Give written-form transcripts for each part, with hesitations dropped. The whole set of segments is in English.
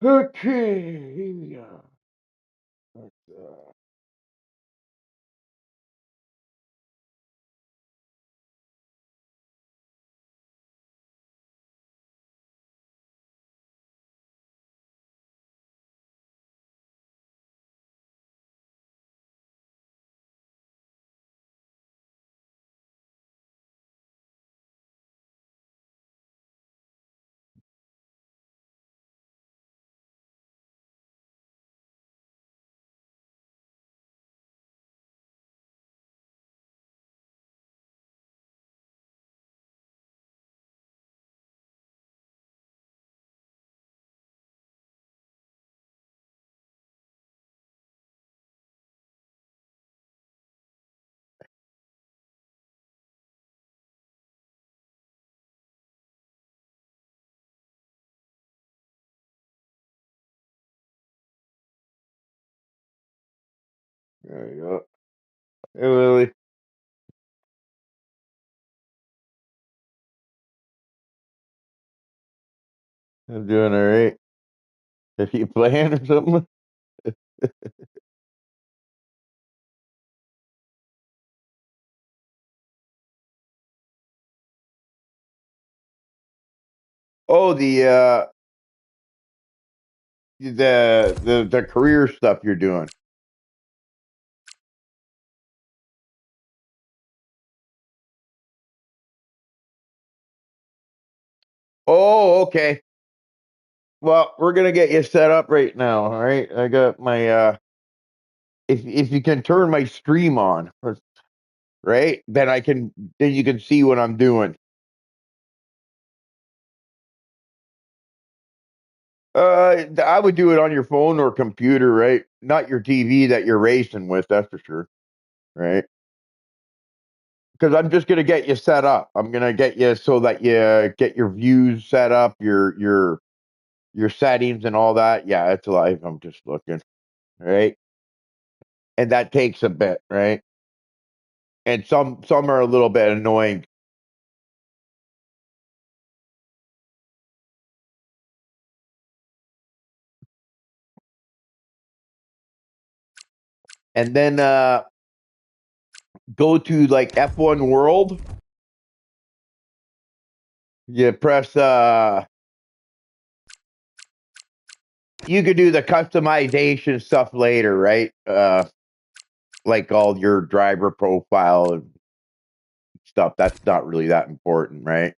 Okay, here we go. There you go. Hey, Willie. I'm doing all right. Are you playing or something? Oh, the career stuff you're doing. Oh, okay. Well, we're gonna get you set up right now. All right. I got my if you can turn my stream on, right? Then you can see what I'm doing. I would do it on your phone or computer, right? Not your TV that you're racing with, that's for sure, right? Because I'm just gonna get you set up. I'm gonna get you so that you get your views set up, your settings and all that. Yeah, it's live. I'm just looking, right? And that takes a bit, right? And some are a little bit annoying. And then go to like F1 World. You press you could do the customization stuff later, right? Like all your driver profile and stuff. That's not really that important, right?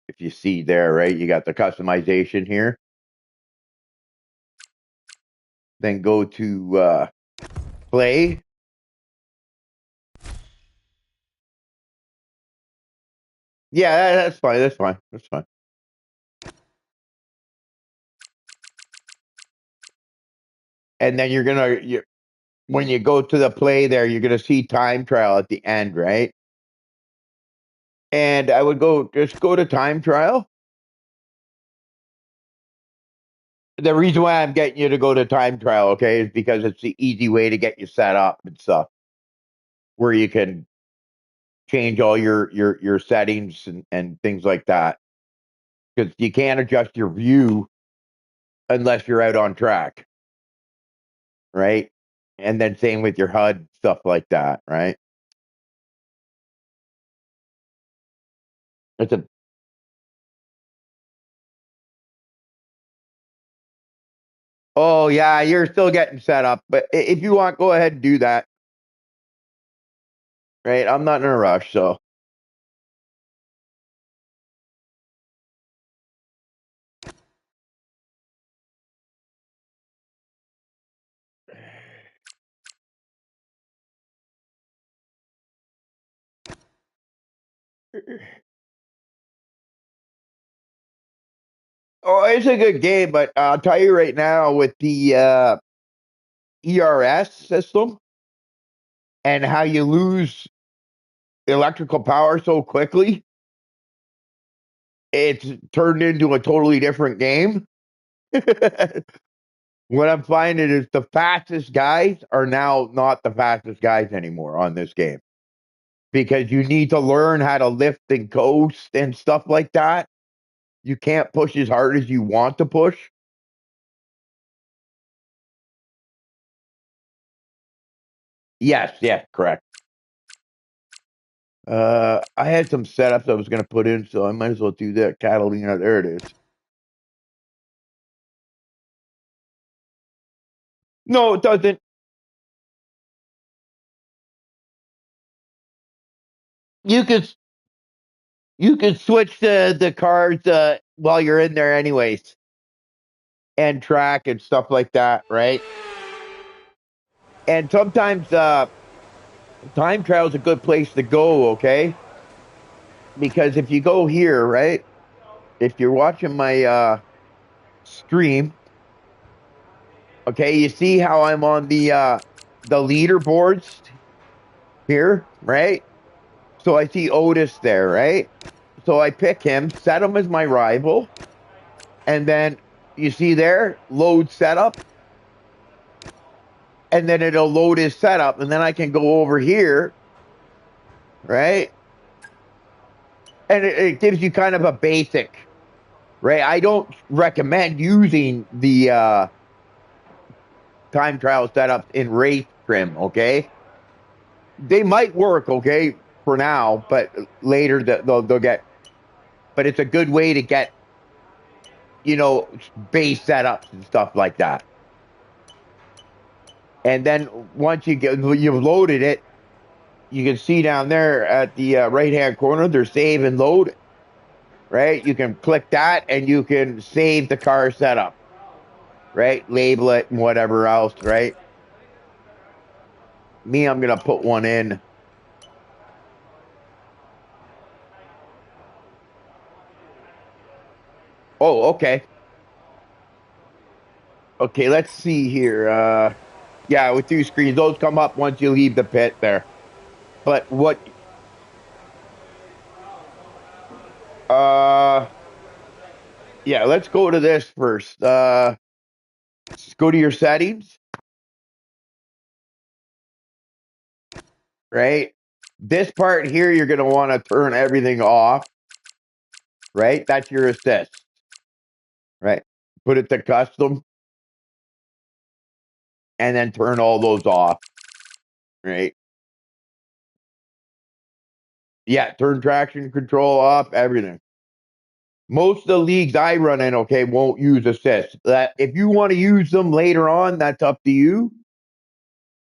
If you see there, right, you got the customization here. Then go to play. Yeah, that's fine. That's fine. That's fine. And then when you go to the play there, you're gonna see time trial at the end, right? And I would go to time trial. The reason why I'm getting you to go to time trial, okay, is because it's the easy way to get you set up and stuff, where you can change all your settings and things like that. Because you can't adjust your view unless you're out on track, right? And then same with your HUD stuff like that, right? It's a Oh yeah, you're still getting set up, but if you want, go ahead and do that, right? I'm not in a rush, so. Oh, it's a good game, but I'll tell you right now with the ERS system and how you lose electrical power so quickly, it's turned into a totally different game. What I'm finding is the fastest guys are now not the fastest guys anymore on this game because you need to learn how to lift and coast and stuff like that. You can't push as hard as you want to push. Yes, yes, correct. I had some setups I was going to put in, so I might as well do that. Catalina, there it is. No, it doesn't. You could you could switch the cars while you're in there, anyways, and track and stuff like that, right? And sometimes time trial is a good place to go. Okay, because if you go here, right, if you're watching my stream, okay, you see how I'm on the leaderboards here, right? So I see Otis there, right? So I pick him, set him as my rival, and then you see there, load setup, and then it'll load his setup, and then I can go over here, right? And it gives you kind of a basic, right? I don't recommend using the time trial setups in race trim, okay? They might work, okay, for now, but later they'll get, but it's a good way to get, base setups and stuff like that. And then once you've loaded it, you can see down there at the right hand corner, there's save and load, right? You can click that and you can save the car setup, right? Label it and whatever else, right? Me, I'm going to put one in. Oh, okay. Okay, let's see here. Yeah, with two screens, those come up once you leave the pit there. But uh, yeah, let's go to this first. Let's go to your settings, right? This part here, you're going to want to turn everything off, right? That's your assist, right? Put it to custom and then turn all those off, right? Yeah, turn traction control off, everything. Most of the leagues I run in, okay, won't use assists. That if you want to use them later on, that's up to you.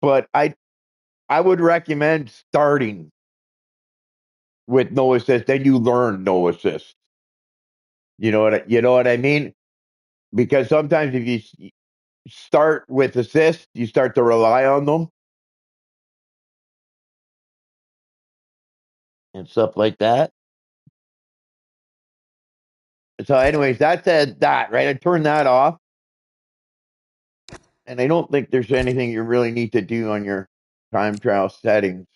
But I would recommend starting with no assist, then you learn no assist. You know what I mean? Because sometimes if you start with assist, you start to rely on them and stuff like that. So, anyways, that said that, right? I turned that off, and I don't think there's anything you really need to do on your time trial settings.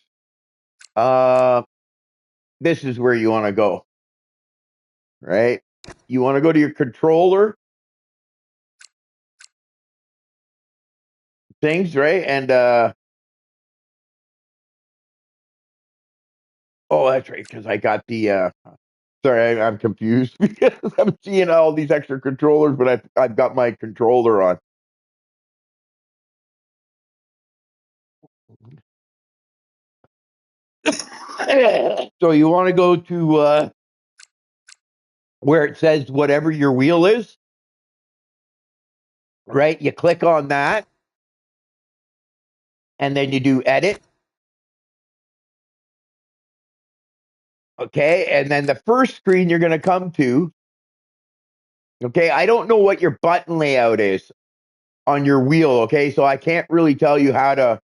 Uh, this is where you want to go, right? You want to go to your controller things, right? And oh, that's right, because I got the sorry, I'm confused because I'm seeing all these extra controllers, but I've got my controller on. So you want to go to where it says whatever your wheel is, right? You click on that, and then you do edit. Okay, and then the first screen you're going to come to. Okay, I don't know what your button layout is on your wheel. Okay, so I can't really tell you how to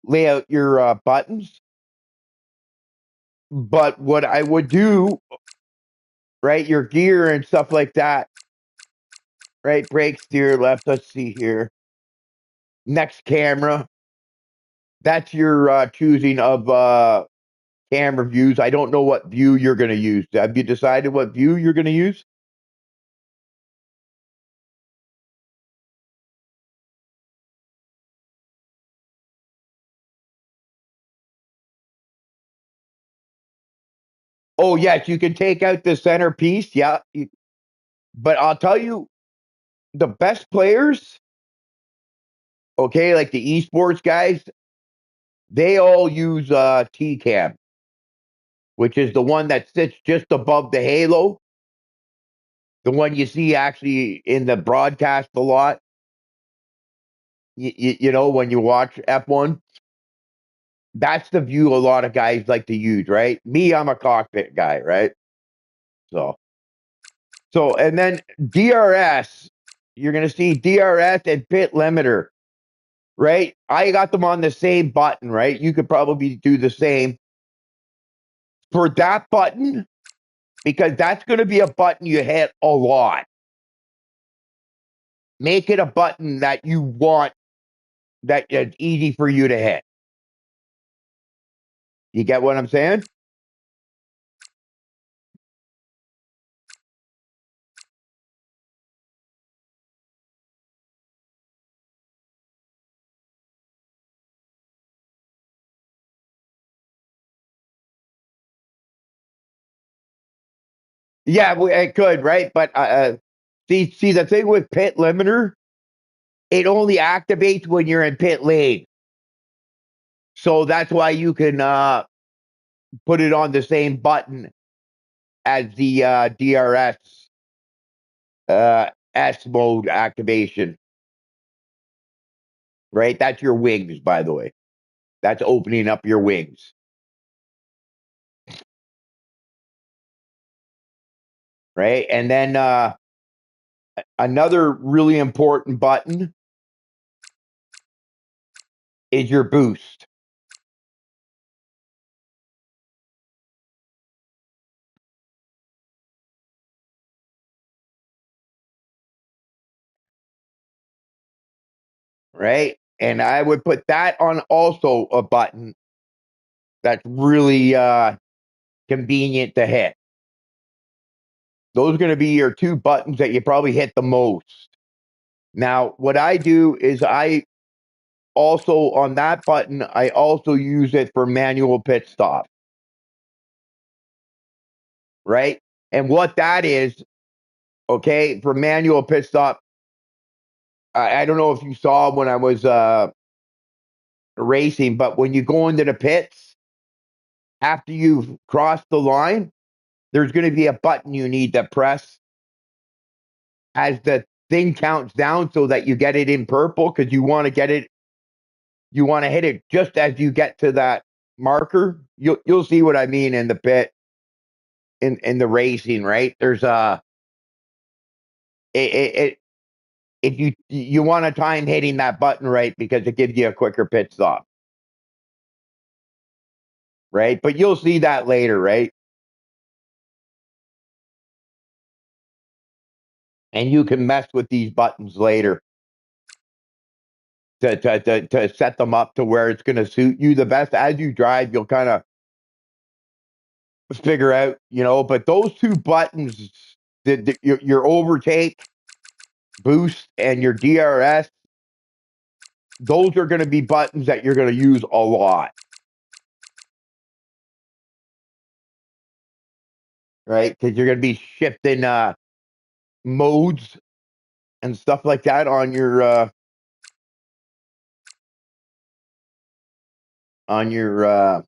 lay out your buttons. But what I would do, right, your gear and stuff like that, right, brake, steer, left. Let's see here. Next camera. That's your choosing of camera views. I don't know what view you're going to use. Have you decided what view you're going to use? Oh, yes, you can take out the centerpiece. Yeah. But I'll tell you, the best players, okay, like the esports guys, they all use T-cam, which is the one that sits just above the halo, the one you see actually in the broadcast a lot. You know, when you watch F1, that's the view a lot of guys like to use, right? Me, I'm a cockpit guy, right? So, and then DRS, you're going to see DRS and pit limiter, right? I got them on the same button, right? You could probably do the same for that button because that's going to be a button you hit a lot. Make it a button that you want, that it's easy for you to hit. You get what I'm saying? Yeah, it could, right? But see, the thing with pit limiter, it only activates when you're in pit lane. So that's why you can put it on the same button as the DRS S mode activation, right? That's your wings, by the way. That's opening up your wings, right? And then another really important button is your boost. Right? And I would put that on also a button that's really convenient to hit. Those are going to be your two buttons that you probably hit the most. Now, what I do is I also, on that button, I also use it for manual pit stop. Right? And what that is, okay, for manual pit stop, I don't know if you saw when I was racing, but when you go into the pits, after you've crossed the line, there's going to be a button you need to press as the thing counts down so that you get it in purple because you want to get it, you want to hit it just as you get to that marker. You'll see what I mean in the pit in the racing, right? There's it if you want to time hitting that button right because it gives you a quicker pit stop, right? But you'll see that later, right? And you can mess with these buttons later to set them up to where it's going to suit you the best. As you drive, you'll kind of figure out, you know. But those two buttons, your overtake, boost, and your DRS, those are going to be buttons that you're going to use a lot, right? Because you're going to be shifting modes and stuff like that on your on your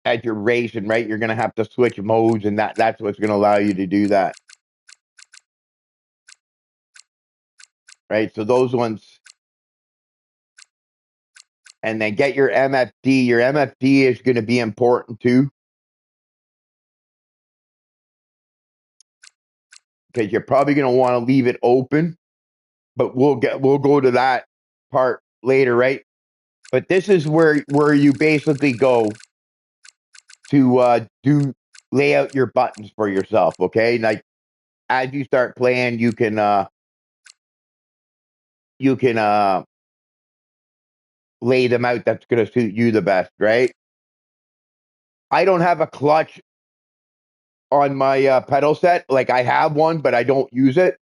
as you're racing, right? You're gonna have to switch modes, and that's what's gonna allow you to do that, right? So those ones, and then get your MFD. Your MFD is gonna be important too, because you're probably gonna want to leave it open. But we'll go to that part later, right? But this is where you basically go to do lay out your buttons for yourself, okay? Like as you start playing, you can lay them out that's going to suit you the best, right? I don't have a clutch on my pedal set. Like I have one, but I don't use it.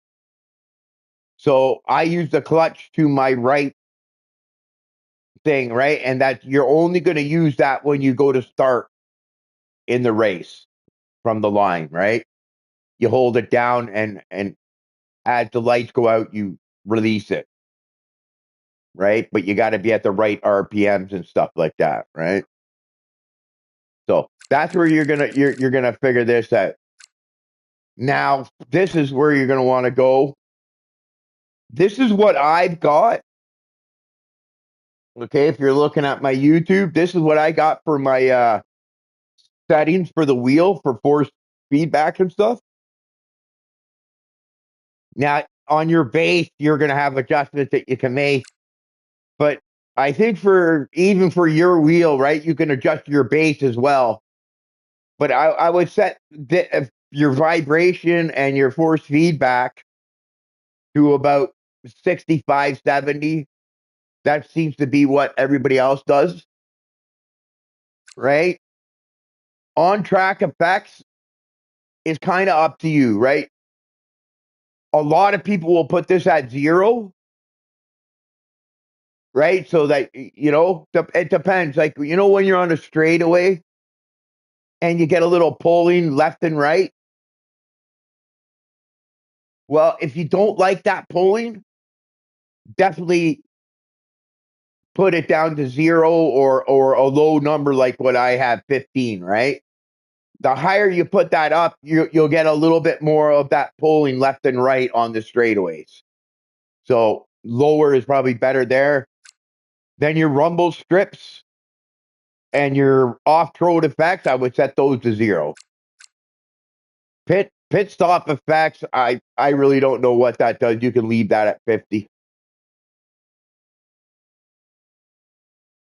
So I use the clutch to my right thing, right? And that you're only going to use that when you go to start in the race from the line, right? You hold it down and as the lights go out, you release it, right? But you got to be at the right RPMs and stuff like that, right? So that's where you're gonna figure this out. Now, this is where you're gonna want to go. This is what I've got. Okay, if you're looking at my YouTube, this is what I got for my settings for the wheel for force feedback and stuff. Now, on your base, you're gonna have adjustments that you can make, but I think for even for your wheel, right, you can adjust your base as well. But I would set your vibration and your force feedback to about 65, 70. That seems to be what everybody else does, right? On track effects is kind of up to you, right? A lot of people will put this at 0, right? So that, it depends. Like, when you're on a straightaway and you get a little pulling left and right. Well, if you don't like that pulling, definitely put it down to 0 or a low number like what I have, 15, right? The higher you put that up, you'll get a little bit more of that pulling left and right on the straightaways. So lower is probably better there. Then your rumble strips and your off-road effects, I would set those to 0. Pit stop effects, I really don't know what that does. You can leave that at 50.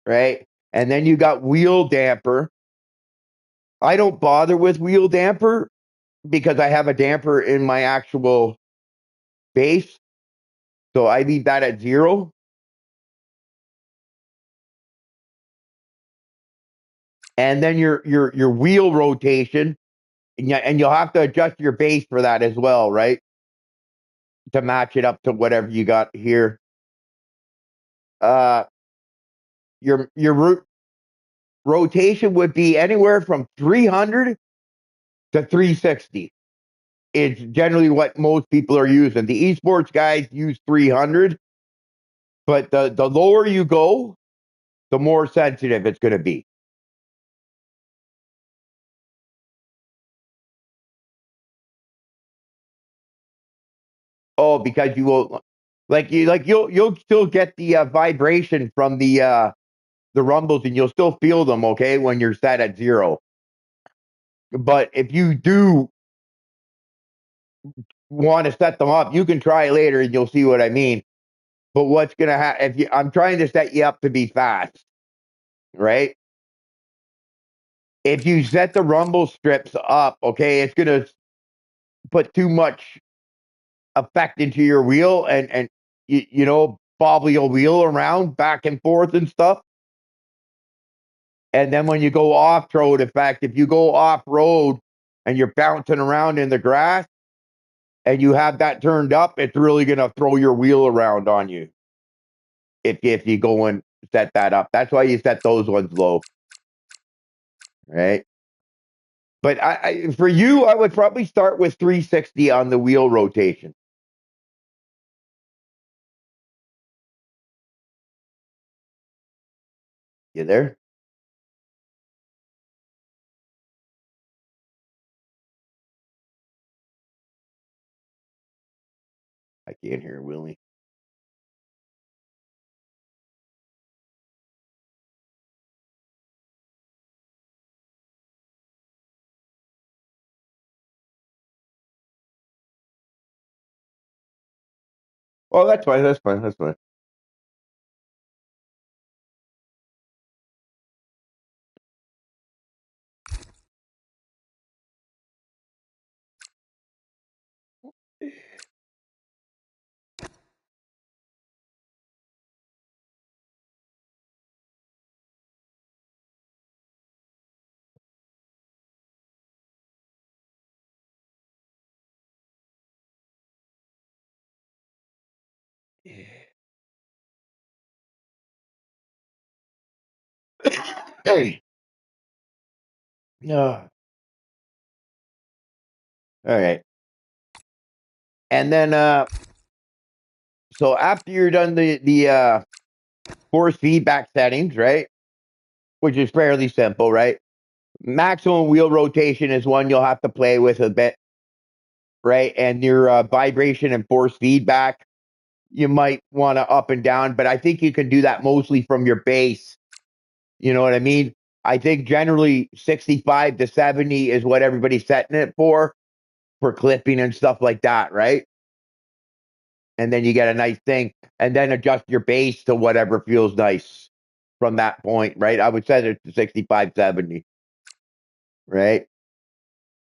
Right? And then you got wheel damper. I don't bother with wheel damper because I have a damper in my actual base. So I leave that at 0. And then your wheel rotation, and you'll have to adjust your base for that as well, right? To match it up to whatever you got here. Uh, your rotation would be anywhere from 300 to 360. It's generally what most people are using. The esports guys use 300, but the lower you go, the more sensitive it's going to be. Oh, because you will, you'll still get the vibration from the rumbles, and you'll still feel them. Okay, when you're set at 0. But if you do want to set them up, you can try later, and you'll see what I mean. But what's gonna happen if I'm trying to set you up to be fast, right? If you set the rumble strips up, okay, it's gonna put too much effect into your wheel, and bobble your wheel around back and forth and stuff. And then when you go off road, in fact, if you go off road and you're bouncing around in the grass and you have that turned up, it's really gonna throw your wheel around on you if you go and set that up. That's why you set those ones low, right? But for you, I would probably start with 360 on the wheel rotation. You there? I can't hear Willie. Oh, that's fine. That's fine. That's fine. Hey. No. All right. And then So after you're done the force feedback settings, right, which is fairly simple, right? Maximum wheel rotation is one you'll have to play with a bit, right? And your vibration and force feedback, you might want to up and down, but I think you can do that mostly from your base. You know what I mean? I think generally 65 to 70 is what everybody's setting it for clipping and stuff like that, right? And then you get a nice thing, and then adjust your base to whatever feels nice from that point, right? I would set it to 65, 70, right?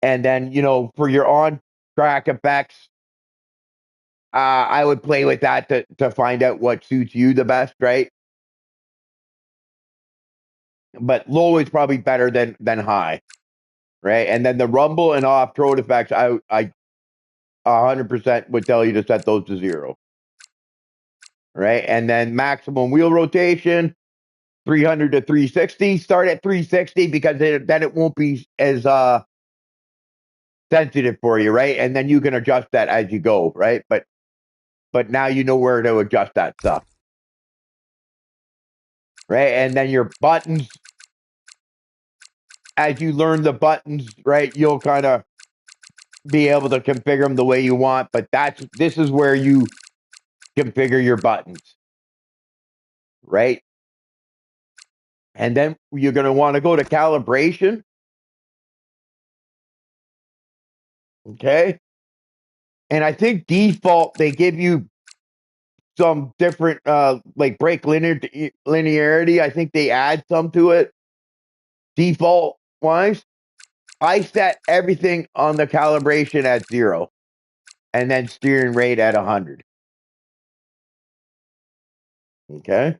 And then, for your on track effects, I would play with that to find out what suits you the best, right? But low is probably better than high, right? And then the rumble and off road effects, I 100% would tell you to set those to 0, right? And then maximum wheel rotation, 300 to 360. Start at 360 because then it won't be as sensitive for you, right? And then you can adjust that as you go, right? But now you know where to adjust that stuff, right? And then your buttons, as you learn the buttons, right, you'll kind of be able to configure them the way you want. But this is where you configure your buttons, right? And then you're going to want to go to calibration. Okay. And I think default, they give you some different, like brake linearity. I think they add some to it default wise. I set everything on the calibration at 0 and then steering rate at 100. Okay.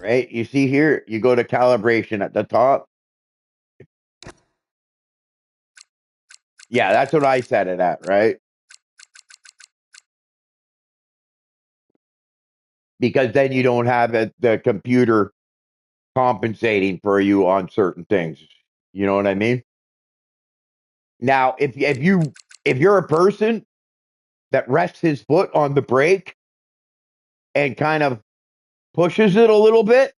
Right. You see here, you go to calibration at the top. Yeah, that's what I set it at, right? Because then you don't have the computer compensating for you on certain things. You know what I mean? Now, if you're a person that rests his foot on the brake and kind of pushes it a little bit,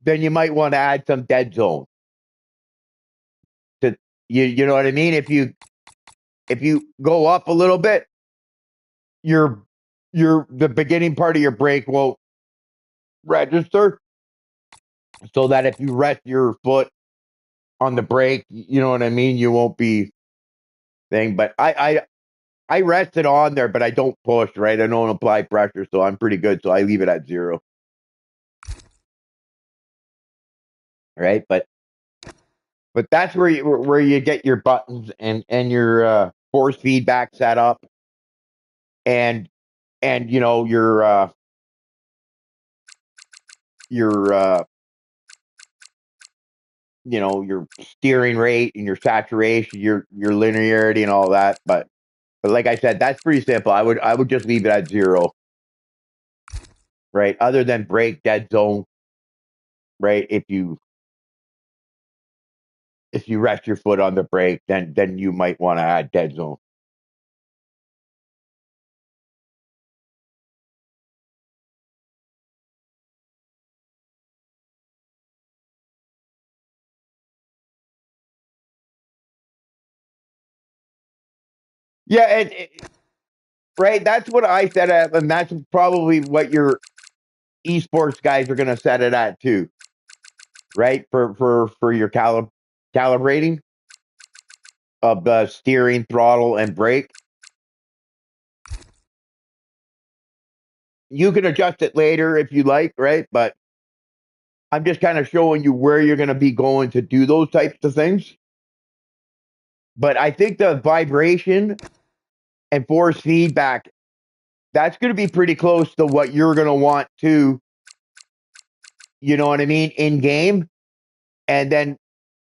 then you might want to add some dead zone. To you know what I mean? If you go up a little bit, your the beginning part of your brake won't register. So that if you rest your foot on the brake, you know what I mean, you won't be thing. But I rest it on there, but I don't push, right? I don't apply pressure, so I'm pretty good. So I leave it at 0, right? But that's where you get your buttons and your force feedback set up, and your your steering rate and your saturation, your linearity and all that. But like I said, that's pretty simple. I would just leave it at 0, right? Other than brake dead zone, right? If you rest your foot on the brake, then you might want to add dead zone. Yeah, right. That's what I set at, and that's probably what your esports guys are going to set it at too, right? For your calibrating of the steering, throttle, and brake. You can adjust it later if you like, right? But I'm just kind of showing you where you're going to be going to do those types of things. But I think the vibration and force feedback, that's going to be pretty close to what you're going to want to, you know what I mean, in game. And then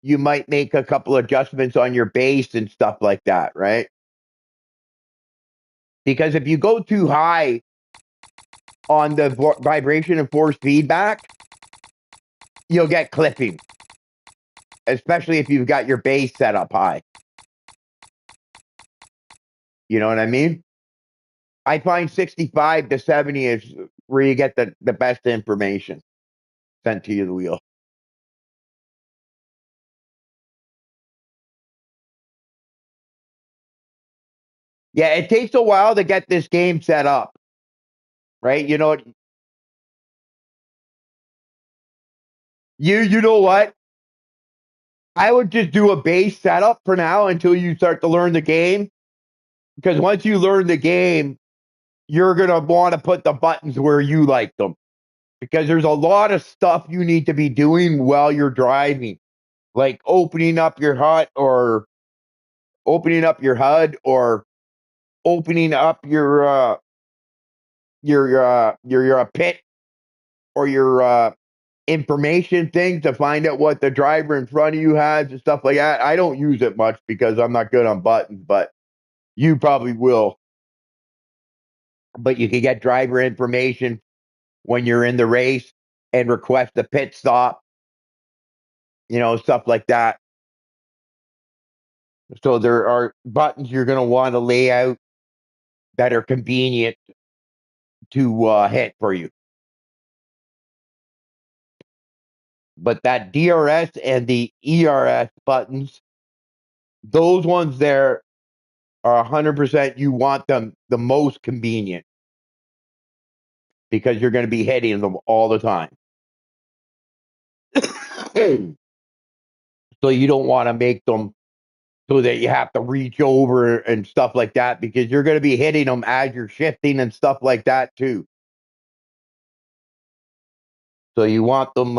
you might make a couple adjustments on your base and stuff like that, right? Because if you go too high on the vibration and force feedback, you'll get clipping, especially if you've got your base set up high. You know what I mean? I find 65 to 70 is where you get the best information sent to you the wheel. Yeah, it takes a while to get this game set up, right? You know, you know what? I would just do a base setup for now until you start to learn the game. Because once you learn the game, you're gonna want to put the buttons where you like them. Because there's a lot of stuff you need to be doing while you're driving, like opening up your HUD or opening up your HUD or opening up your pit or your information thing to find out what the driver in front of you has and stuff like that. I don't use it much because I'm not good on buttons, but you probably will. But you can get driver information when you're in the race and request a pit stop, stuff like that. So there are buttons you're going to want to lay out that are convenient to hit for you. But that DRS and the ERS buttons, those ones there are 100% you want them the most convenient because you're going to be hitting them all the time. So you don't want to make them so that you have to reach over and stuff like that because you're going to be hitting them as you're shifting and stuff like that too. So you want them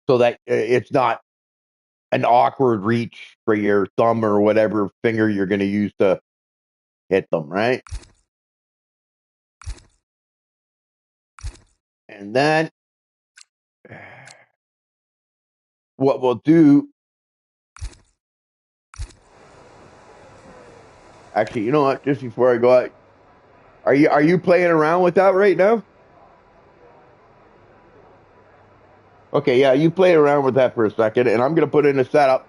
so that it's not an awkward reach for your thumb or whatever finger you're going to use to hit them, right? And then what we'll do, actually, you know what? Just before I go out, are you playing around with that right now? Okay, yeah, you play around with that for a second, and I'm going to put in a setup.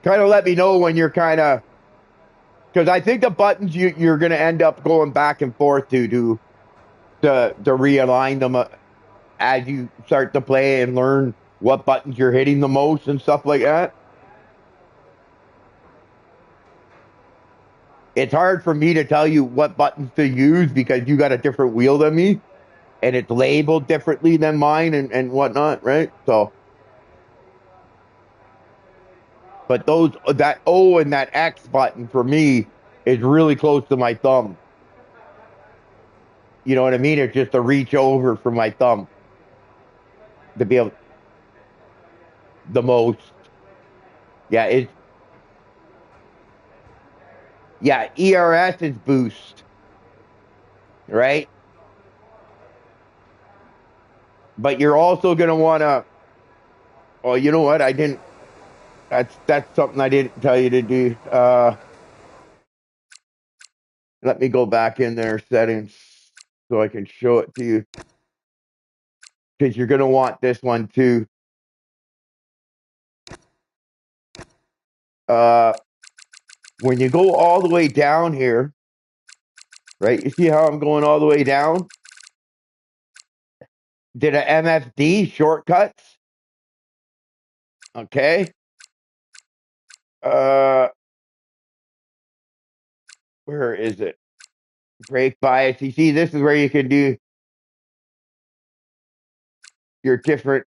Kind of let me know when you're kind of, because I think the buttons you're going to end up going back and forth to realign them as you start to play and learn what buttons you're hitting the most and stuff like that. It's hard for me to tell you what buttons to use because you got a different wheel than me, and it's labeled differently than mine and whatnot, right? So. But that O and that X button for me is really close to my thumb. You know what I mean? It's just a reach over for my thumb to be able the most. Yeah, ERS is boost, right? But you're also gonna wanna. Oh, you know what? I didn't. That's something I didn't tell you to do. Let me go back in there settings so I can show it to you because you're gonna want this one too. When you go all the way down here, right? You see how I'm going all the way down? Did a MFD shortcuts? Okay. Uh, where is it? Brake bias. You see, this is where you can do your different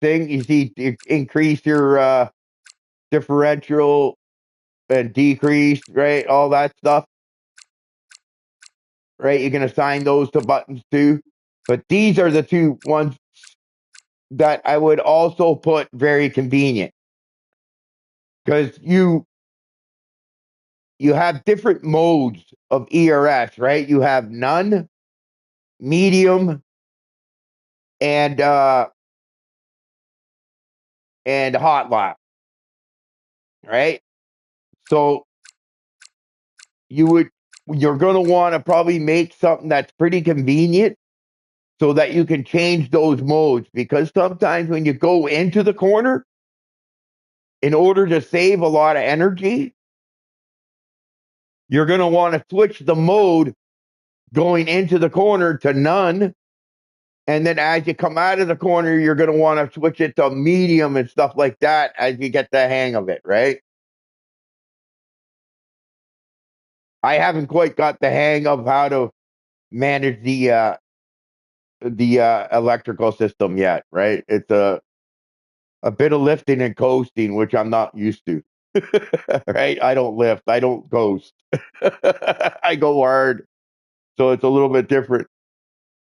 thing. You see, you increase your differential and decrease, right? All that stuff, right? You can assign those to buttons too. But these are the two ones that I would also put very convenient because you have different modes of ERS, right? You have none, medium, and hot lap, right? So you're going to want to probably make something that's pretty convenient so that you can change those modes. Because sometimes when you go into the corner, in order to save a lot of energy, you're going to want to switch the mode going into the corner to none. And then as you come out of the corner, you're going to want to switch it to medium and stuff like that as you get the hang of it, right? I haven't quite got the hang of how to manage the electrical system yet, right? It's a bit of lifting and coasting, which I'm not used to. Right? I don't lift, I don't coast. I go hard. So it's a little bit different.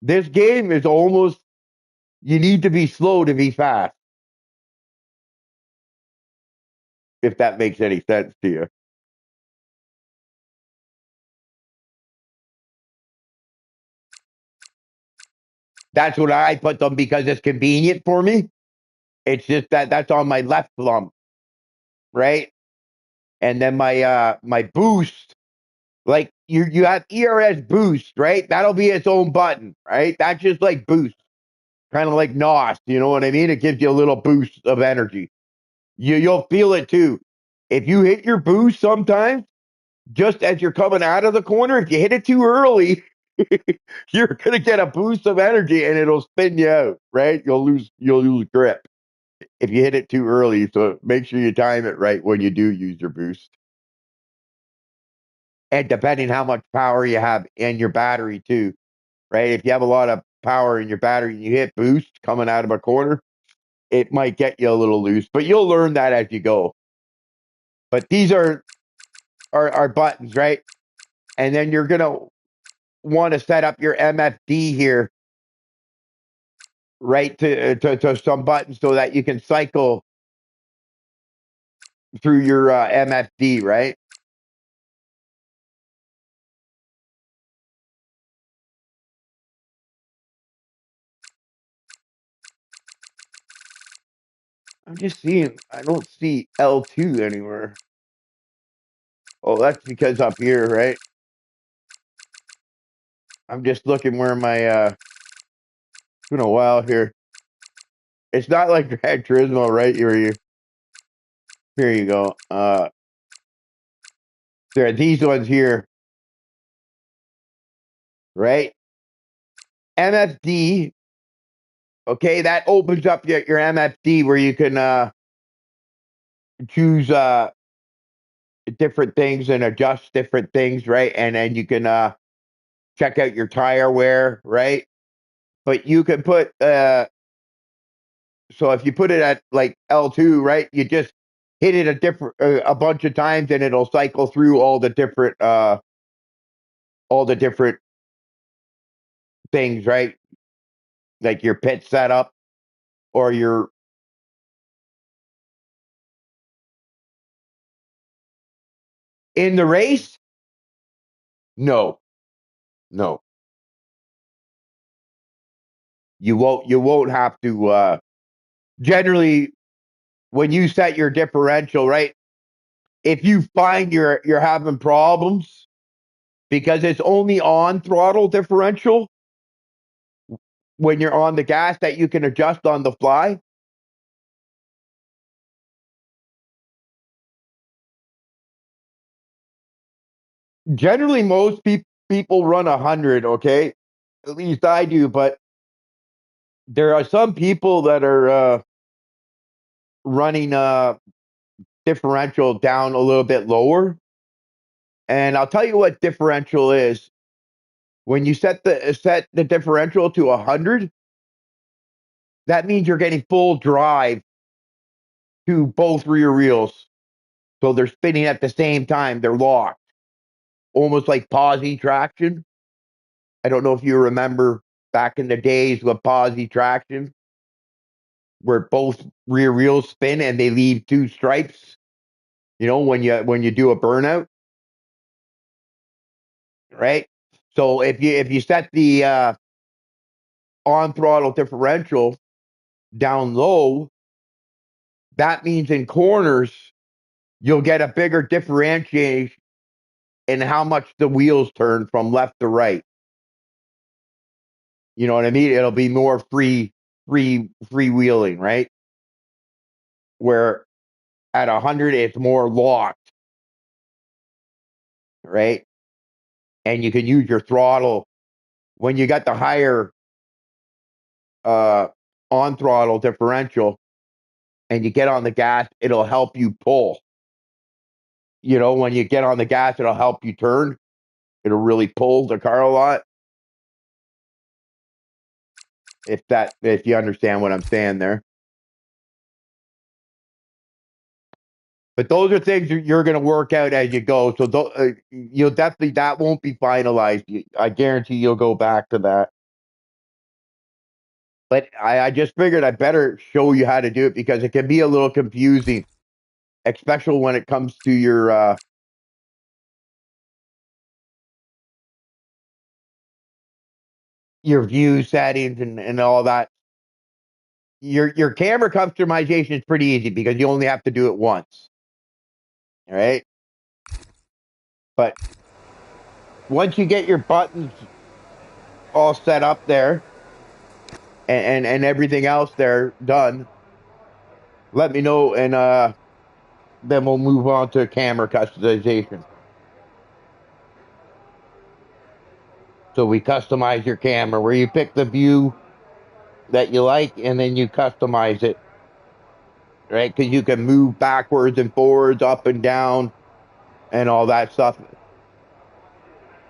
This game is almost, you need to be slow to be fast, if that makes any sense to you. That's what I put them because it's convenient for me. It's just that that's on my left thumb, right? And then my boost, like you have ERS boost, right? That'll be its own button, right? That's just like boost, kind of like NOS. You know what I mean? It gives you a little boost of energy. You'll feel it too. If you hit your boost sometimes, just as you're coming out of the corner, if you hit it too early, you're gonna get a boost of energy and it'll spin you out, right? You'll lose grip if you hit it too early. So make sure you time it right when you do use your boost. And depending how much power you have in your battery too, right? If you have a lot of power in your battery and you hit boost coming out of a corner, it might get you a little loose, but you'll learn that as you go. But these are buttons, right? And then you're gonna want to set up your MFD here, right, to some buttons so that you can cycle through your MFD, right? I'm just seeing, I don't see L2 anywhere. Oh, that's because up here, right? I'm just looking where my, it's been a while here. It's not like Gran Turismo, right? Here you go. There are these ones here, right? MFD, okay, that opens up your MFD where you can choose different things and adjust different things, right? And then you can check out your tire wear, right? But you can put so if you put it at like L2, right? You just hit it a bunch of times and it'll cycle through all the different things, right? Like your pit setup or your in the race. No, no, you won't have to generally when you set your differential, right? If you find you're having problems because it's only on throttle differential when you're on the gas that you can adjust on the fly. Generally, most people run 100, okay? At least I do, but there are some people that are running differential down a little bit lower. And I'll tell you what differential is. When you set the differential to 100, that means you're getting full drive to both rear wheels. So they're spinning at the same time. They're locked, almost like posi traction. I don't know if you remember back in the days with posi traction, where both rear wheels spin and they leave two stripes. You know, when you do a burnout, right? So if you set the on throttle differential down low, that means in corners you'll get a bigger differentiation in how much the wheels turn from left to right. You know what I mean? It'll be more freewheeling, right? Where at 100, it's more locked, right? And you can use your throttle when you got the higher uh, on throttle differential and you get on the gas, it'll help you pull. You know, when you get on the gas, it'll help you turn. It'll really pull the car a lot. If you understand what I'm saying there. But those are things you're going to work out as you go. So you'll definitely, that won't be finalized. I guarantee you'll go back to that. But I just figured I better show you how to do it because it can be a little confusing, especially when it comes to your view settings and all that. Your camera customization is pretty easy because you only have to do it once. All right. But once you get your buttons all set up there and everything else there done, let me know and then we'll move on to camera customization. So we customize your camera where you pick the view that you like and then you customize it, right? Because you can move backwards and forwards, up and down, and all that stuff,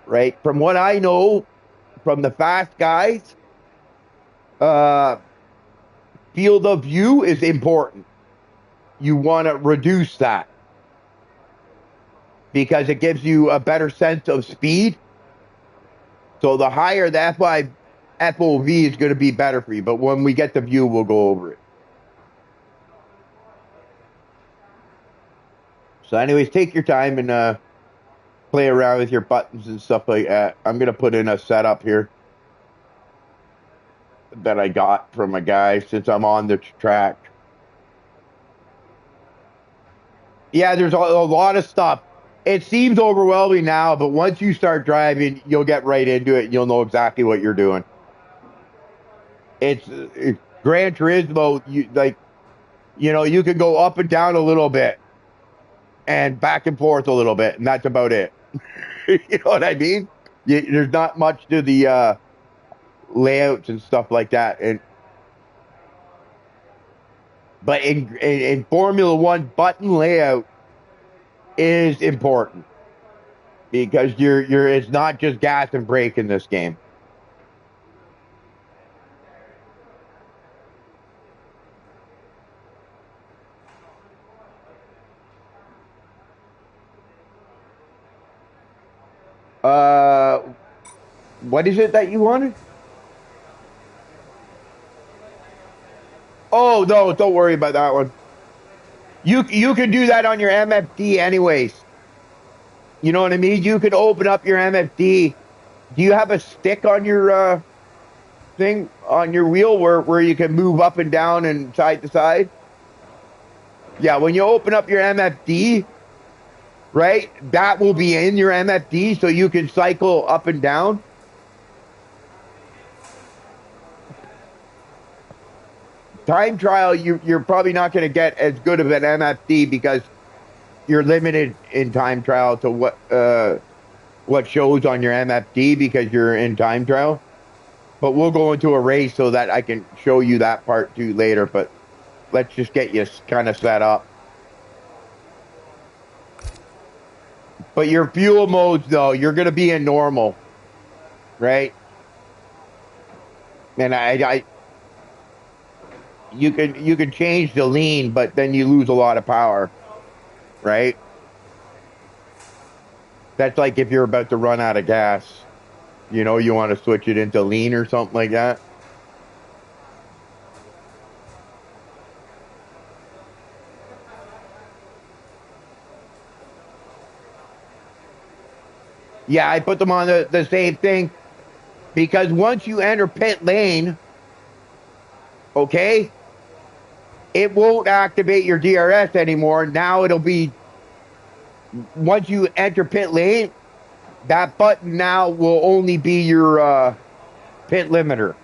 right? From what I know from the fast guys, uh, field of view is important. You want to reduce that because it gives you a better sense of speed. So the higher the FOV is going to be better for you. But when we get the view, we'll go over it. So anyways, take your time and play around with your buttons and stuff like that. I'm going to put in a setup here that I got from a guy since I'm on the track. Yeah, there's a lot of stuff. It seems overwhelming now, but once you start driving, you'll get right into it and you'll know exactly what you're doing. It's Gran Turismo, you can go up and down a little bit and back and forth a little bit, and that's about it. You know what I mean? There's not much to the layouts and stuff like that. But in Formula One, button layout is important because it's not just gas and brake in this game. What is it that you wanted? Oh no, don't worry about that one. You can do that on your MFD anyways. You know what I mean? You can open up your MFD. Do you have a stick on your thing on your wheel where you can move up and down and side to side? Yeah, when you open up your MFD, right? That will be in your MFD so you can cycle up and down. Time trial, you're probably not going to get as good of an MFD because you're limited in time trial to what shows on your MFD because you're in time trial. But we'll go into a race so that I can show you that part too later. But let's just get you kind of set up. But your fuel modes, though, you're going to be in normal, right? And you can change the lean, but then you lose a lot of power, right? That's like if you're about to run out of gas, you want to switch it into lean or something like that. Yeah, I put them on the same thing because once you enter pit lane, okay, it won't activate your DRS anymore. Now it'll be, once you enter pit lane, that button now will only be your pit limiter,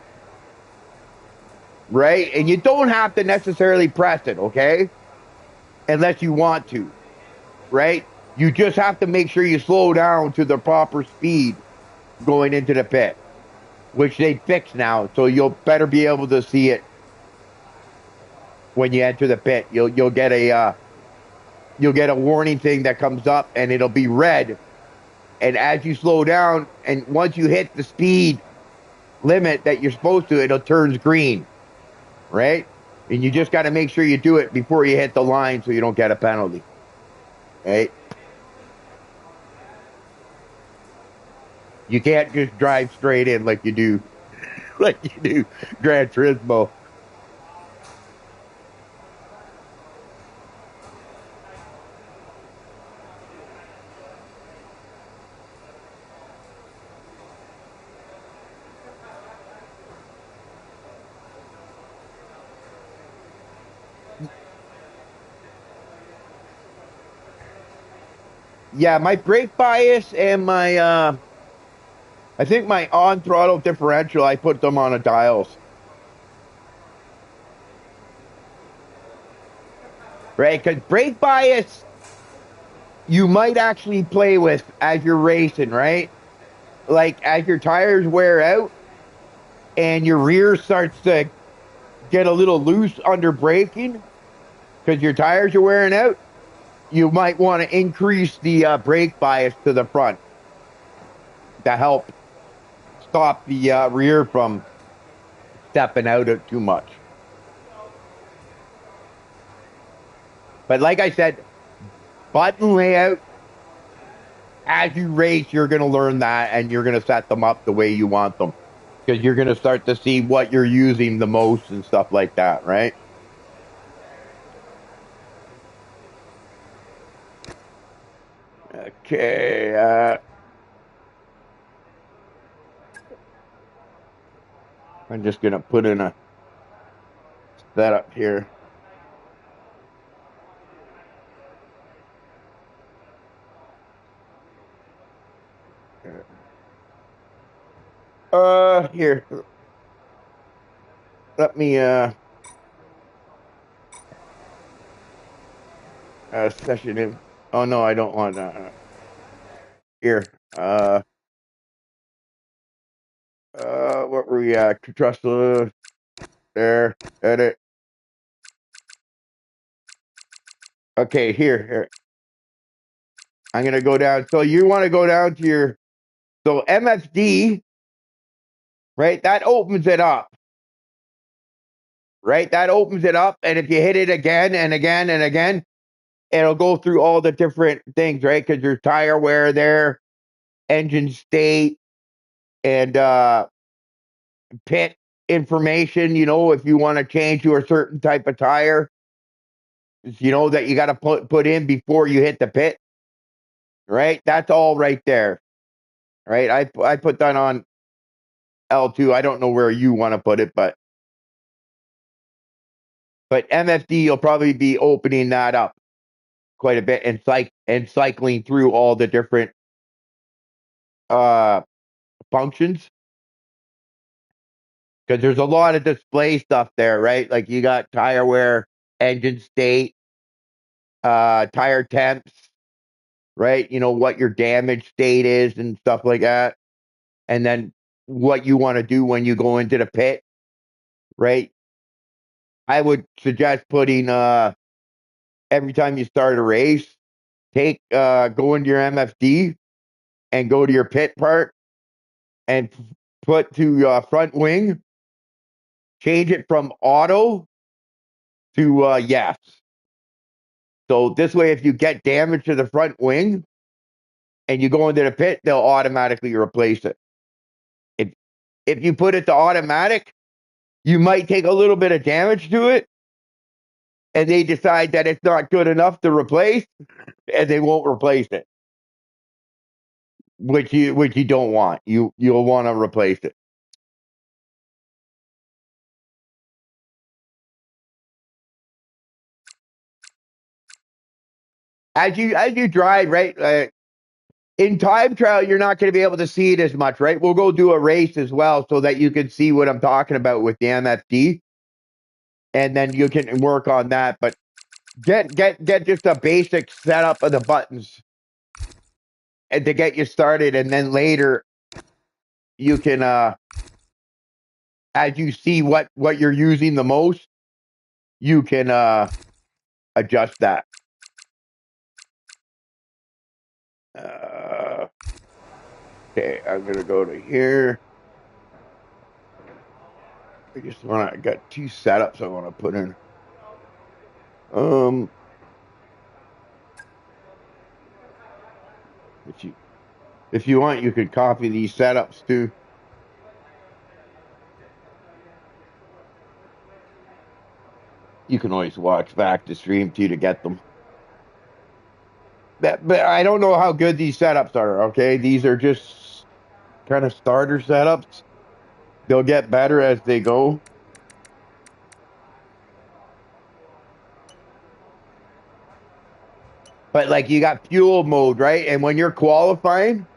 right? And you don't have to necessarily press it, okay? Unless you want to, right? You just have to make sure you slow down to the proper speed going into the pit, which they fixed now, so you'll better be able to see it when you enter the pit. You'll get a warning thing that comes up, and it'll be red. And as you slow down, and once you hit the speed limit that you're supposed to, it'll turns green, right? And you just got to make sure you do it before you hit the line, so you don't get a penalty, right? You can't just drive straight in like you do, like you do Gran Turismo. Yeah, my brake bias and my I think my on throttle differential, I put them on a dials, right? Because brake bias, you might actually play with as you're racing, right? Like as your tires wear out and your rear starts to get a little loose under braking because your tires are wearing out, you might want to increase the brake bias to the front to help stop the rear from stepping out too much. But like I said, button layout, as you race, you're going to learn that and you're going to set them up the way you want them because you're going to start to see what you're using the most and stuff like that, right? Okay. I'm just going to put in a setup here. Here. Let me, session in. Oh, no, I don't want here. What were we at? Trust there. Edit. Okay, here. I'm going to go down. So you want to go down to your, so MFD, right? That opens it up, right? That opens it up. And if you hit it again and again and again, it'll go through all the different things, right? Because there's tire wear there, engine state, and pit information, if you want to change to a certain type of tire, that you got to put in before you hit the pit, right? That's all right there, right? I put that on L2. I don't know where you want to put it, but MFD, you'll probably be opening that up quite a bit and cycling through all the different uh functions because there's a lot of display stuff there, right? Like you got tire wear, engine state, tire temps, right? What your damage state is and stuff like that. And then what you want to do when you go into the pit, right? I would suggest putting every time you start a race, go into your MFD and go to your pit part and put to front wing, change it from auto to yes. So this way, if you get damage to the front wing and you go into the pit, they'll automatically replace it. If if you put it to automatic, you might take a little bit of damage to it, and they decide that it's not good enough to replace, and they won't replace it, which you don't want. You'll want to replace it as you drive, right? In time trial, you're not going to be able to see it as much, right? We'll go do a race as well so that you can see what I'm talking about with the MFD, and then you can work on that. But get just a basic setup of the buttons and to get you started, and then later you can, as you see what you're using the most, you can adjust that. Okay, I'm gonna go to here. I got two setups I want to put in. If you want, you could copy these setups too. You can always watch back the stream too to get them. But I don't know how good these setups are. Okay, these are just kind of starter setups. They'll get better as they go. But like you got fuel mode, right? And when you're qualifying,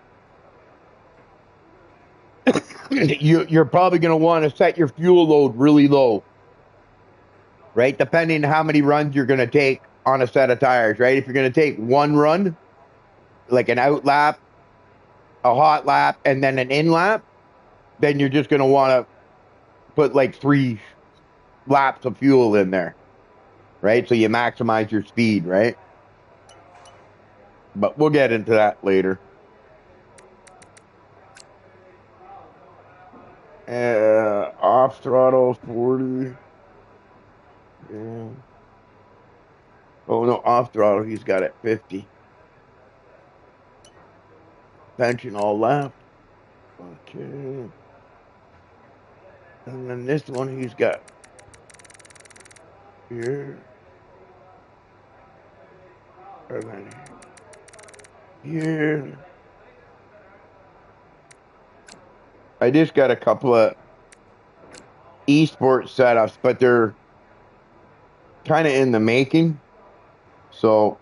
you're probably going to want to set your fuel load really low, right? Depending on how many runs you're going to take on a set of tires, right? If you're going to take one run, like an out lap, a hot lap, and then an in lap, then you're just going to want to put like 3 laps of fuel in there, right? So you maximize your speed, right? But we'll get into that later. Off throttle 40. Yeah. Oh no, off throttle he's got at 50. Suspension all left. Okay. And then this one he's got here. And then here. I just got a couple of esports setups, but they're kind of in the making. So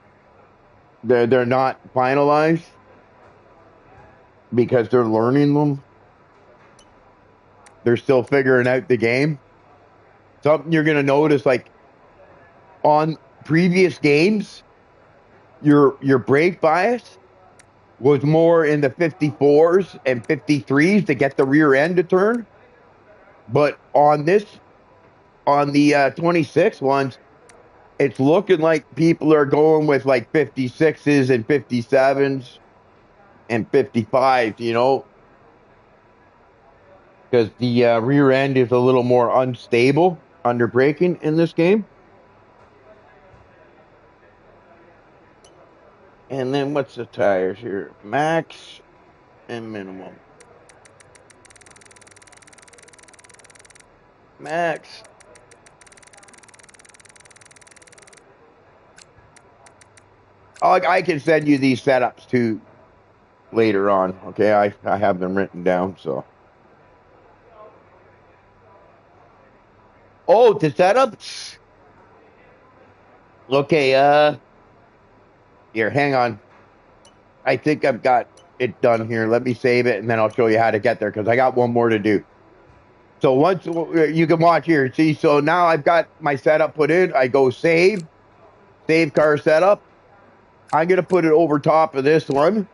they're not finalized because they're learning them. They're still figuring out the game. Something you're going to notice, like on previous games, your brake bias was more in the 54s and 53s to get the rear end to turn. But on the 26 ones, it's looking like people are going with like 56s and 57s and 55s, you know, because the rear end is a little more unstable under braking in this game. And then what's the tires here? Max and minimum. Max. I can send you these setups too later on. Okay, I have them written down. So. Oh, the setups. Okay. Here, hang on. I think I've got it done here. Let me save it, and then I'll show you how to get there because I got one more to do. So once you can watch here, see. So now I've got my setup put in. I go save car setup. I'm gonna put it over top of this one.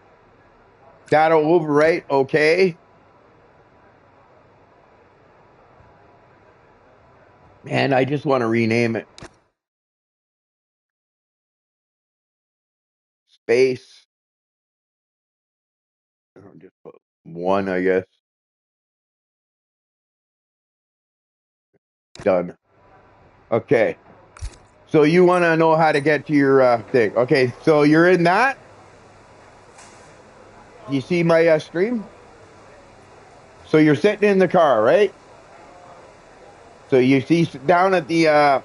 That'll overwrite. Okay. Man, I just want to rename it. Space. I'll just put 1, I guess. Done. Okay. So you want to know how to get to your thing. Okay, so you're in that. You see my stream? So you're sitting in the car, right? So you see down at the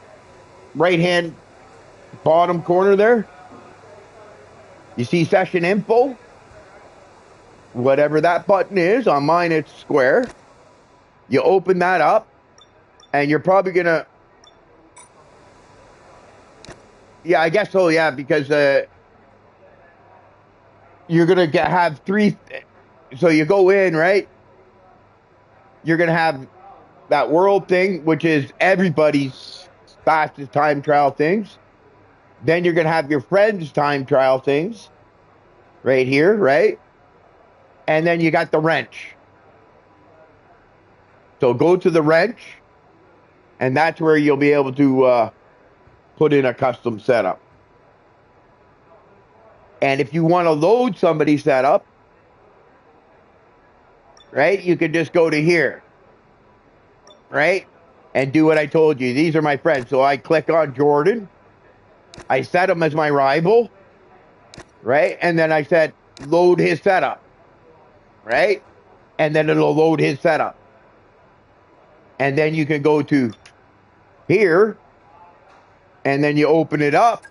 right-hand bottom corner there, you see session info. Whatever that button is, on mine it's square. You open that up, and you're probably going to... Yeah, I guess so, yeah, because... you're going to have three. So you go in, right? You're going to have that world thing, which is everybody's fastest time trial things. Then you're going to have your friends' time trial things right here, right? And then you got the wrench. So go to the wrench, and that's where you'll be able to put in a custom setup. And if you want to load somebody's setup, right, you can just go to here, right, and do what I told you. These are my friends. So I click on Jordan. I set him as my rival, right? And then I said, load his setup, right? And then it'll load his setup. And then you can go to here, and then you open it up,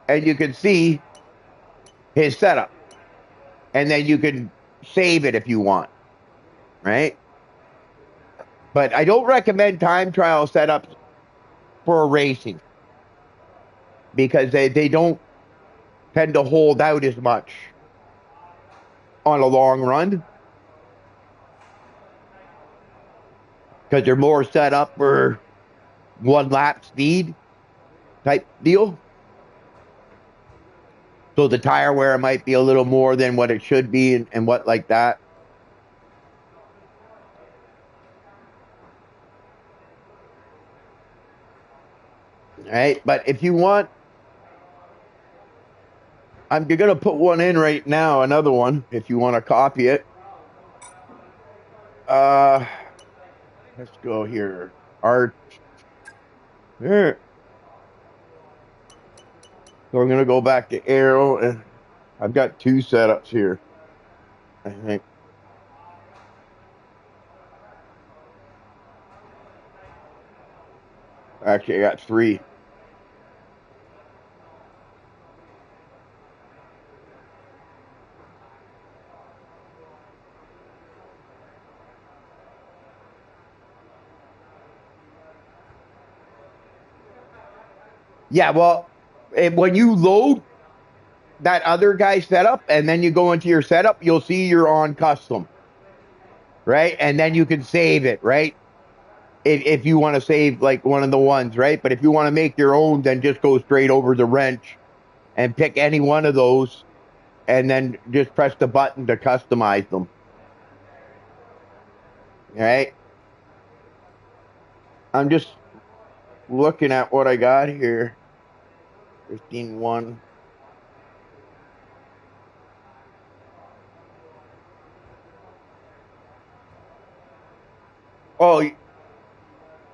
and you can see his setup. And then you can save it if you want, right? But I don't recommend time trial setups for racing because they don't tend to hold out as much on a long run because they're more set up for one lap speed type deal. So the tire wear might be a little more than what it should be and what like that. All right. But if you want, I'm going to put one in right now, another one, if you want to copy it. Let's go here. Art. Here. So I'm going to go back to Arrow, and I've got two setups here, I think. Actually, I got three. Yeah, well, when you load that other guy's setup and then you go into your setup, you'll see you're on custom, right? And then you can save it, right? If you want to save like one of the ones, right? But if you want to make your own, then just go straight over the wrench and pick any one of those and then just press the button to customize them. All right? I'm just looking at what I got here. 15-1. Oh,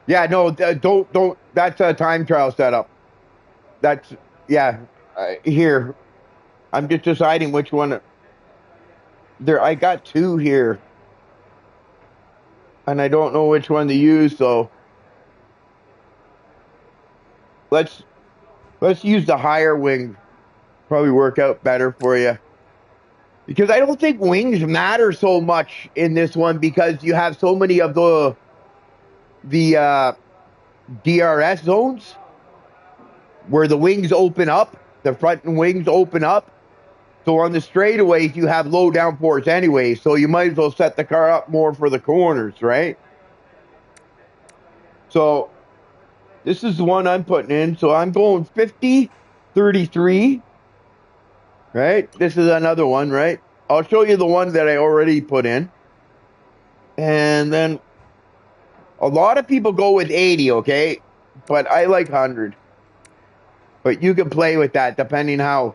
yeah, no, don't. That's a time trial setup. That's, yeah. Here, I'm just deciding which one. There, I got two here, and I don't know which one to use. So let's use the higher wing. Probably work out better for you. Because I don't think wings matter so much in this one because you have so many of the DRS zones where the wings open up, the front wings open up. So on the straightaways, you have low downforce anyway, so you might as well set the car up more for the corners, right? So this is the one I'm putting in. So I'm going 50, 33, right? This is another one, right? I'll show you the one that I already put in. And then a lot of people go with 80, okay? But I like 100. But you can play with that depending how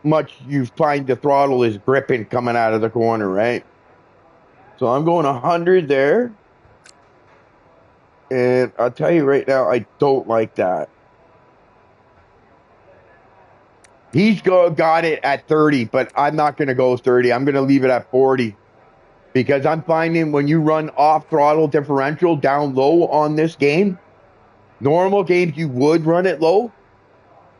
much you find the throttle is gripping coming out of the corner, right? So I'm going 100 there. And I'll tell you right now, I don't like that. He's got it at 30, but I'm not going to go 30. I'm going to leave it at 40. Because I'm finding when you run off throttle differential down low on this game, normal games you would run it low.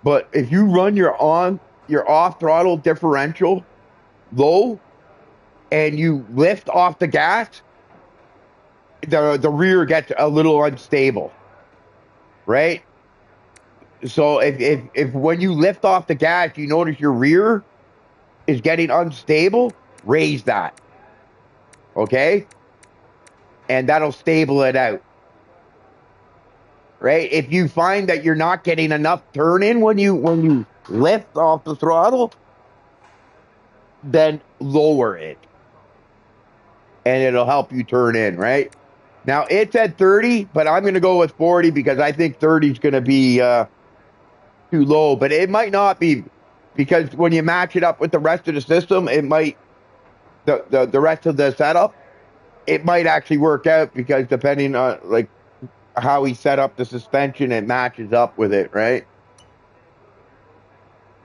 But if you run your off throttle differential low and you lift off the gas, the rear gets a little unstable, right? So if when you lift off the gas, you notice your rear is getting unstable, raise that. Okay? And that'll stable it out. Right? If you find that you're not getting enough turn in when you lift off the throttle, then lower it. And it'll help you turn in, right? Now it's at 30, but I'm going to go with 40 because I think 30 is going to be too low. But it might not be, because when you match it up with the rest of the system, it might the rest of the setup, it might actually work out, because depending on like how he set up the suspension, it matches up with it, right?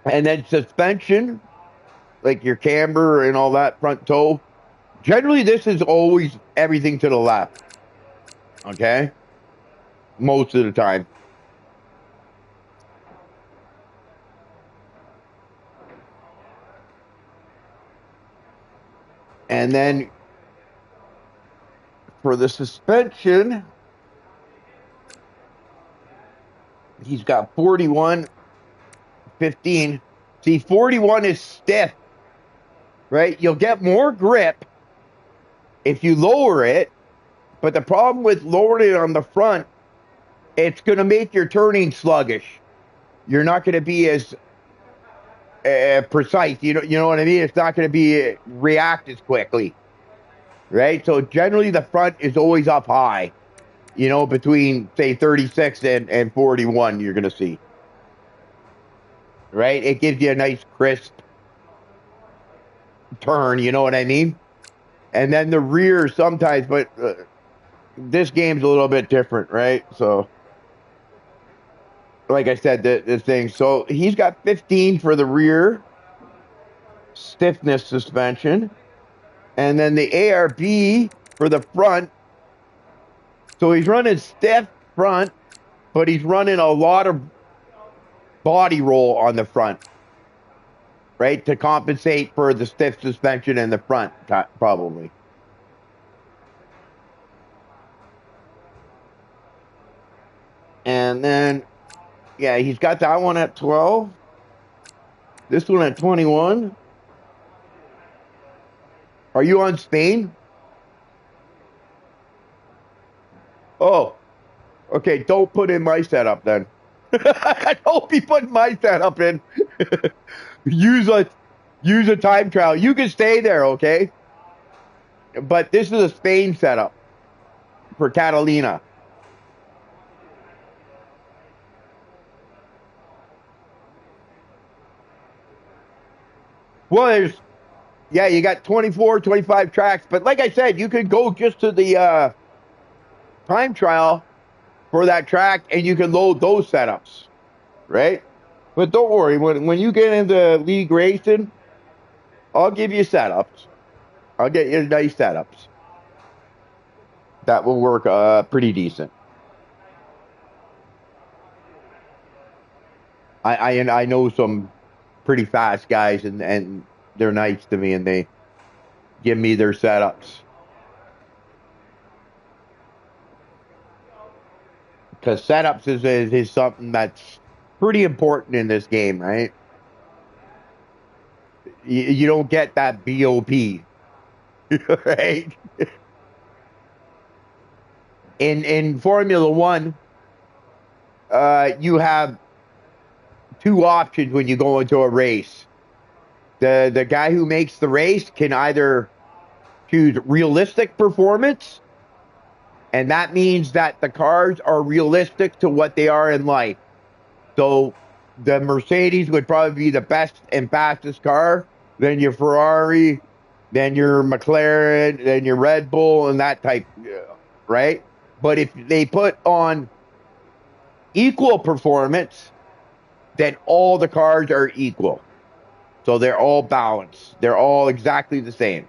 And then suspension, like your camber and all that, front toe. Generally, this is always everything to the left. Okay? Most of the time. And then for the suspension, he's got 41, 15. See, 41 is stiff, right? You'll get more grip if you lower it, but the problem with lowering it on the front, it's going to make your turning sluggish. You're not going to be as precise. You know what I mean? It's not going to be react as quickly, right? So generally, the front is always up high. Between say 36 and 41, you're going to see, right? It gives you a nice crisp turn. You know what I mean? And then the rear sometimes, but this game's a little bit different, right? So, like I said, the thing. So he's got 15 for the rear stiffness suspension, and then the ARB for the front. So he's running stiff front, but he's running a lot of body roll on the front, right? To compensate for the stiff suspension in the front, probably. And then, yeah, he's got that one at 12. This one at 21. Are you on Spain? Oh, okay. Don't put in my setup then. Don't be putting my setup in. use a time trial. You can stay there, okay? But this is a Spain setup for Catalina. Well, you got 24, 25 tracks. But like I said, you could go just to the time trial for that track, and you can load those setups, right? But don't worry, when you get into league racing, I'll give you setups. I'll get you nice setups. That will work pretty decent. I know some pretty fast guys, and they're nice to me, and they give me their setups. Because setups is something that's pretty important in this game, right? You don't get that BOP, right? In Formula One, you have two options when you go into a race. The guy who makes the race can either choose realistic performance, and that means that the cars are realistic to what they are in life. So the Mercedes would probably be the best and fastest car, then your Ferrari, then your McLaren, then your Red Bull, and that type, right? But if they put on equal performance, then all the cars are equal. So they're all balanced. They're all exactly the same.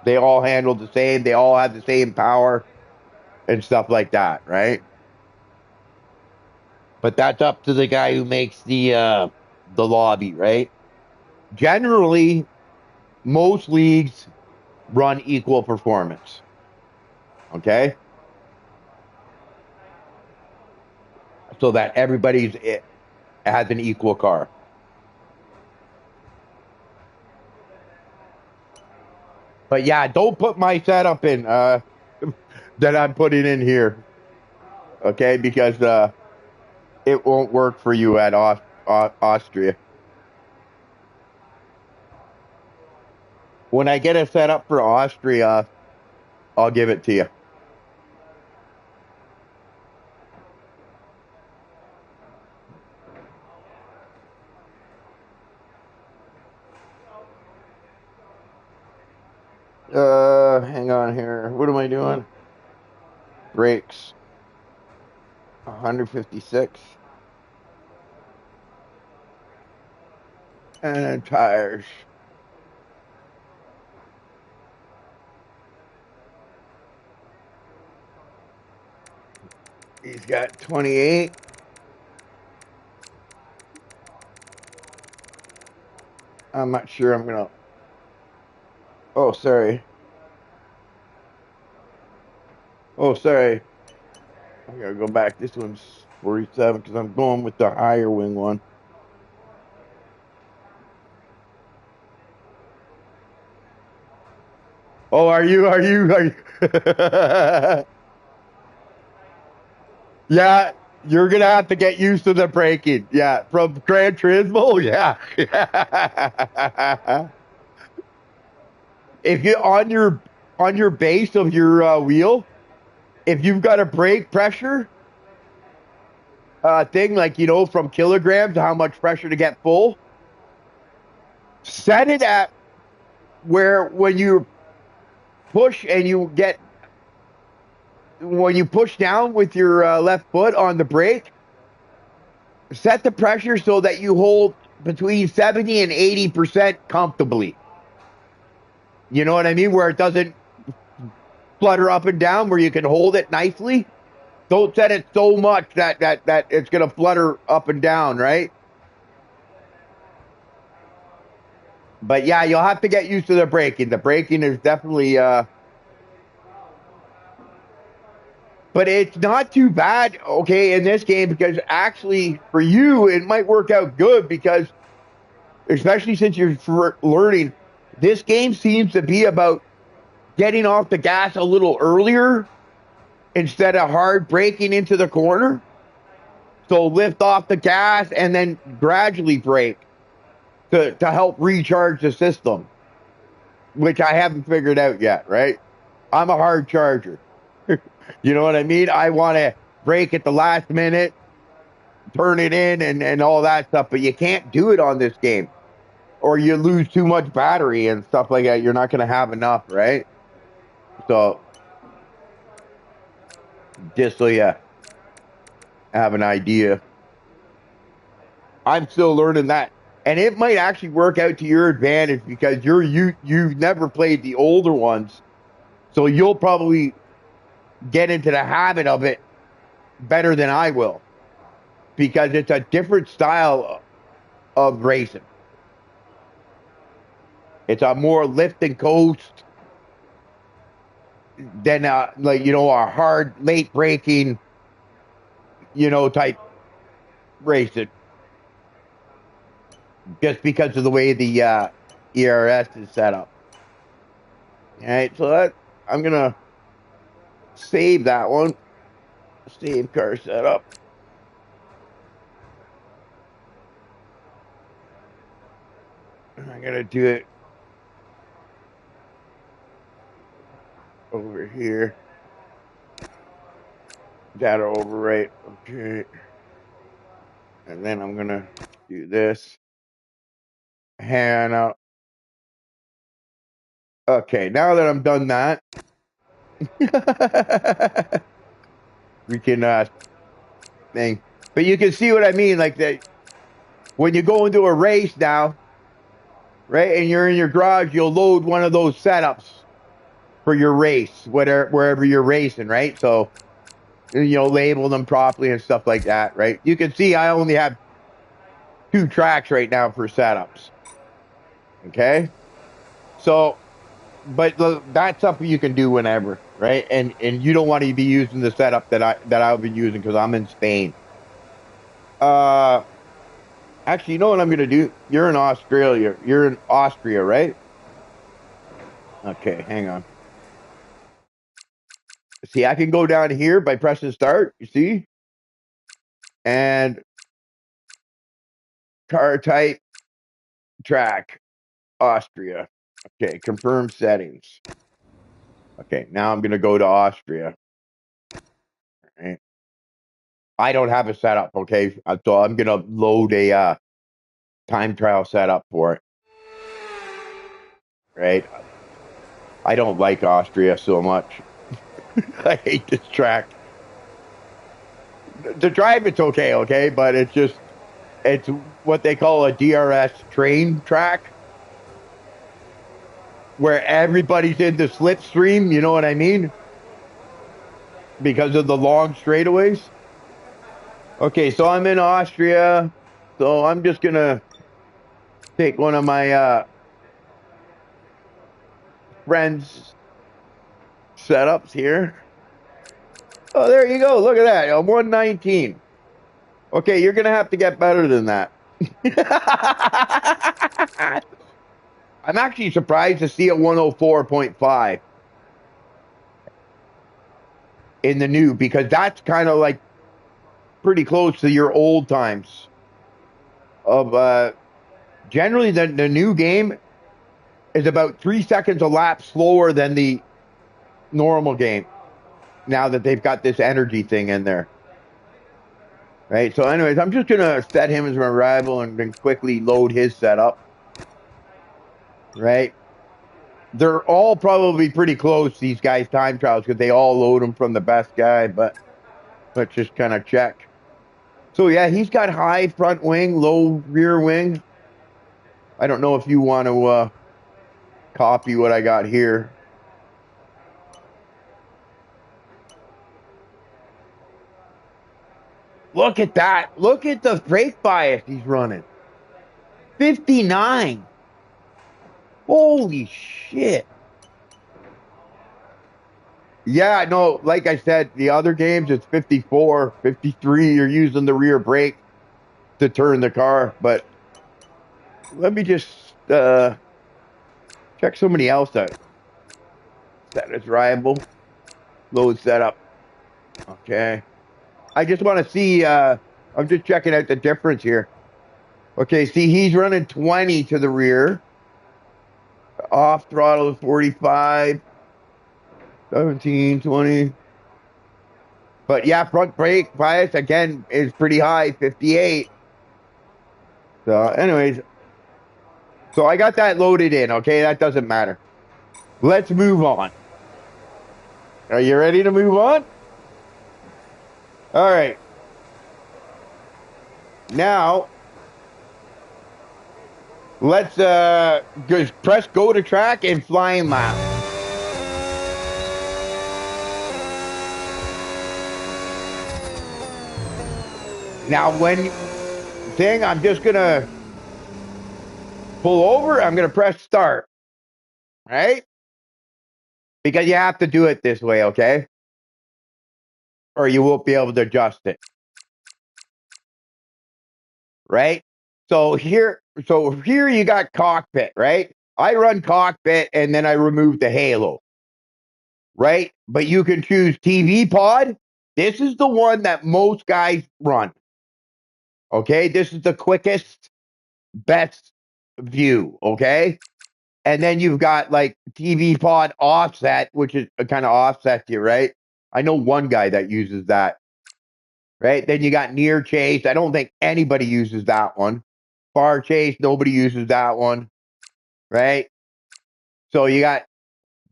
They all handle the same. They all have the same power and stuff like that, right? But that's up to the guy who makes the lobby, right? Generally, most leagues run equal performance. Okay? So that everybody's has an equal car. But yeah, don't put my setup in that I'm putting in here, okay? Because it won't work for you at Austria. When I get a setup for Austria, I'll give it to you. Hang on here. What am I doing? Brakes, 156. And then tires. He's got 28. I'm not sure I'm gonna. Oh, sorry. Oh, sorry. I gotta go back. This one's 47 because I'm going with the higher wing one. Oh, are you? Are you? Are you? Yeah, you're gonna have to get used to the braking. Yeah, from Gran Turismo. Yeah. If you on your base of your wheel, if you've got a brake pressure thing, like from kilograms to how much pressure to get full, set it at where when you push down with your left foot on the brake, set the pressure so that you hold between 70 and 80% comfortably. You know what I mean? Where it doesn't flutter up and down, where you can hold it nicely. Don't set it so much that it's gonna flutter up and down, right? But yeah, you'll have to get used to the braking. The braking is definitely but it's not too bad, okay, in this game, because actually for you it might work out good, because especially since you're learning, this game seems to be about getting off the gas a little earlier instead of hard braking into the corner. So lift off the gas and then gradually brake to help recharge the system, which I haven't figured out yet, right? I'm a hard charger. You know what I mean? I want to brake at the last minute, turn it in, and all that stuff, but you can't do it on this game, or you lose too much battery and stuff like that. You're not going to have enough, right? So, just so you have an idea, I'm still learning that. And it might actually work out to your advantage because you've never played the older ones. So you'll probably get into the habit of it better than I will, because it's a different style of racing. It's a more lift and coast than a hard late braking, type racing, just because of the way the ERS is set up. All right, so I'm gonna save that one. Save car setup. I gotta do it over here. Data overwrite. Okay. And then I'm gonna do this. And okay, now that I'm done that, we can thing. But you can see what I mean, like that when you go into a race now, right? And you're in your garage, you'll load one of those setups for your race, wherever you're racing, right? So label them properly and stuff like that, right? You can see I only have 2 tracks right now for setups. Okay, so but that's something you can do whenever, right? And you don't want to be using the setup that I've been using because I'm in Spain. Actually, you know what I'm gonna do? You're in Australia. You're in Austria, right? Okay, hang on. See, I can go down here by pressing start, you see? And car type, track, Austria. Okay, confirm settings. Okay, now I'm going to go to Austria. Right. I don't have a setup, okay? So I'm going to load a time trial setup for it, right? I don't like Austria so much. I hate this track. The drive, it's okay, but it's what they call a DRS train track where everybody's in the slipstream, you know what I mean? Because of the long straightaways. Okay, so I'm in Austria, so I'm just gonna take one of my friends' setups here. Oh, there you go. Look at that. 119. Okay, you're gonna have to get better than that. I'm actually surprised to see a 104.5 in the new because that's kind of like pretty close to your old times of generally the new game is about 3 seconds a lap slower than the normal game now that they've got this energy thing in there. Right. So, anyways, I'm just gonna set him as my rival and then quickly load his setup. Right. They're all probably pretty close, these guys' time trials, because they all load them from the best guy, but let's just kind of check. So yeah, he's got high front wing, low rear wing. I don't know if you want to copy what I got here. Look at that. Look at the brake bias he's running. 59. Holy shit. Yeah, no, like I said, the other games it's 54, 53. You're using the rear brake to turn the car. But let me just check somebody else out. That is rival. Load setup. Okay. I just want to see, I'm just checking out the difference here. Okay, see, he's running 20 to the rear. Off throttle is 45, 17, 20. But yeah, front brake bias again is pretty high, 58. So, anyways, so I got that loaded in. Okay, that doesn't matter. Let's move on. Are you ready to move on? All right. Now, let's just press go to track and flying lap. Now, when thing, I'm just gonna pull over. I'm gonna press start. Right? Because you have to do it this way, okay? Or you won't be able to adjust it. Right? So here you got cockpit, right? I run cockpit and then I remove the halo. Right? But you can choose TV pod. This is the one that most guys run. Okay? This is the quickest, best view, okay? And then you've got like TV pod offset, which is kind of offsets you, right? I know one guy that uses that. Right? Then you got near chase. I don't think anybody uses that one. Far chase, nobody uses that one. Right? So you got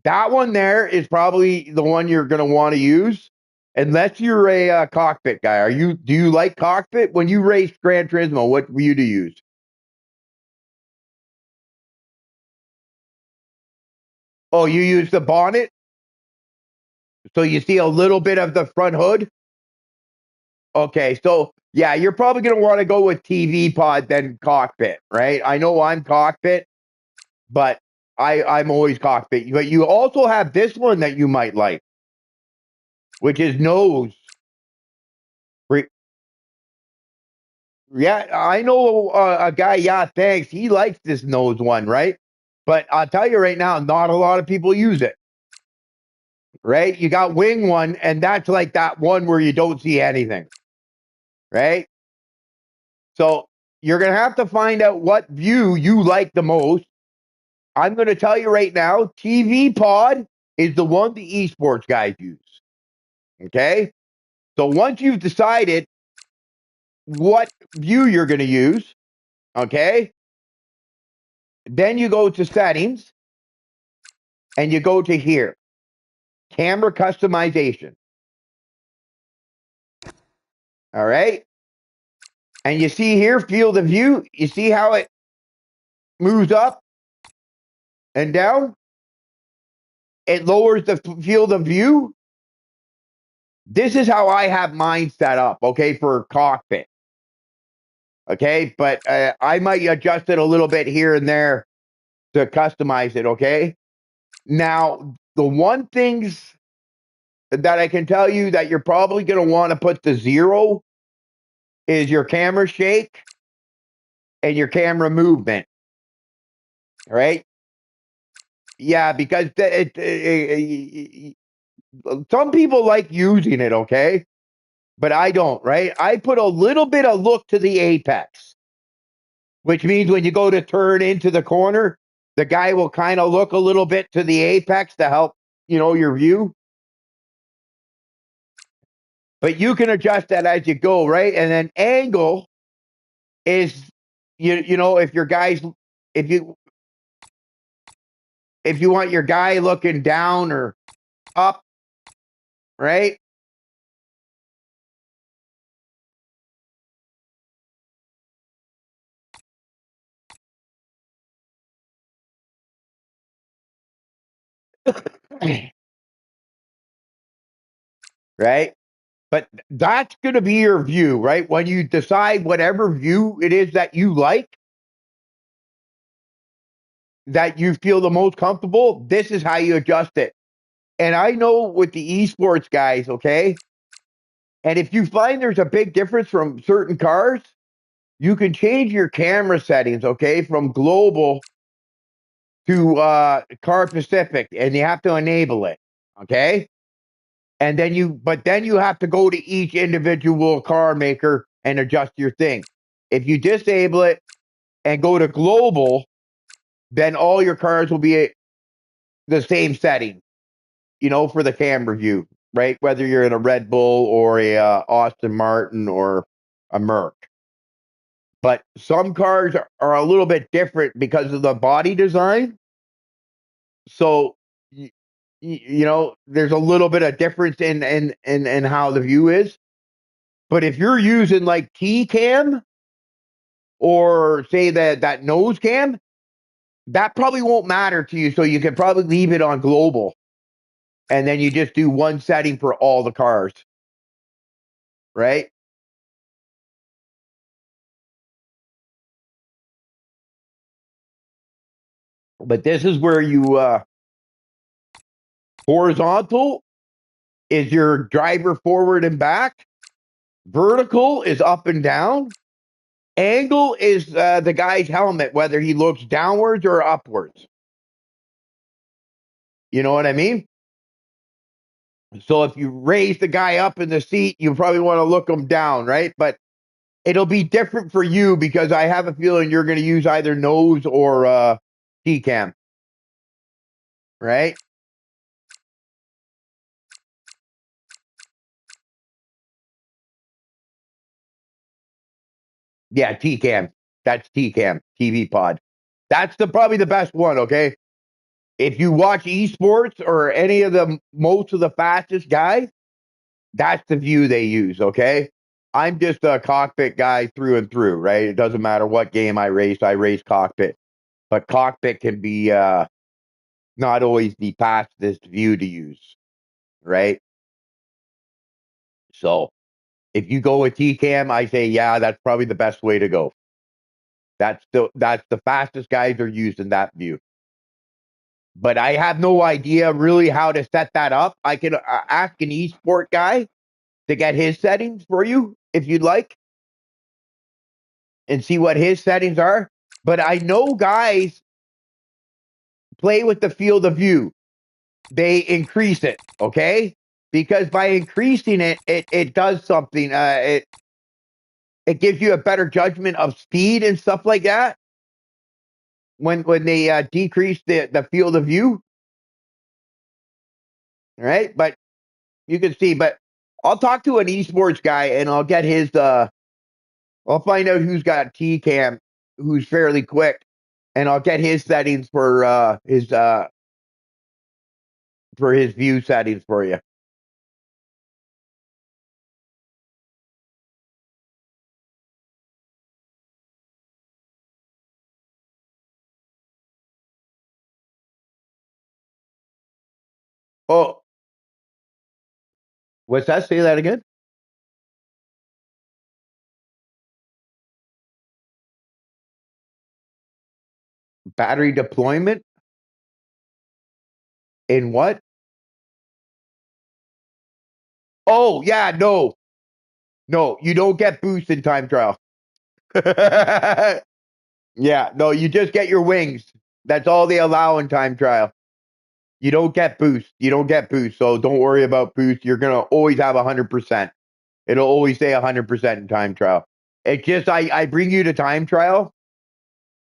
that one there is probably the one you're going to want to use. Unless you're a cockpit guy. Do you like cockpit? When you race Gran Turismo, what were you to use? Oh, you use the bonnet? So you see a little bit of the front hood? Okay, so yeah, you're probably going to want to go with TV pod than cockpit, right? I know I'm cockpit, but I'm always cockpit. But you also have this one that you might like, which is nose. Yeah, I know a guy. Yeah, thanks. He likes this nose one, right? But I'll tell you right now, not a lot of people use it. Right? You got wing one, and that's like that one where you don't see anything. Right? So you're going to have to find out what view you like the most. I'm going to tell you right now, TV pod is the one the esports guys use. Okay? So once you've decided what view you're going to use, okay, then you go to settings and you go to here, camera customization. All right? And you see here, field of view. You see how it moves up and down? It lowers the field of view. This is how I have mine set up, okay, for cockpit. Okay, but I might adjust it a little bit here and there to customize it, okay? Now, the one things that I can tell you that you're probably going to want to put to 0 is your camera shake and your camera movement. All right? Yeah, because some people like using it, okay? But I don't, right? I put a little bit of look to the apex, which means when you go to turn into the corner, the guy will kind of look a little bit to the apex to help, your view. But you can adjust that as you go, right? And then angle is, if your guys, if you want your guy looking down or up, right? Right? But that's going to be your view, right? When you decide whatever view it is that you like, that you feel the most comfortable, this is how you adjust it. And I know with the esports guys, okay? And if you find there's a big difference from certain cars, you can change your camera settings, okay, from global to car specific, and you have to enable it, okay? And then you have to go to each individual car maker and adjust your thing. If you disable it and go to global, then all your cars will be the same setting, for the camera view, right? Whether you're in a Red Bull or a Aston Martin or a Merc. But some cars are a little bit different because of the body design. So, there's a little bit of difference in how the view is. But if you're using like T cam or say that nose cam, that probably won't matter to you. So you can probably leave it on global. And then you just do one setting for all the cars. Right? But this is where you horizontal is your driver forward and back. Vertical is up and down. Angle is the guy's helmet, whether he looks downwards or upwards. You know what I mean? So if you raise the guy up in the seat, you probably want to look him down, right? But it'll be different for you because I have a feeling you're going to use either nose or T-cam, right? Yeah, T-cam. That's T-cam, TV pod. That's probably the best one, okay? If you watch esports or any of the most of the fastest guys, that's the view they use, okay? I'm just a cockpit guy through and through, right? It doesn't matter what game I race cockpit. But cockpit can be not always the fastest view to use, right? So if you go with TCAM, I say, yeah, that's probably the best way to go. That's the fastest guys are using that view. But I have no idea really how to set that up. I can ask an esport guy to get his settings for you if you'd like and see what his settings are. But I know guys play with the field of view. They increase it, okay? Because by increasing it, it does something. It gives you a better judgment of speed and stuff like that. When they decrease the field of view, right? But you can see. But I'll talk to an esports guy and I'll get his. I'll find out who's got T-Cam, who's fairly quick, and I'll get his settings for his view settings for you. Oh, what's that? Say that again. Battery deployment in what? Oh yeah, no, you don't get boost in time trial. Yeah, no, you just get your wings. That's all they allow in time trial. You don't get boost. You don't get boost. So don't worry about boost. You're gonna always have 100%. It'll always say 100% in time trial. It's just I bring you to time trial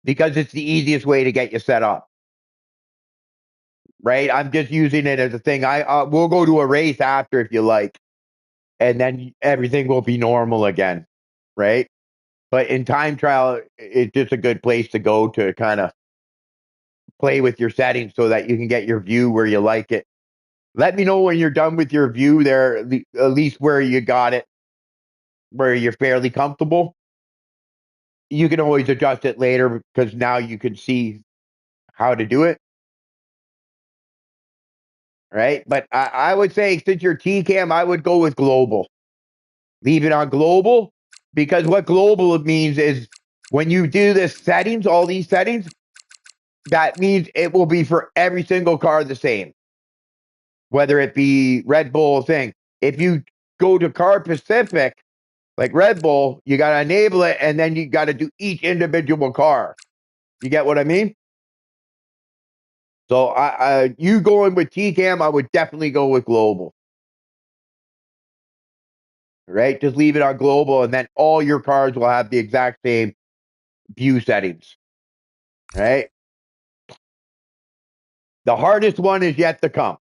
because it's the easiest way to get you set up. Right? I'm just using it as a thing. We'll go to a race after if you like, and then everything will be normal again. Right? But in time trial, it's just a good place to go to kind of play with your settings so that you can get your view where you like it. Let me know when you're done with your view there, at least where you got it, where you're fairly comfortable. You can always adjust it later because now you can see how to do it. Right. But I would say since you're TCAM, I would go with global. Leave it on global because what global means is when you do this settings, all these settings, that means it will be for every single car the same, whether it be Red Bull thing. If you go to car specific, like Red Bull, you got to enable it and then you got to do each individual car. You get what I mean? So you going with TCAM, I would definitely go with global. Right? Just leave it on global and then all your cars will have the exact same view settings. Right? The hardest one is yet to come.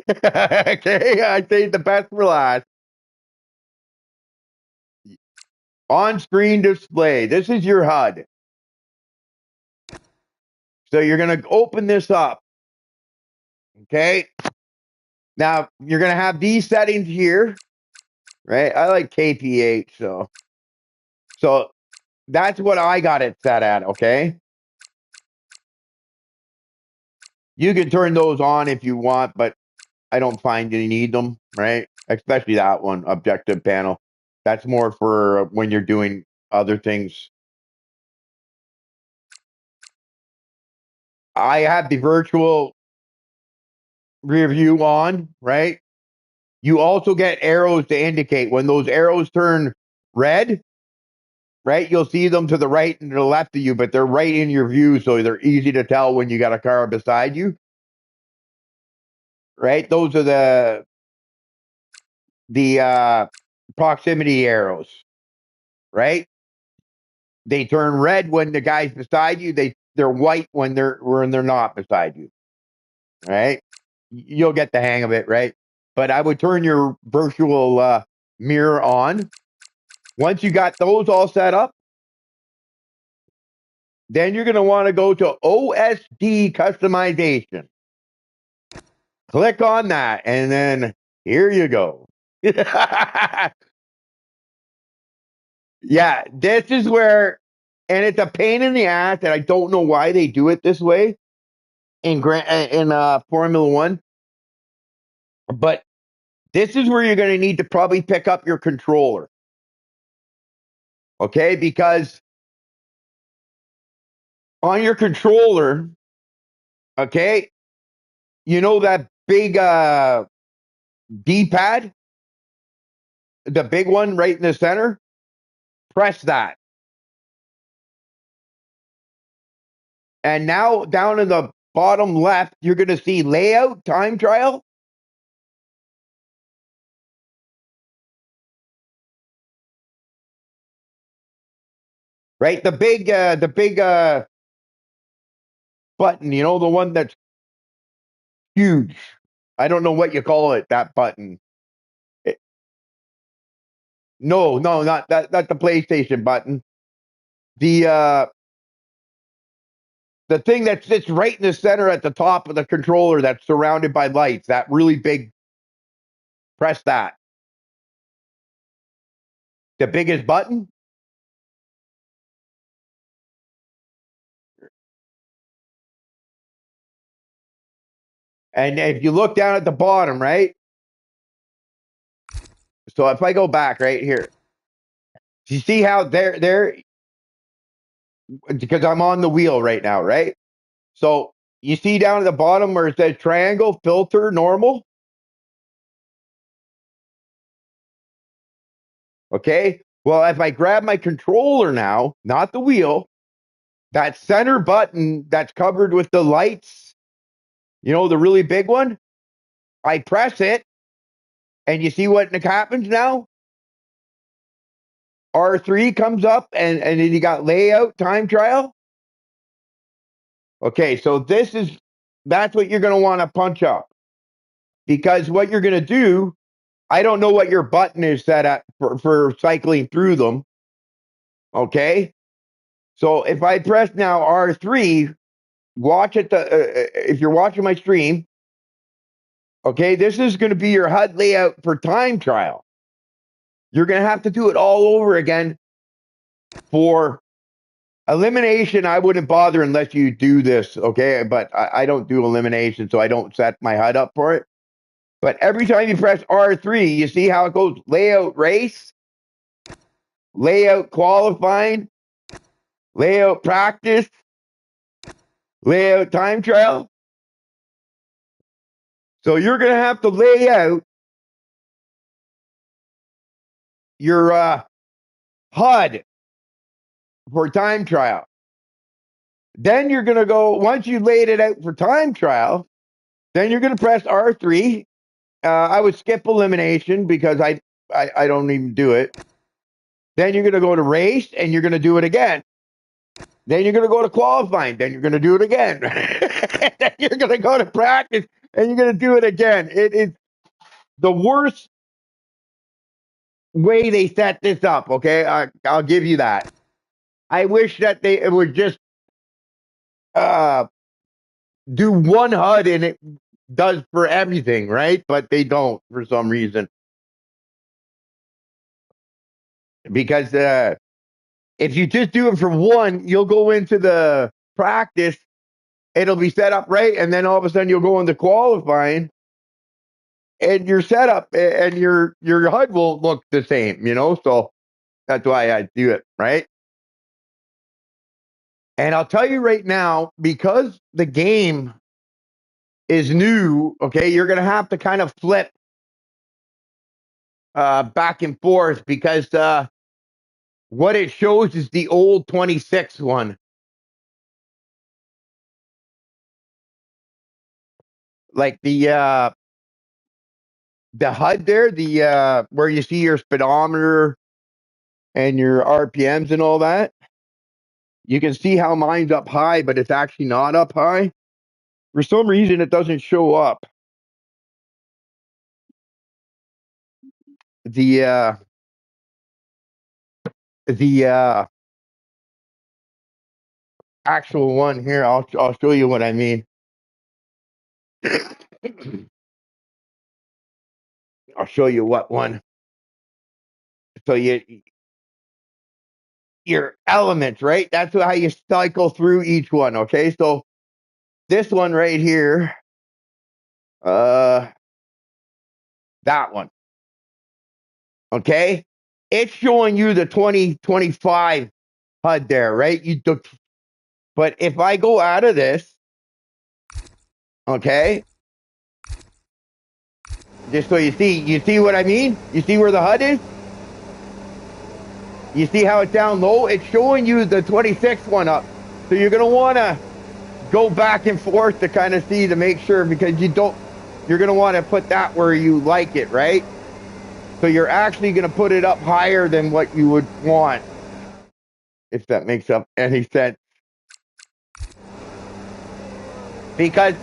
Okay, I saved the best for last. On-screen display. This is your HUD. So you're going to open this up. Okay. Now you're going to have these settings here. Right? I like KP8, so that's what I got it set at, okay? You can turn those on if you want, but I don't find you need them, right? Especially that one, objective panel. That's more for when you're doing other things. I have the virtual rear view on, right? You also get arrows to indicate when those arrows turn red, right? You'll see them to the right and to the left of you, but they're right in your view, so they're easy to tell when you got a car beside you. Right? Those are the proximity arrows, right? They turn red when the guy's beside you. They're white when they're not beside you. Right? You'll get the hang of it, right? But I would turn your virtual mirror on. Once you got those all set up, then you're going to want to go to OSD customization. Click on that, and then here you go. Yeah, this is where, and it's a pain in the ass, and I don't know why they do it this way in Formula One. But this is where you're going to need to probably pick up your controller, okay? Because on your controller, okay, you know that big D-pad, the big one right in the center. Press that, and now down in the bottom left, you're going to see layout time trial. Right? The big button, you know, the one that's huge. I don't know what you call it, that button. No, not that, not the PlayStation button. The thing that sits right in the center at the top of the controller that's surrounded by lights, that really big, press that. The biggest button. And if you look down at the bottom, right? So if I go back right here, you see how there, because I'm on the wheel right now, right? So you see down at the bottom where it says triangle, filter, normal. Okay. Well, if I grab my controller now, not the wheel, that center button that's covered with the lights, you know, the really big one, I press it, and you see what happens now? R3 comes up, and then you got layout, time trial. Okay, so that's what you're going to want to punch up. Because what you're going to do, I don't know what your button is set at for cycling through them. Okay? So if I press now R3, watch it, if you're watching my stream, okay, this is going to be your HUD layout for time trial. You're going to have to do it all over again. For elimination, I wouldn't bother unless you do this, okay? But I don't do elimination, so I don't set my HUD up for it. But every time you press R3, you see how it goes layout race, layout qualifying, layout practice, layout time trial. So you're going to have to lay out your HUD for time trial. Then you're going to go, once you laid it out for time trial, then you're going to press R3. I would skip elimination because I don't even do it. Then you're going to go to race and you're going to do it again. Then you're going to go to qualifying. Then you're going to do it again. Then you're going to go to practice and you're going to do it again. It is the worst way they set this up. Okay, I'll give you that. I wish that it would just do one HUD and it does for everything, right? But they don't for some reason. Because if you just do it for one, you'll go into the practice, it'll be set up right, and then all of a sudden you'll go into qualifying, and your setup and your HUD will look the same, you know? So that's why I do it, right? And I'll tell you right now, because the game is new, okay, you're going to have to kind of flip back and forth because what it shows is the old 26 one. Like the HUD there, the where you see your speedometer and your RPMs and all that. You can see how mine's up high, but it's actually not up high. For some reason, it doesn't show up. The actual one here, I'll show you what I mean. I'll show you what one. So your elements, right? That's how you cycle through each one. Okay, so this one right here, that one. Okay, it's showing you the 2025 HUD there, right? But if I go out of this, okay, just so you see what I mean? You see where the HUD is? You see how it's down low? It's showing you the 26 one up. So you're going to want to go back and forth to kind of see to make sure, because you're going to want to put that where you like it, right? So you're actually going to put it up higher than what you would want, if that makes up any sense. Because,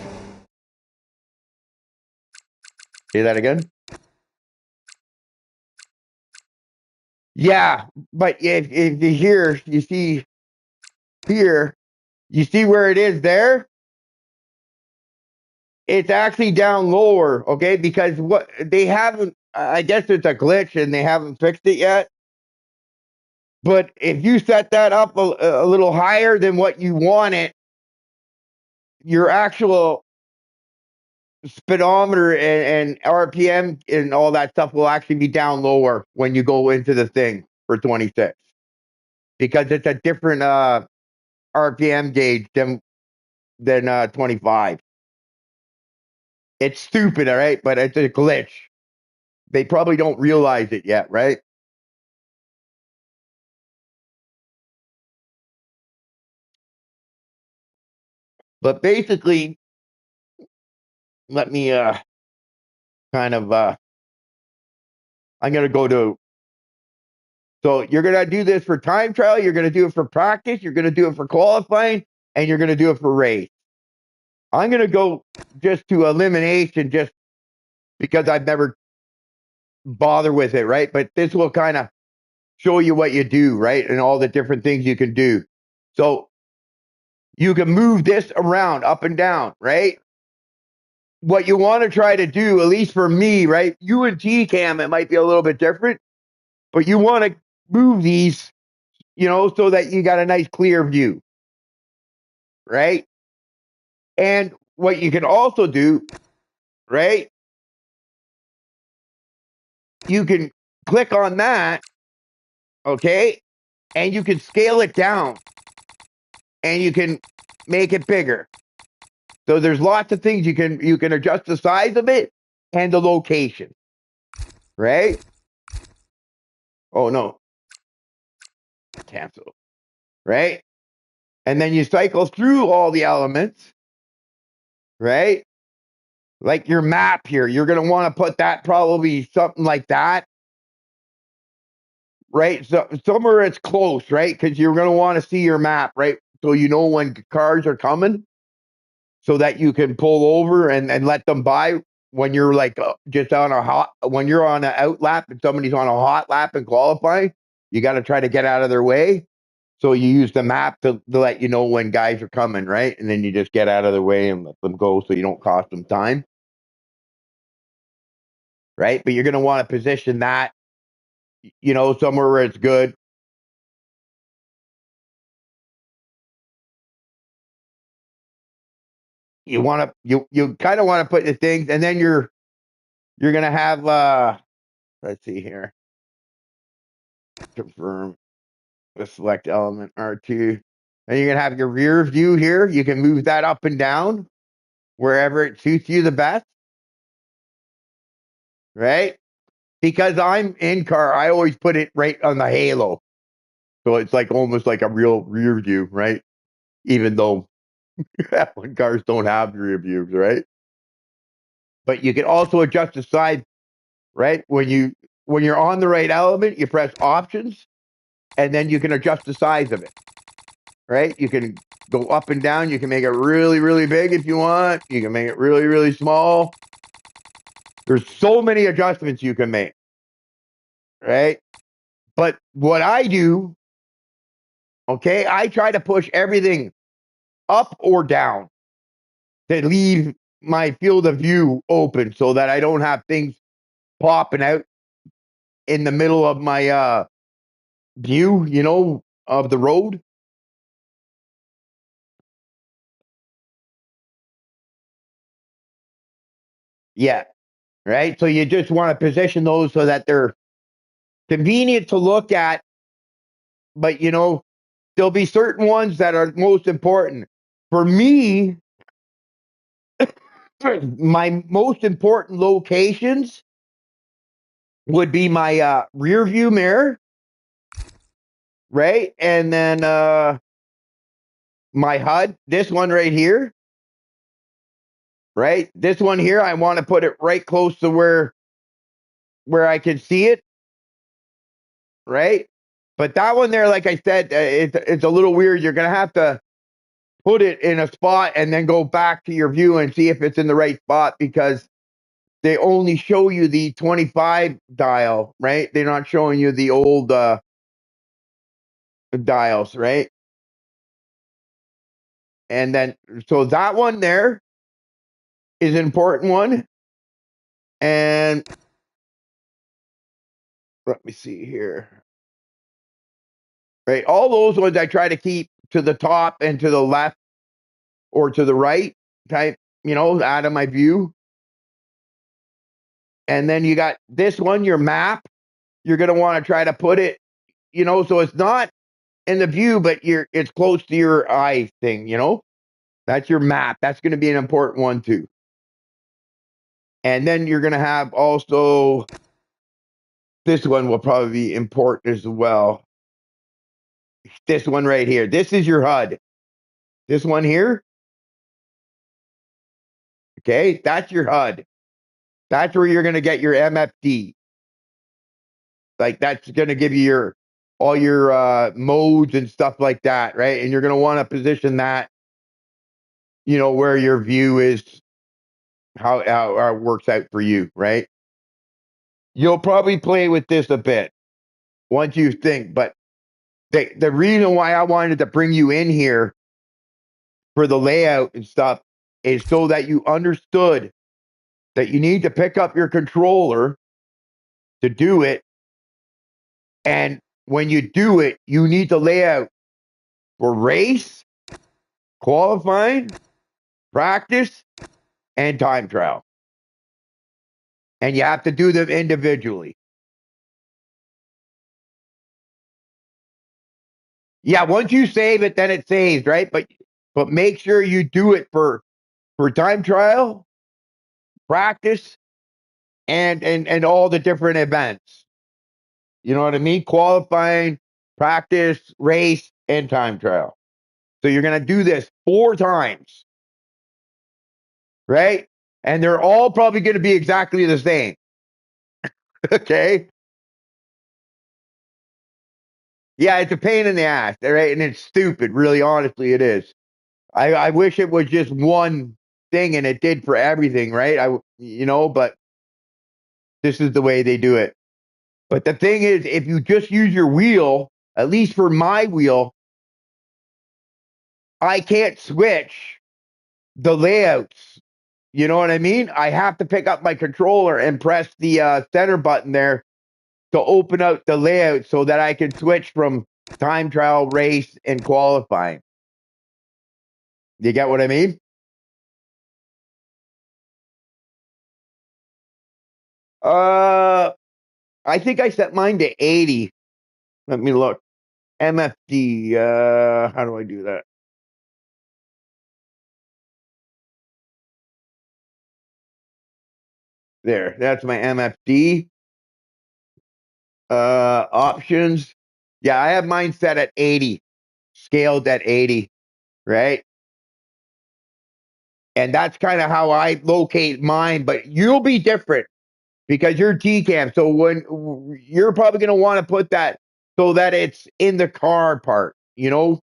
say that again? Yeah, but if you hear, you see here, you see where it is there? It's actually down lower, okay? Because what they haven't, I guess it's a glitch and they haven't fixed it yet. But if you set that up a little higher than what you want it, your actual speedometer and RPM and all that stuff will actually be down lower when you go into the thing for 26, because it's a different RPM gauge than 25. It's stupid, all right, but it's a glitch. They probably don't realize it yet, right? But basically, let me kind of I'm gonna go to, so you're gonna do this for time trial, you're gonna do it for practice, you're gonna do it for qualifying, and you're gonna do it for race. I'm gonna go just to elimination, just because I've never bothered with it, right? But this will kind of show you what you do, right? And all the different things you can do. So you can move this around up and down, right? What you want to try to do, at least for me, right? You and T Cam, it might be a little bit different, but you want to move these, so that you got a nice clear view, right? And what you can also do, right? You can click on that, okay? And you can scale it down and you can make it bigger. So there's lots of things you can adjust the size of it and the location, right? Oh no, cancel, right? And then you cycle through all the elements, right? Like your map here, you're going to want to put that probably something like that, right? So somewhere it's close, right? Because you're going to want to see your map, right? So you know when cars are coming, so that you can pull over and let them by when you're like just on when you're on an out lap and somebody's on a hot lap and qualifying. You got to try to get out of their way. So you use the map to let you know when guys are coming, right? And then you just get out of their way and let them go so you don't cost them time, right? But you're going to want to position that, somewhere where it's good. You kind of want to put the things, and then you're going to have, let's see here, confirm the select element R2. And you're going to have your rear view here. You can move that up and down wherever it suits you the best, right? Because I'm in car, I always put it right on the halo. So it's like almost like a real rear view, right? Even though when cars don't have rear views, right? But you can also adjust the side, right? When you're on the right element, you press options and then you can adjust the size of it, right? You can go up and down. You can make it really, really big if you want. You can make it really, really small. There's so many adjustments you can make, right? But what I do, okay, I try to push everything up or down to leave my field of view open so that I don't have things popping out in the middle of my view, of the road. Yeah, right. So you just want to position those so that they're convenient to look at, but there'll be certain ones that are most important. For me, my most important locations would be my rear view mirror, right? And then my HUD, this one right here, right? This one here, I want to put it right close to where I can see it, right? But that one there, like I said, it's a little weird. You're gonna have to put it in a spot and then go back to your view and see if it's in the right spot, because they only show you the 25 dial, right? They're not showing you the old dials, right? And then, so that one there is an important one. And let me see here. Right. All those ones I try to keep to the top and to the left or to the right type, out of my view. And then you got this one, your map. You're going to want to try to put it, so it's not in the view, but it's close to your eye thing, That's your map. That's going to be an important one too. And then you're going to have also, this one will probably be important as well. This one right here. This is your HUD. This one here. Okay. That's your HUD. That's where you're going to get your MFD. Like, that's going to give you all your modes and stuff like that, right? And you're going to want to position that, where your view is, how it works out for you, right? You'll probably play with this a bit once you think, but the reason why I wanted to bring you in here for the layout and stuff is so that you understood that you need to pick up your controller to do it. And when you do it, you need to lay out for race, qualifying, practice, and time trial. And you have to do them individually. Yeah, once you save it, then it saves, right? But make sure you do it for time trial, practice, and all the different events. You know what I mean? Qualifying, practice, race, and time trial. So you're going to do this 4 times, right? And they're all probably going to be exactly the same. Okay? Yeah, it's a pain in the ass, right? And it's stupid, really, honestly, it is. I wish it was just one thing and it did for everything, right? But this is the way they do it. But the thing is, if you just use your wheel, at least for my wheel, I can't switch the layouts. You know what I mean? I have to pick up my controller and press the center button there to open out the layout so that I can switch from time trial, race, and qualifying. You get what I mean? Uh, I think I set mine to 80. Let me look. MFD. How do I do that? There. That's my MFD. Options. Yeah, I have mine set at 80. Scaled at 80. Right? And that's kind of how I locate mine, but you'll be different because you're TCAM. So when you're probably going to want to put that so that it's in the car part, so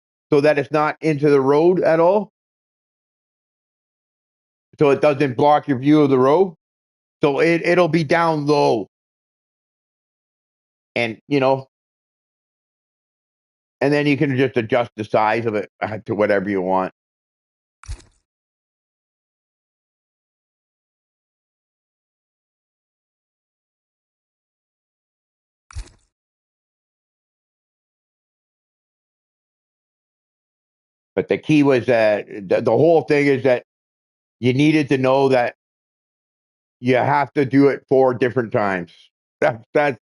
that it's not into the road at all. So it doesn't block your view of the road. So it'll be down low. And, and then you can just adjust the size of it to whatever you want. But the key was that the whole thing is that you needed to know that you have to do it 4 different times. That's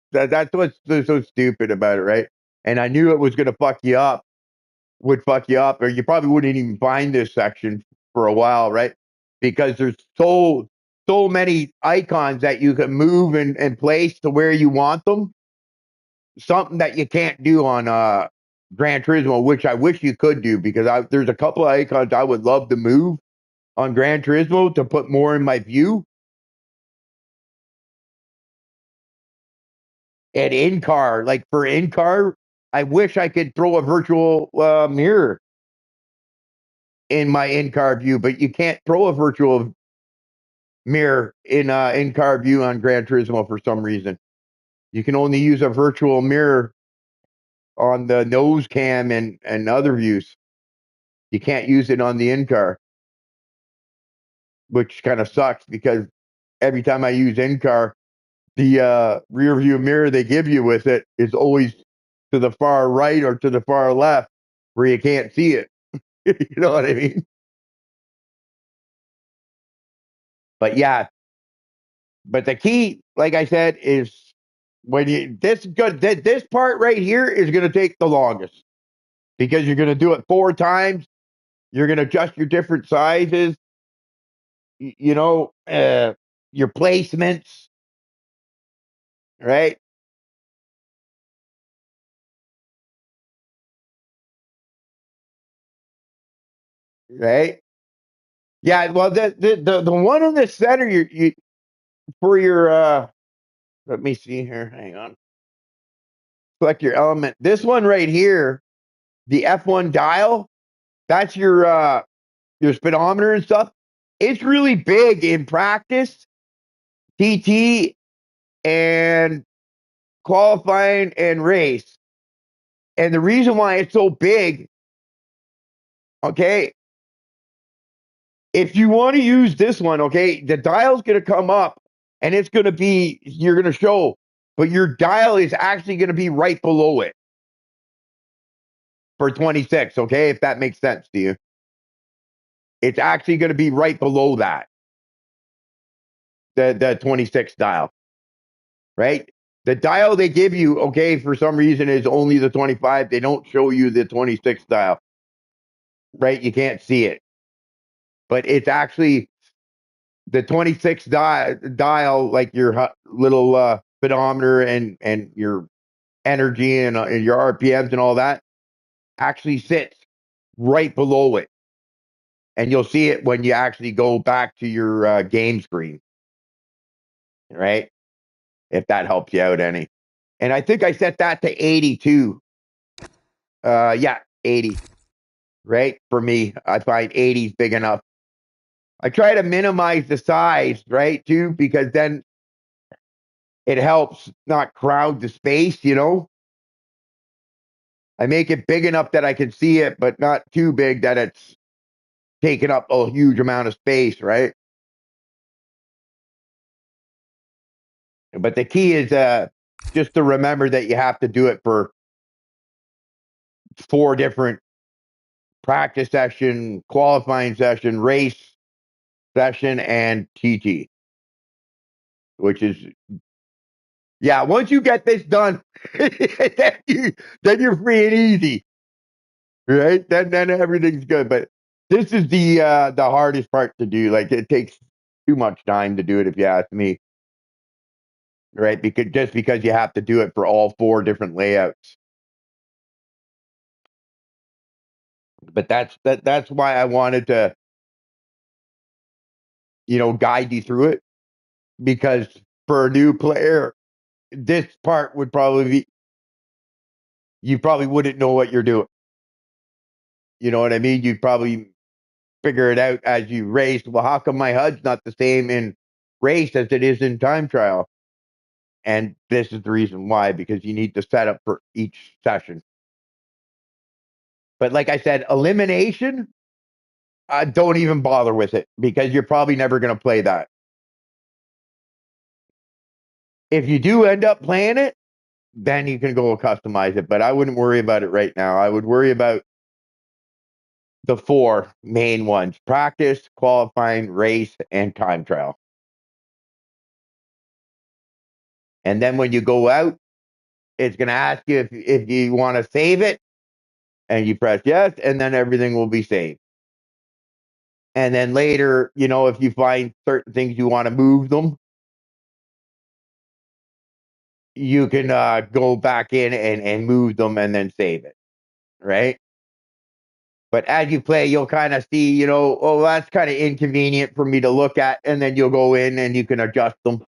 what's so stupid about it, right? And I knew it was going to would fuck you up, or you probably wouldn't even find this section for a while, right? Because there's so many icons that you can move and place to where you want them. Something that you can't do on Gran Turismo, which I wish you could do because there's a couple of icons I would love to move on Gran Turismo to put more in my view. And in car, like for in car, I wish I could throw a virtual mirror in my in car view, but you can't throw a virtual mirror in car view on Gran Turismo for some reason. You can only use a virtual mirror on the nose cam and other views. You can't use it on the in car, which kind of sucks because every time I use in car, the rear view mirror they give you with it is always to the far right or to the far left where you can't see it. You know what I mean? But yeah, but the key, like I said, is when you this part right here is going to take the longest because you're going to do it 4 times. You're going to adjust your different sizes, you know, your placements, right? Right? Yeah. Well, the one in the center, you for your let me see here. Hang on. Select your element. This one right here, the F1 dial. That's your speedometer and stuff. It's really big in practice, TT, and qualifying and race. And the reason why it's so big, okay, if you want to use this one, okay, the dial's going to come up and it's going to be, you're going to show, but your dial is actually going to be right below it for 26, okay, if that makes sense to you. It's actually going to be right below that, the 26 dial, right? The dial they give you, okay, for some reason is only the 25. They don't show you the 26 dial, right? You can't see it. But it's actually the 26 dial, like your little speedometer and your energy and your RPMs and all that, actually sits right below it. And you'll see it when you actually go back to your game screen, right? If that helps you out any. And I think I set that to 82. Yeah, 80, right? For me, I find 80 is big enough. I try to minimize the size, right, too, because then it helps not crowd the space, you know? I make it big enough that I can see it, but not too big that it's taking up a huge amount of space, right? But the key is just to remember that you have to do it for 4 different practice session, qualifying session, race session, and TT, which is, yeah, once you get this done, then you're free and easy, right? Then everything's good. But this is the hardest part to do. Like it takes too much time to do it, if you ask me, right? Because you have to do it for all 4 different layouts. But that's why I wanted to, guide you through it because for a new player, this part would probably be you probably wouldn't know what you're doing. You know what I mean? You'd probably figure it out as you race. Well, how come my HUD's not the same in race as it is in time trial? And this is the reason why, because you need to set up for each session. But like I said, elimination, don't even bother with it because you're probably never going to play that. If you do end up playing it, then you can go customize it. But I wouldn't worry about it right now. I would worry about the 4 main ones: practice, qualifying, race, and time trial. And then when you go out, it's going to ask you if you want to save it, and you press yes, and then everything will be saved. And then later, if you find certain things you want to move them, you can go back in and move them and then save it. right? But as you play, you'll kind of see, you know, oh, that's kind of inconvenient for me to look at, and then you'll go in and you can adjust them,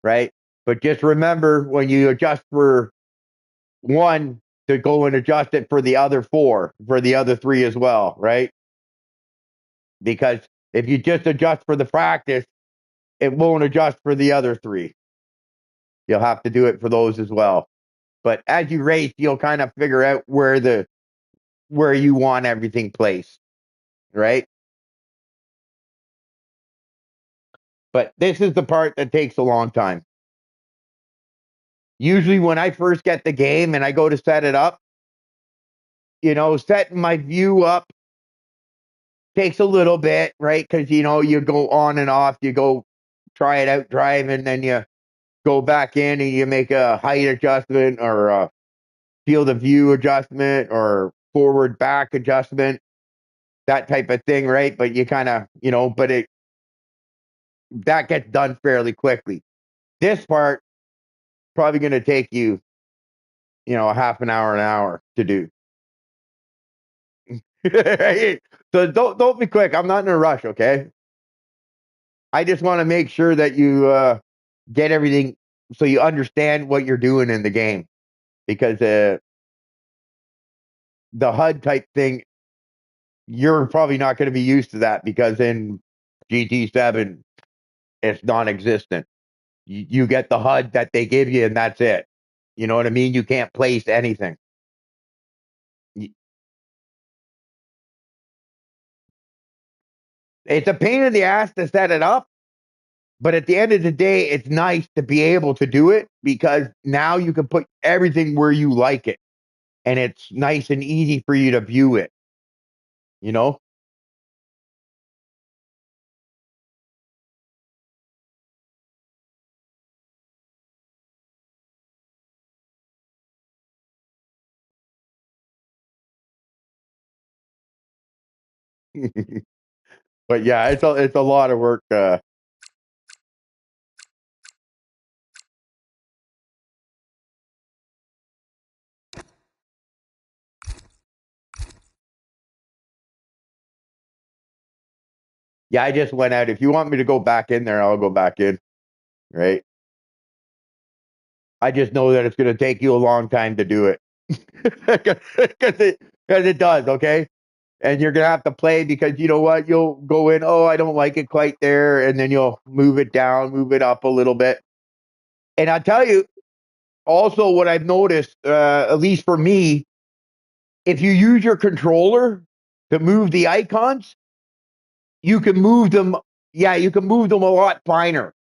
right? But just remember when you adjust for one, to go and adjust it for the other four, for the other three as well, right? Because if you just adjust for the practice, it won't adjust for the other three. You'll have to do it for those as well. But as you race, you'll kind of figure out where you want everything placed, right? But this is the part that takes a long time. Usually when I first get the game and I go to set it up, you know, setting my view up takes a little bit, right? Because, you know, you go on and off, you go try it out, drive, and then you go back in and you make a height adjustment or a field of view adjustment or forward back adjustment, that type of thing, right? But you kind of, you know, that gets done fairly quickly. This part probably going to take you, you know, a half an hour to do. So don't be quick. I'm not in a rush, okay? I just want to make sure that you get everything so you understand what you're doing in the game because the HUD type thing, you're probably not going to be used to that because in GT7 it's non-existent. You get the HUD that they give you and that's it. You know what I mean? You can't place anything. It's a pain in the ass to set it up, but at the end of the day, it's nice to be able to do it because now you can put everything where you like it. And it's nice and easy for you to view it, you know? But yeah, it's a lot of work. Yeah, I just went out. If you want me to go back in there, I'll go back in. Right? I just know that it's going to take you a long time to do it because it does. Okay, and you're going to have to play because you know what? You'll go in. Oh, I don't like it quite there, and then you'll move it down, move it up a little bit. And I'll tell you also what I've noticed, at least for me, if you use your controller to move the icons, you can move them. Yeah, you can move them a lot finer,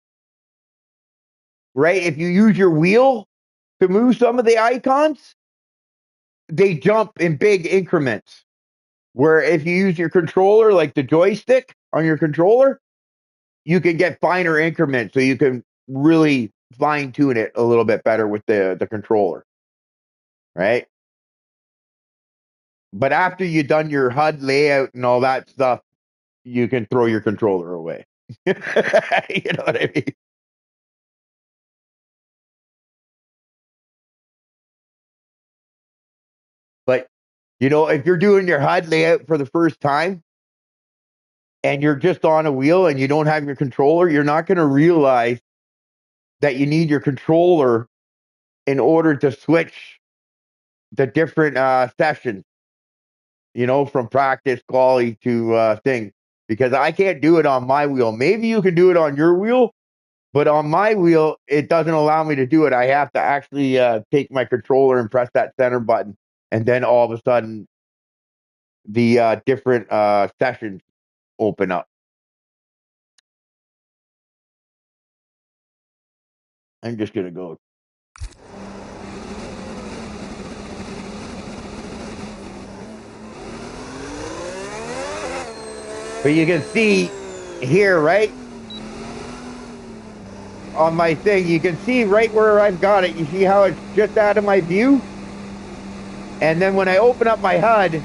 right? If you use your wheel to move some of the icons, they jump in big increments. Where if you use your controller, like the joystick on your controller, you can get finer increments, so you can really fine tune it a little bit better with the controller, right? But after you've done your HUD layout and all that stuff, you can throw your controller away. You know what I mean? But you know, if you're doing your HUD layout for the first time and you're just on a wheel and you don't have your controller, you're not going to realize that you need your controller in order to switch the different sessions, you know, from practice, quality to thing. Because I can't do it on my wheel. Maybe you can do it on your wheel, but on my wheel, it doesn't allow me to do it. I have to actually take my controller and press that center button, and then all of a sudden, the different sessions open up. I'm just gonna go. But you can see here, right on my thing, you can see right where I've got it. You see how it's just out of my view? And then when I open up my HUD,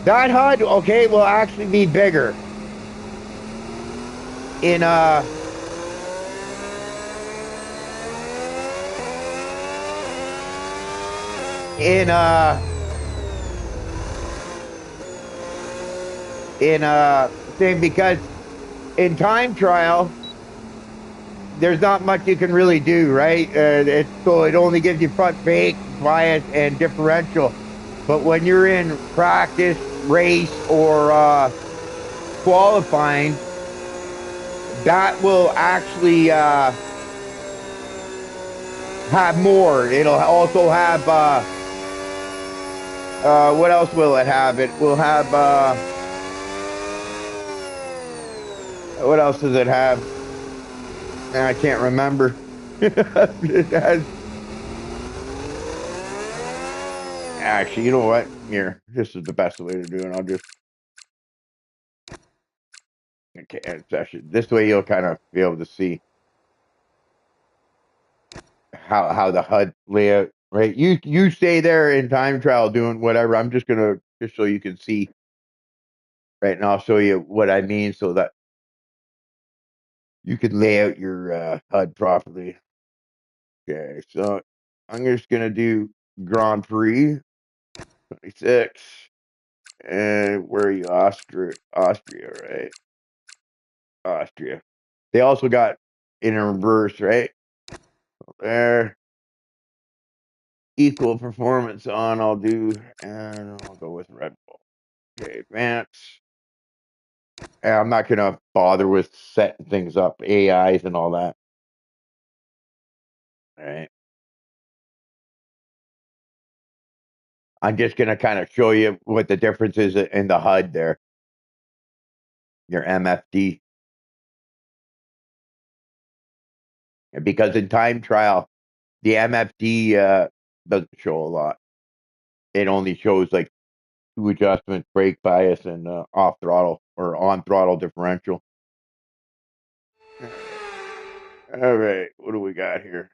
that HUD, okay, will actually be bigger. In in in thing, because in time trial there's not much you can really do, right? So it only gives you front brake, bias, and differential. But when you're in practice, race, or qualifying, that will actually have more. It'll also have what else will it have? It will have what else does it have? I can't remember. It has, actually, you know what? Here, this is the best way to do it. I'll just, okay, actually, this way you'll kind of be able to see how the HUD layout, right? You stay there in time trial doing whatever. I'm just gonna just so you can see, right? And I'll show you what I mean so that you can lay out your HUD properly. Okay, so I'm just gonna do Grand Prix 26, and where are you? Austria, right? Austria. They also got in reverse, right? There, equal performance on. I'll do, and I'll go with Red Bull. Okay, advance. And I'm not gonna bother with setting things up, AIs and all that. All right. I'm just gonna kind of show you what the difference is in the HUD there. Your MFD. Because in time trial, the MFD doesn't show a lot. It only shows like two adjustments, brake bias, and off throttle or on throttle differential. All right, what do we got here?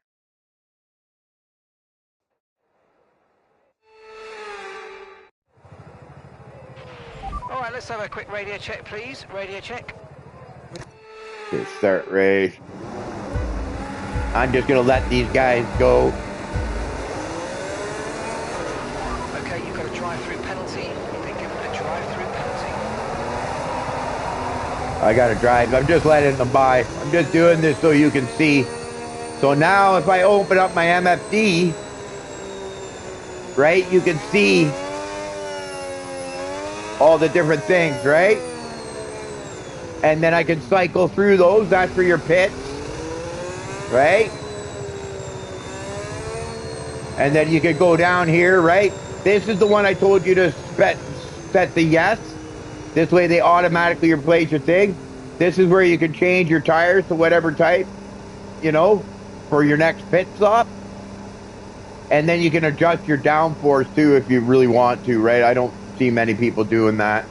All right, let's have a quick radio check, please. Radio check. Okay, start race. I'm just gonna let these guys go. Okay, you've got a drive-through penalty. You've been given a drive-through penalty. I gotta drive. I'm just letting them by. I'm just doing this so you can see. So now if I open up my MFD, right, you can see all the different things, right? And then I can cycle through those. That's for your pits, right? And then you can go down here, right? This is the one I told you to set the yes. This way they automatically replace your thing. This is where you can change your tires to whatever type, you know, for your next pit stop. And then you can adjust your downforce too if you really want to, right? I don't see many people doing that,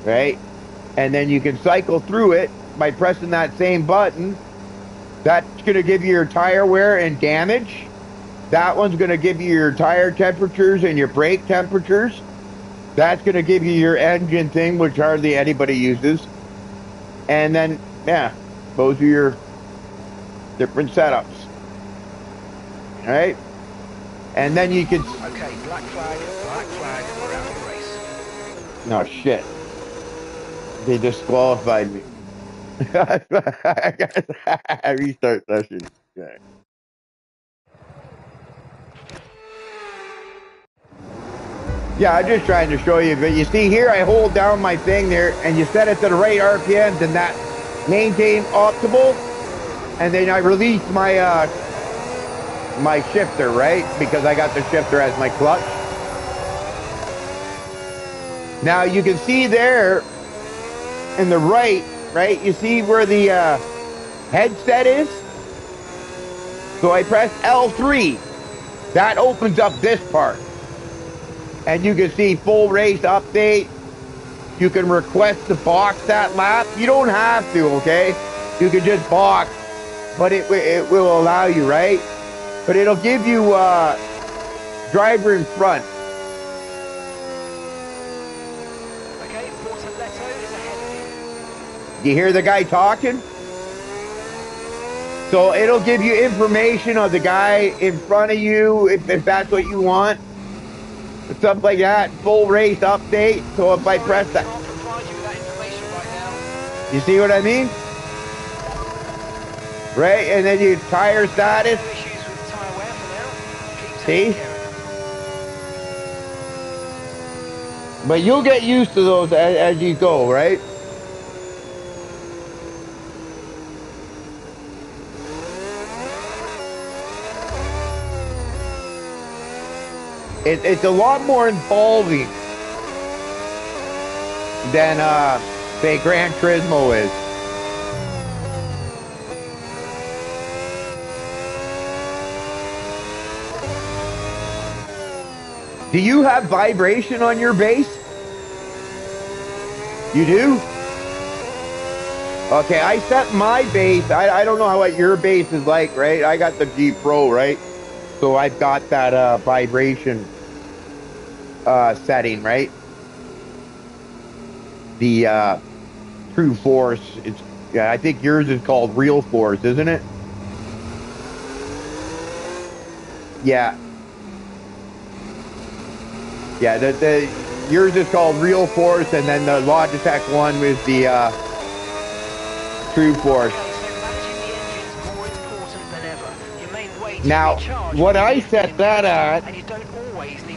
right? And then you can cycle through it by pressing that same button. That's going to give you your tire wear and damage. That one's going to give you your tire temperatures and your brake temperatures. That's going to give you your engine thing, which hardly anybody uses. And then, yeah, those are your different setups. All right? And then you can... Okay, black flag, we're out of the race. No, shit. They disqualified me. I restart session. Okay. Yeah, I'm just trying to show you. But you see here, I hold down my thing there, and you set it to the right RPMs, and that maintain optimal. And then I release my my shifter, right? Because I got the shifter as my clutch. Now you can see there in the right, you see where the headset is? So I press L3. That opens up this part. And you can see full race update. You can request to box that lap. You don't have to, okay? You can just box, but it will allow you, right? But it'll give you driver in front. Okay, Portaletto is ahead of you. You hear the guy talking? So it'll give you information of the guy in front of you if that's what you want. Stuff like that. Full race update. So if I press that. I can't provide you with that You see what I mean? Right? And then your tire status. No issues with the tyre wear for now. Keep See? taking care of it. But you'll get used to those as you go, right? It's a lot more involving than, say, Gran Turismo is. Do you have vibration on your bass? You do? Okay, I set my bass. I don't know what your bass is like, right? I got the G Pro, right? So I've got that vibration setting, right? The True Force. I think yours is called Real Force, isn't it? Yeah. Yeah, yours is called Real Force, and then the Logitech one was the True Force. Now, what I set that at,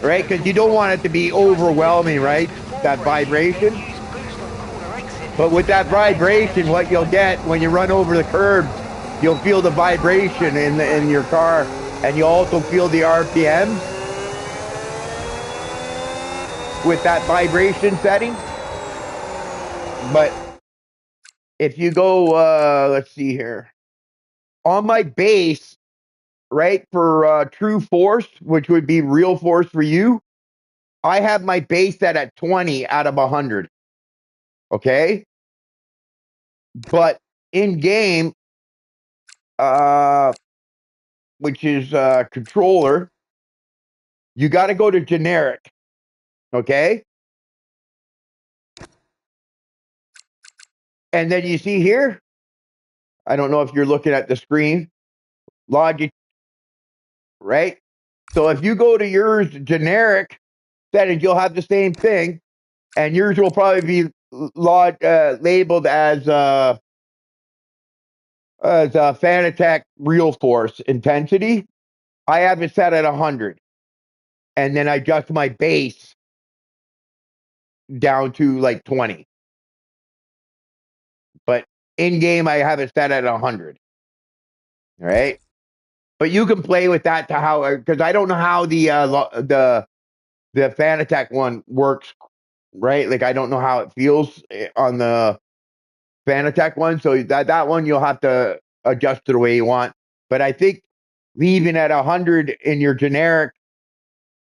right, because you don't want it to be overwhelming, right, that vibration. But with that vibration, what you'll get when you run over the curb, you'll feel the vibration in your car, and you also feel the RPM with that vibration setting. But if you go, let's see here, on my bass, right, for True Force, which would be Real Force for you, I have my bass set at 20 out of 100. Okay? But in game, which is controller, you got to go to generic. Okay? And then you see here, I don't know if you're looking at the screen, Logic, right? So if you go to yours generic settings, you'll have the same thing, and yours will probably be labeled as Fanatec Real Force intensity. I have it set at 100, and then I adjust my bass down to like 20. But in game, I have it set at 100. All right, but you can play with that to how, because I don't know how the Fanatec one works, right? Like I don't know how it feels on the Fanatec one, so that one you'll have to adjust to the way you want. But I think leaving at 100 in your generic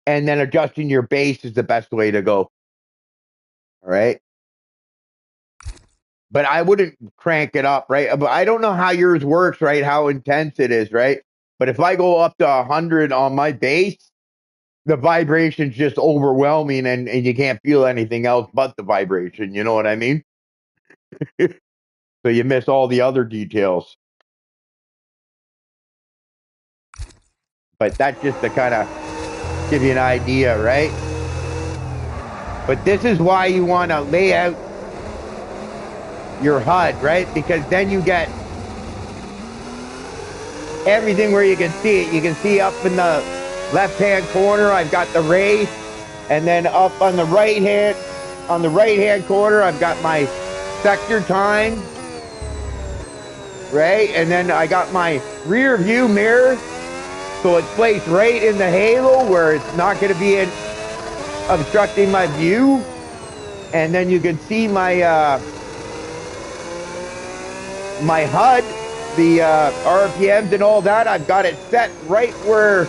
and then adjusting your bass is the best way to go. All right. But I wouldn't crank it up, right? But I don't know how yours works, right? How intense it is, right? But if I go up to 100 on my bass, the vibration's just overwhelming, and you can't feel anything else but the vibration. You know what I mean? So you miss all the other details. But that's just to kind of give you an idea, right? But this is why you want to lay out your HUD, right? Because then you get everything where you can see it. You can see up in the left-hand corner, I've got the race, and then up on the right-hand corner, I've got my sector time, right? And then I got my rear view mirror, so it's placed right in the halo where it's not going to be obstructing my view. And then you can see my my HUD, the RPMs and all that. I've got it set right where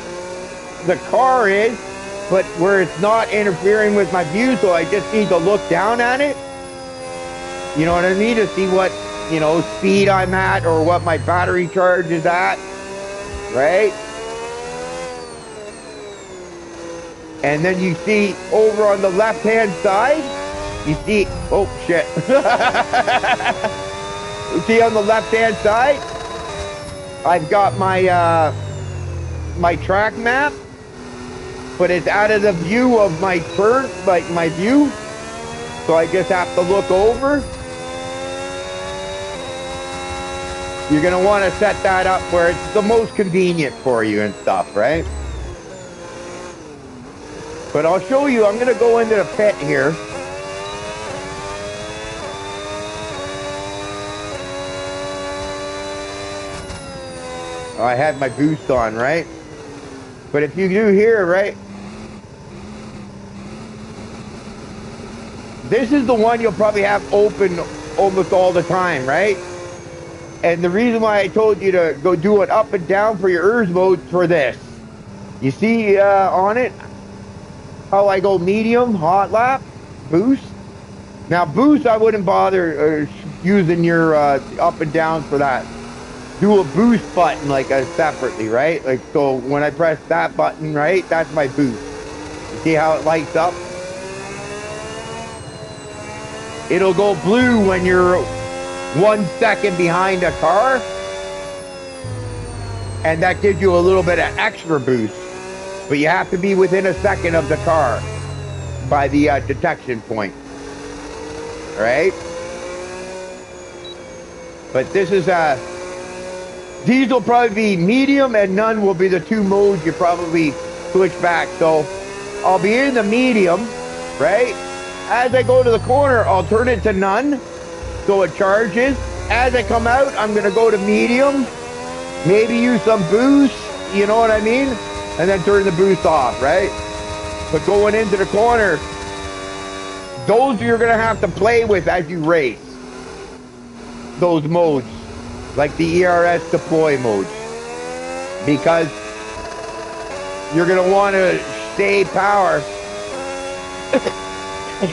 the car is, but where it's not interfering with my view, so I just need to look down at it. You know what I mean? To see what, speed I'm at or what my battery charge is at, right? And then you see over on the left-hand side, you see, oh shit. You see on the left-hand side, I've got my my track map, but it's out of the view of my turn, like my view. So I just have to look over. You're going to want to set that up where it's the most convenient for you and stuff, right? But I'll show you. I'm going to go into the pit here. I had my boost on, right? But if you do here, right? This is the one you'll probably have open almost all the time, right? And the reason why I told you to go do it up and down for your URS mode for this. You see on it how I go medium, hot lap, boost? Now, boost, I wouldn't bother using your up and down for that. Do a boost button like separately, right? Like, so when I press that button, right, that's my boost. You see how it lights up? It'll go blue when you're 1 second behind a car. And that gives you a little bit of extra boost. But you have to be within a second of the car by the detection point. All right? But this is these will probably be medium and none will be the two modes you probably switch back. So I'll be in the medium, right? As I go to the corner, I'll turn it to none so it charges. As I come out, I'm going to go to medium, maybe use some boost, you know what I mean? And then turn the boost off, right? But going into the corner, those you're going to have to play with as you race. Those modes, like the ERS deploy modes. Because you're going to want to stay power.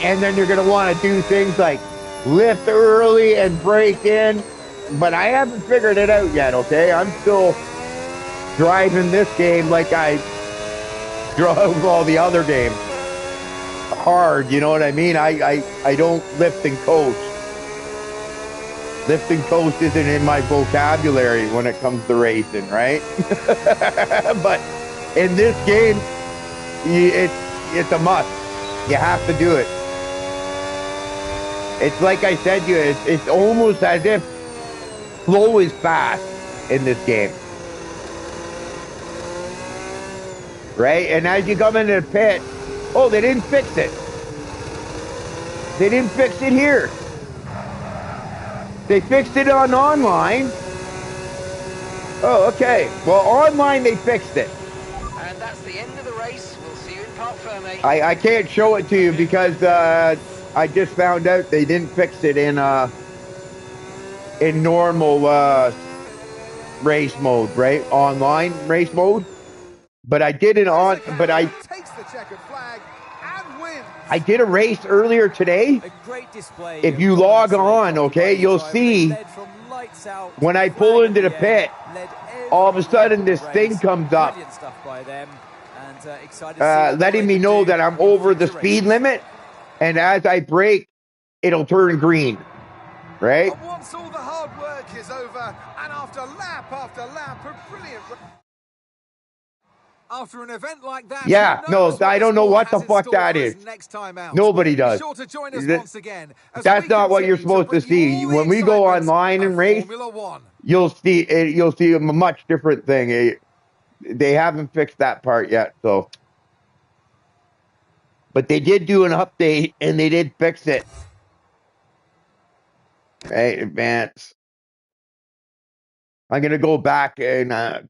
And then you're going to want to do things like lift early and break in. But I haven't figured it out yet, okay? I'm still driving this game like I drove all the other games. Hard, you know what I mean? I don't lift and coast. Lift and coast isn't in my vocabulary when it comes to racing, right? But in this game, it's a must. You have to do it. It's like I said to you, it's almost as if slow is fast in this game. Right? And as you come into the pit, oh, they didn't fix it. They didn't fix it here. They fixed it on online. Oh, okay. Well, online they fixed it. And that's the end of the race. We'll see you in Parc Fermé. I can't show it to you because I just found out they didn't fix it in normal race mode, right? Online race mode. But I did it on. But I takes the checkered flag and wins. I did a race earlier today. A great display. If you log on, okay, you'll see when I pull into the pit, all of a sudden this thing comes up, letting me know that I'm over the speed limit, and as I brake, it'll turn green, right? And once all the hard work is over, and after lap, a brilliant. After an event like that, yeah, no, I don't know what the fuck that is. Next time out. Nobody does. Be sure to join us once again, that's not what you're supposed to see. When we go online and race, you'll see a much different thing. They haven't fixed that part yet, so. But they did do an update and they did fix it. Right, advance. I'm gonna go back and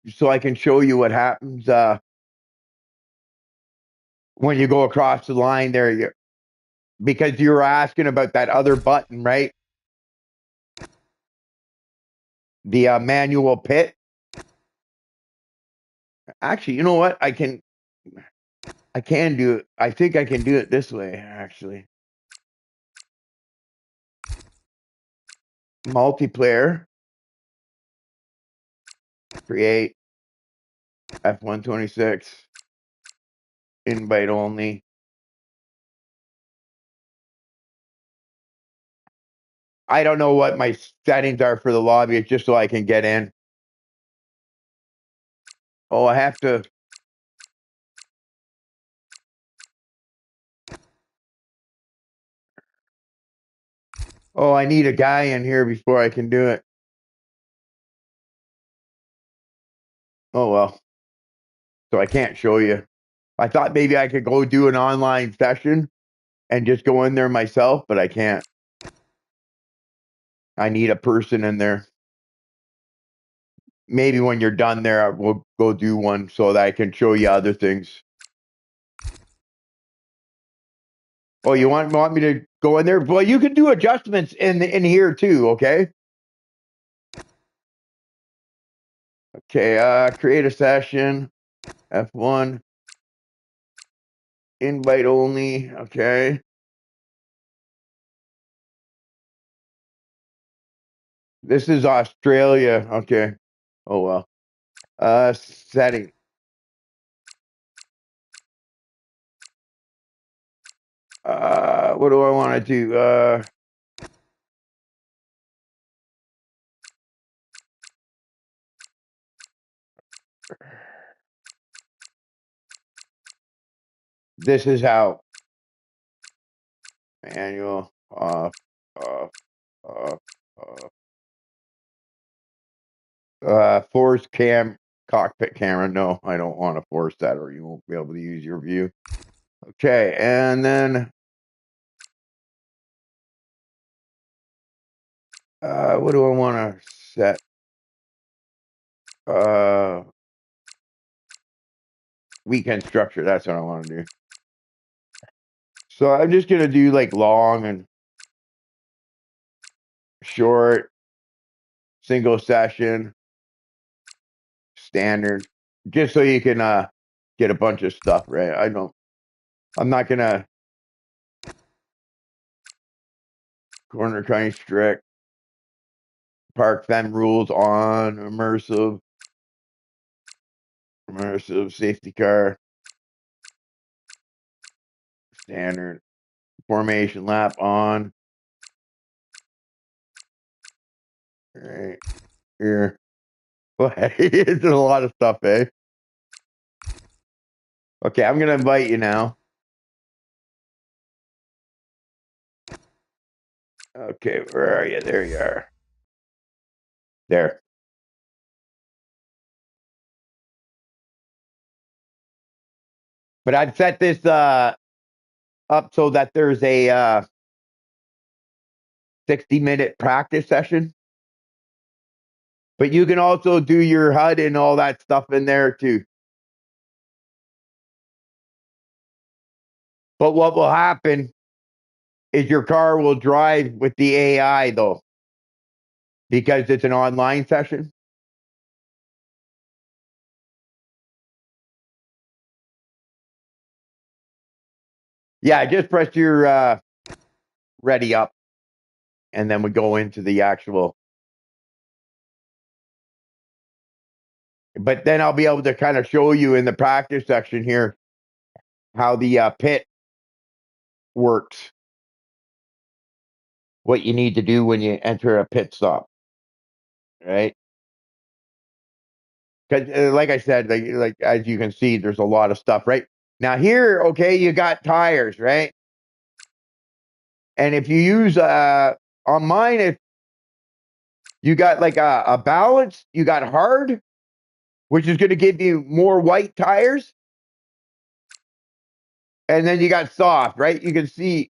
so I can show you what happens when you go across the line there. Because you were asking about that other button, right? The manual pit. Actually, you know what? I can do it. I think I can do it this way, actually. Multiplayer. Create. F126. Invite only. I don't know what my settings are for the lobby. It's just so I can get in. Oh, I have to. Oh, I need a guy in here before I can do it. Oh, well. So I can't show you. I thought maybe I could go do an online session and just go in there myself, but I can't. I need a person in there. Maybe when you're done there, we'll go do one so that I can show you other things. Oh, you want me to go in there? Well, you can do adjustments in here too, okay? Okay, create a session. F1. Invite only. Okay. This is Australia. Okay. Oh well. Setting. What do I want to do? This is how manual off, off, force cam cockpit camera. No, I don't want to force that, or you won't be able to use your view. Okay, and then what do I want to set? Weekend structure. That's what I want to do. So I'm just gonna do like long and short, single session, standard, just so you can get a bunch of stuff right. I'm not gonna corner kind of strict, park fem rules on, immersive safety car, standard, formation lap on. Right here. It's a lot of stuff, eh? Okay, I'm gonna invite you now. Okay, where are you? There you are. There. But I've set this up so that there's a 60-minute practice session. But you can also do your HUD and all that stuff in there too. But what will happen is your car will drive with the AI though, because it's an online session. Yeah, just press your ready up, and then we go into the actual. But then I'll be able to kind of show you in the practice section here how the pit works, what you need to do when you enter a pit stop, right? Because, like I said, like as you can see, there's a lot of stuff, right? Now here, okay, you got tires, right? And if you use on mine, if you got like a balance, you got hard, which is going to give you more white tires, and then you got soft, right? You can see,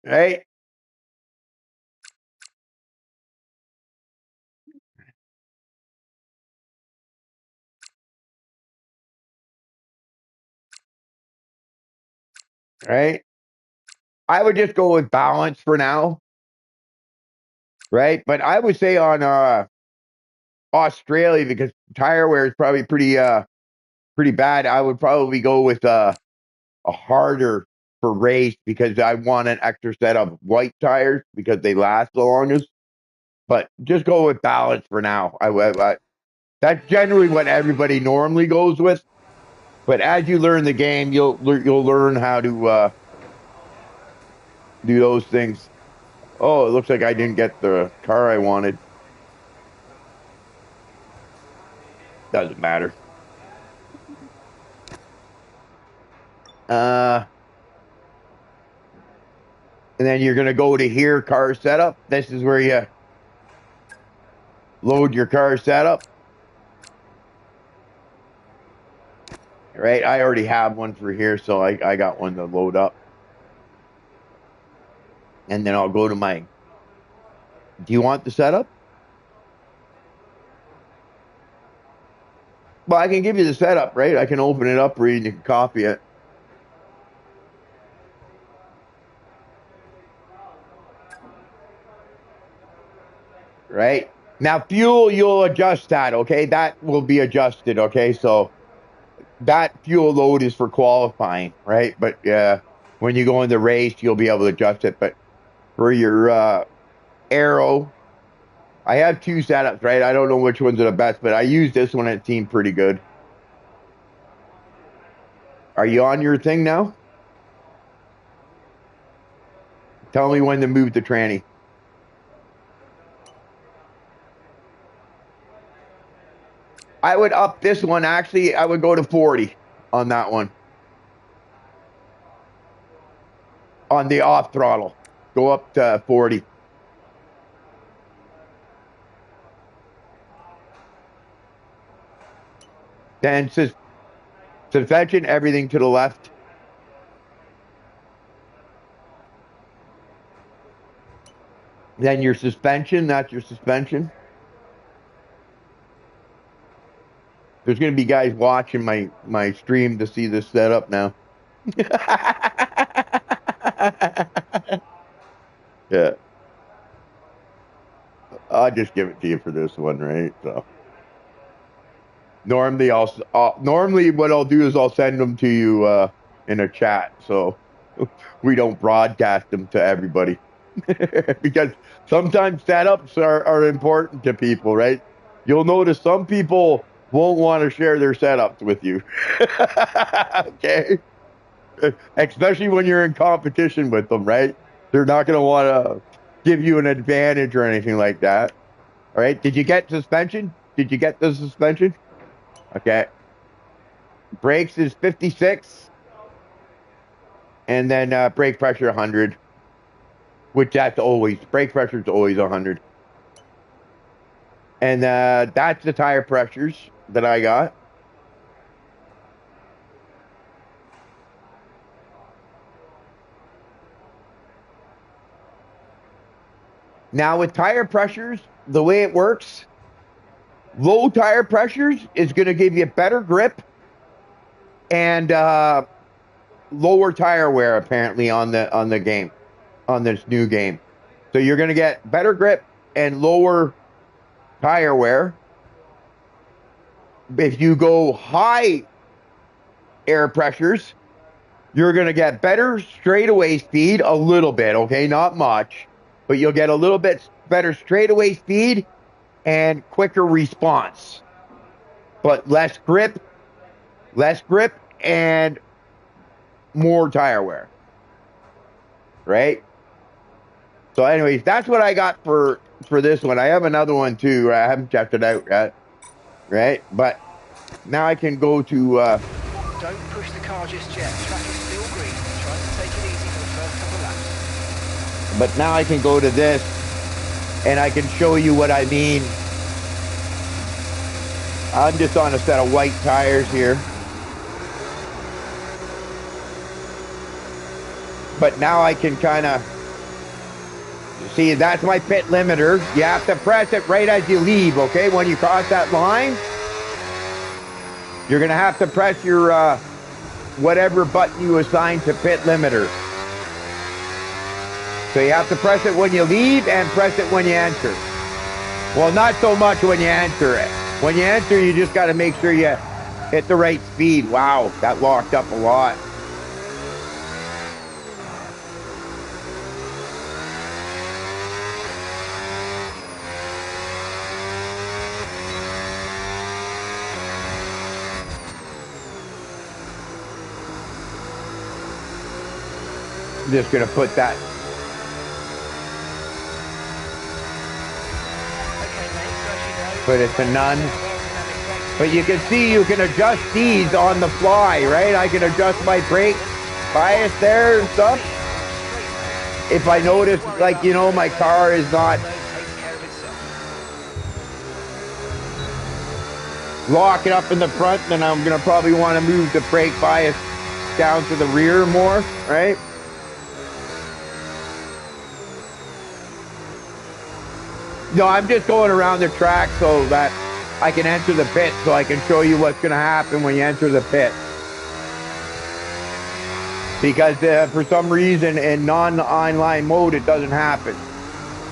right? Right? I would just go with balance for now, right? But I would say on Australia, because tire wear is probably pretty bad, I would probably go with a harder for race, because I want an extra set of white tires because they last the longest. But just go with balance for now. That's generally what everybody normally goes with. But as you learn the game, you'll learn how to do those things. Oh, it looks like I didn't get the car I wanted. Doesn't matter. Uh, and then you're gonna go to here, car setup. This is where load your car setup. Right, I already have one for here, so I got one to load up. And then I'll go to my, do you want the setup? Well, I can give you the setup, right? I can open it up for you and you can copy it. Right? Now, fuel, you'll adjust that, okay? That will be adjusted, okay? So that fuel load is for qualifying, right? But when you go in the race, you'll be able to adjust it. But for your aero, I have two setups, right? I don't know which ones are the best, but I use this one. It seemed pretty good. Are you on your thing now? Tell me when to move the tranny. I would up this one. Actually, I would go to 40 on that one. On the off throttle. Go up to 40. Then suspension, everything to the left. Then your suspension, that's your suspension. There's going to be guys watching my stream to see this setup now. Yeah. I'll just give it to you for this one, right? So normally normally what I'll do is I'll send them to you in a chat, so we don't broadcast them to everybody. Because sometimes setups are important to people, right? You'll notice some people won't want to share their setups with you. Okay? Especially when you're in competition with them, right? They're not going to want to give you an advantage or anything like that. All right? Did you get suspension? Did you get the suspension? Okay. Brakes is 56. And then brake pressure 100. Which that's always, brake pressure is always 100. And that's the tire pressures that I got. Now with tire pressures, the way it works, low tire pressures is going to give you better grip and lower tire wear apparently on the game, on this new game. So you're going to get better grip and lower tire wear. If you go high air pressures, you're going to get better straightaway speed a little bit, okay? Not much, but you'll get a little bit better straightaway speed and quicker response. But less grip and more tire wear. Right? So anyways, that's what I got for this one. I have another one too. I haven't checked it out yet. Right? But now I can go to Don't push the car just yet. Track is still green. Try to take it easy for the first couple of laps. but now I can go to this and I can show you what I mean. I'm just on a set of white tires here. But now I can kind of see, that's my pit limiter. You have to press it right as you leave, okay? When you cross that line, you're going to have to press your whatever button you assign to pit limiter. So you have to press it when you leave and press it when you enter. Well, not so much when you enter it. When you enter, you just got to make sure you hit the right speed. Wow, that locked up a lot. I'm just going to put that. Put it to none. But you can see you can adjust these on the fly, right? I can adjust my brake bias there and stuff. If I notice, like, you know, my car is not lock it up in the front, then I'm going to probably want to move the brake bias down to the rear more, right? No, I'm just going around the track so that I can enter the pit, so I can show you what's going to happen when you enter the pit. Because for some reason in non-online mode, it doesn't happen.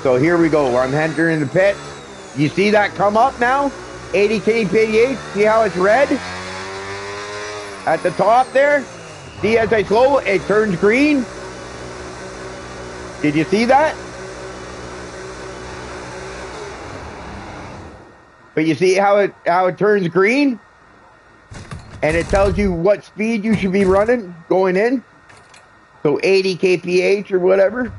So here we go. I'm entering the pit. You see that come up now? 80 kph. See how it's red? At the top there? See, as I slow, it turns green. Did you see that? But you see how it turns green? And it tells you what speed you should be running going in. So 80 kph or whatever.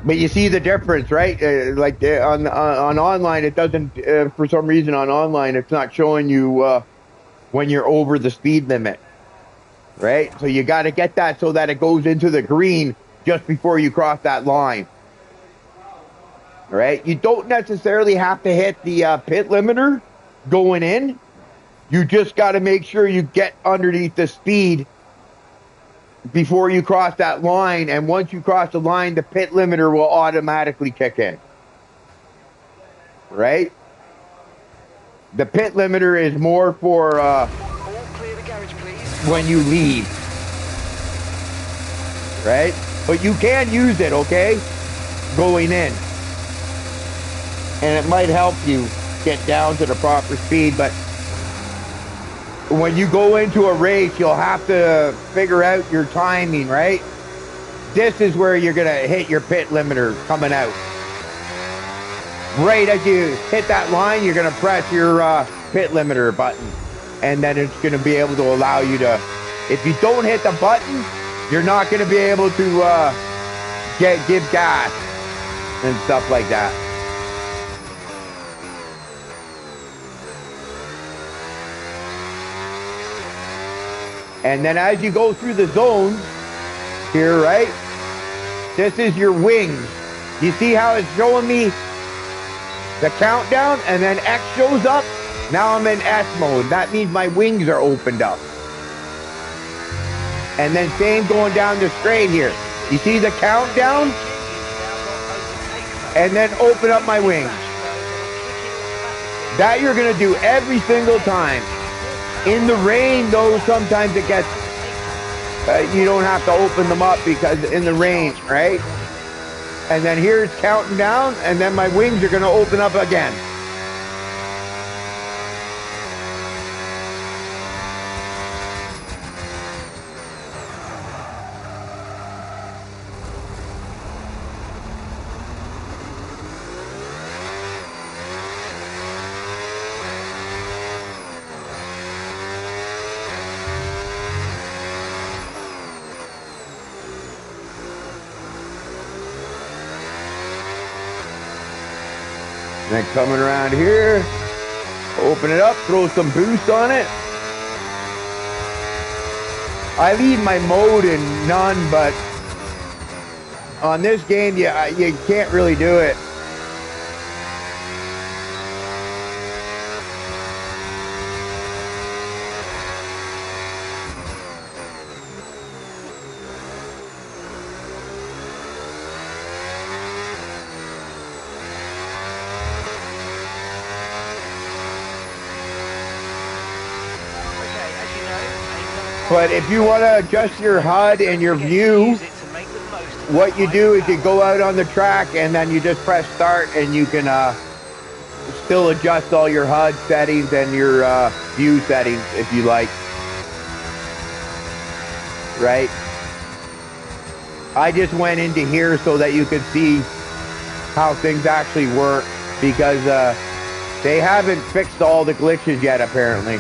But you see the difference, right? Like on online, it doesn't. For some reason, on online, it's not showing you when you're over the speed limit, right? So you got to get that so that it goes into the green just before you cross that line. All right? You don't necessarily have to hit the pit limiter going in. You just got to make sure you get underneath the speed before you cross that line, and once you cross the line, the pit limiter will automatically kick in. Right? The pit limiter is more for All clear the garage, please. when you leave. Right? But you can use it, okay? Going in. And it might help you get down to the proper speed, but when you go into a race, you'll have to figure out your timing, right? This is where you're going to hit your pit limiter coming out. Right as you hit that line, you're going to press your pit limiter button. And then it's going to be able to allow you to... If you don't hit the button, you're not going to be able to give gas and stuff like that. And then as you go through the zones here, right? This is your wings. You see how it's showing me the countdown, and then X shows up? Now I'm in S mode. That means my wings are opened up. And then same going down the straight here. You see the countdown? And then open up my wings. That you're going to do every single time. In the rain, though, sometimes it gets, you don't have to open them up because in the rain, right? And then here it's counting down, and then my wings are going to open up again. And then coming around here, open it up, throw some boost on it. I leave my mode in none, but on this game, you can't really do it. But if you want to adjust your HUD and your view, what you do is you go out on the track and then you just press start, and you can still adjust all your HUD settings and your view settings if you like. Right? I just went into here so that you could see how things actually work, because they haven't fixed all the glitches yet, apparently.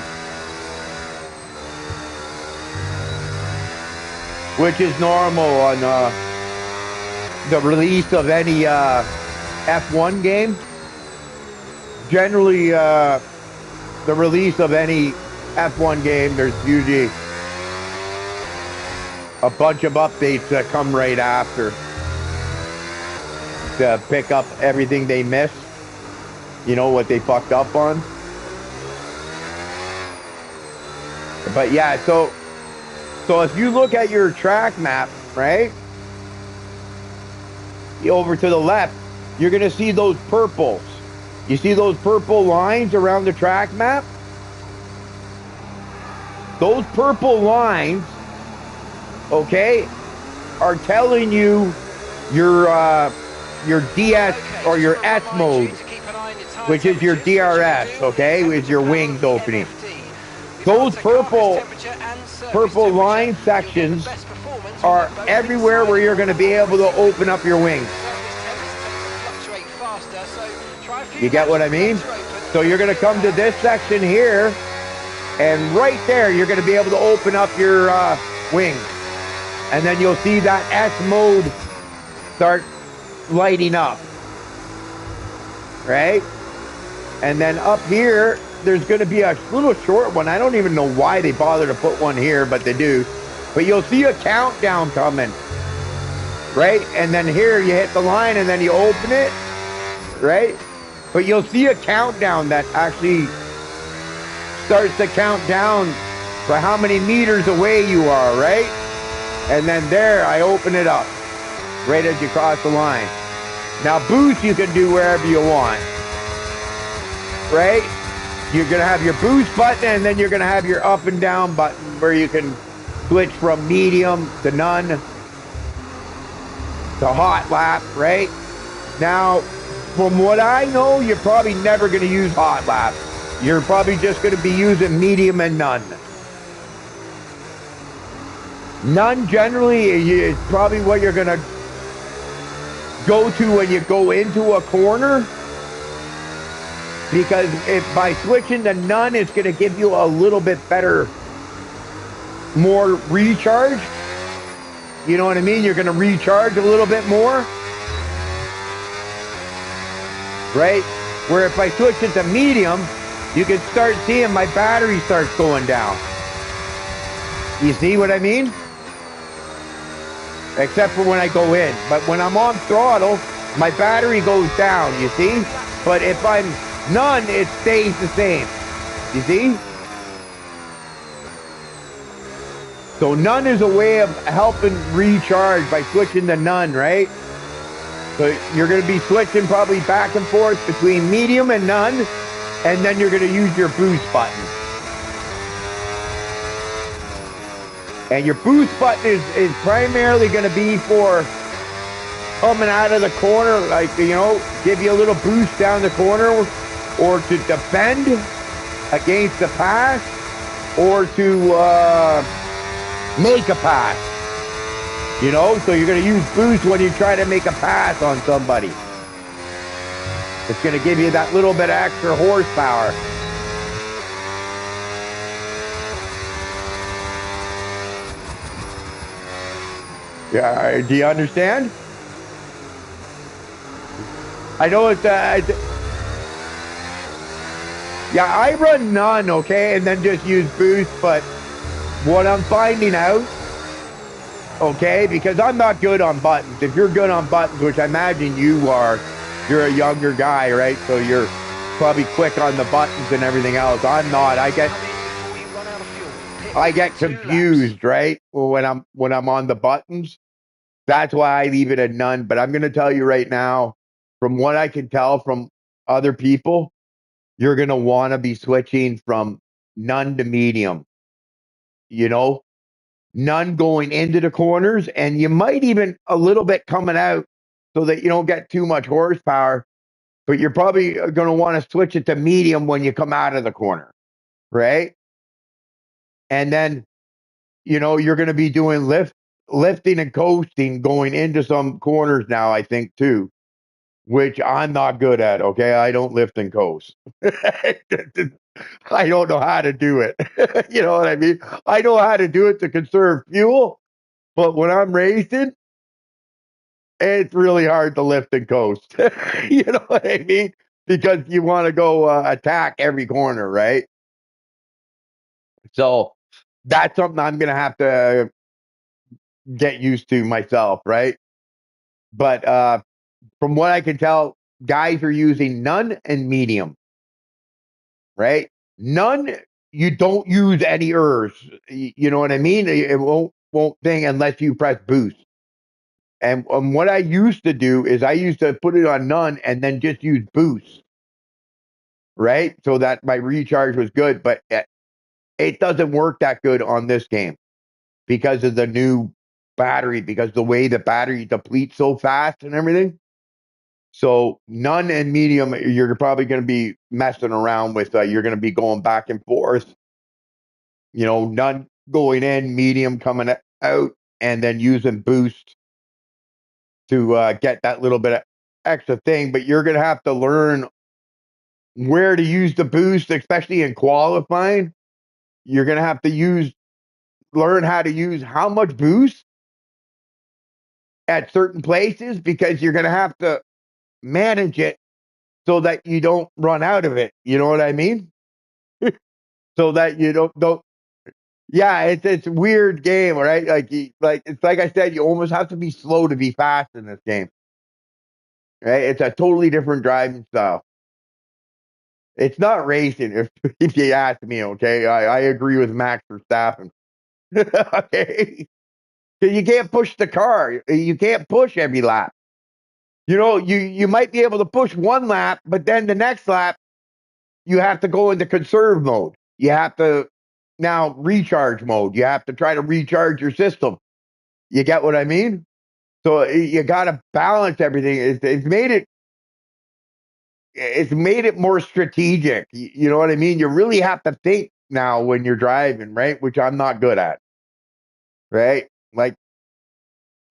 Which is normal on the release of any F1 game. Generally, the release of any F1 game, there's usually a bunch of updates that come right after. to pick up everything they missed, you know, what they fucked up on. But yeah, so if you look at your track map, right, over to the left, you're going to see those purples. You see those purple lines around the track map? Those purple lines, okay, are telling you your DS Okay, or just your wanna S remind mode, you to keep an eye on your tyre which is your temperatures, which you DRS, do okay, and with to your plan on wings the opening. MFD. If you Those monitor carcass purple temperature and surface purple line temperature, you'll get the sections best performance are when they're both everywhere inside where you're normal going to be able to operating open up range. your wings. Surface temps tend to fluctuate faster, so try a few You get laps what I with the mean? motor open So you're going to feel it come to out. this section here, and right there you're going to be able to open up your wings. And then you'll see that S mode start lighting up, right? And then up here, there's going to be a little short one. I don't even know why they bother to put one here, but they do. But you'll see a countdown coming, right? And then here you hit the line and then you open it, right? But you'll see a countdown that actually starts to count down for how many meters away you are, right? And then there, I open it up right as you cross the line. Now, boost you can do wherever you want, right? You're going to have your boost button, and then you're going to have your up and down button where you can switch from medium to none to hot lap, right? Now, from what I know, you're probably never going to use hot lap. You're probably just going to be using medium and none. None generally is probably what you're going to go to when you go into a corner, because if by switching to none, it's going to give you a little bit better, more recharge. You know what I mean? You're going to recharge a little bit more, right? Where if I switch it to medium, you can start seeing my battery starts going down. You see what I mean? Except for when I go in. But when I'm on throttle, my battery goes down, you see? But if I'm none, it stays the same. You see? So none is a way of helping recharge by switching to none, right? So you're going to be switching probably back and forth between medium and none, and then you're going to use your boost button. And your boost button is primarily going to be for coming out of the corner, like, you know, give you a little boost down the corner, or to defend against the pass, or to make a pass. You know, so you're going to use boost when you try to make a pass on somebody. It's going to give you that little bit of extra horsepower. Yeah, do you understand? I know it's yeah, I run none, okay, and then just use boost, but what I'm finding out, okay, because I'm not good on buttons. If you're good on buttons, which I imagine you are, you're a younger guy, right? So you're probably quick on the buttons and everything else. I'm not. I get confused, right? When I'm on the buttons. That's why I leave it at none. But I'm going to tell you right now, from what I can tell from other people, you're going to want to be switching from none to medium. You know, none going into the corners, and you might even a little bit coming out so that you don't get too much horsepower. But you're probably going to want to switch it to medium when you come out of the corner, right? And then, you know, you're going to be doing lifting and coasting going into some corners now, I think, too, which I'm not good at. Okay. I don't lift and coast. I don't know how to do it. You know what I mean? I know how to do it to conserve fuel, but when I'm racing, it's really hard to lift and coast. You know what I mean? Because you want to go attack every corner, right? So that's something I'm going to have to get used to myself, right? But from what I can tell, guys are using none and medium, right? None, you don't use any ERS. You know what I mean? It won't thing unless you press boost. And what I used to do is I used to put it on none and then just use boost, right? So that my recharge was good, but it doesn't work that good on this game because of the new battery, because the way the battery depletes so fast and everything. So none and medium, you're probably going to be messing around with. You're going to be going back and forth. You know, none going in, medium coming out, and then using boost to get that little bit of extra thing. But you're going to have to learn where to use the boost, especially in qualifying. You're going to have to learn how to use how much boost at certain places because you're going to have to manage it so that you don't run out of it. You know what I mean? So that you don't. Yeah, it's a weird game, right? Like it's like I said, you almost have to be slow to be fast in this game, right? It's a totally different driving style. It's not racing, if if you ask me. Okay, I agree with Max Verstappen. Okay, 'cause you can't push the car. You can't push every lap. You know, you might be able to push one lap, but then the next lap you have to go into conserve mode. You have to now recharge mode. You have to try to recharge your system. You get what I mean? So you got to balance everything. It's made it more strategic. You know what I mean? You really have to think now when you're driving, right? Which I'm not good at, right? Like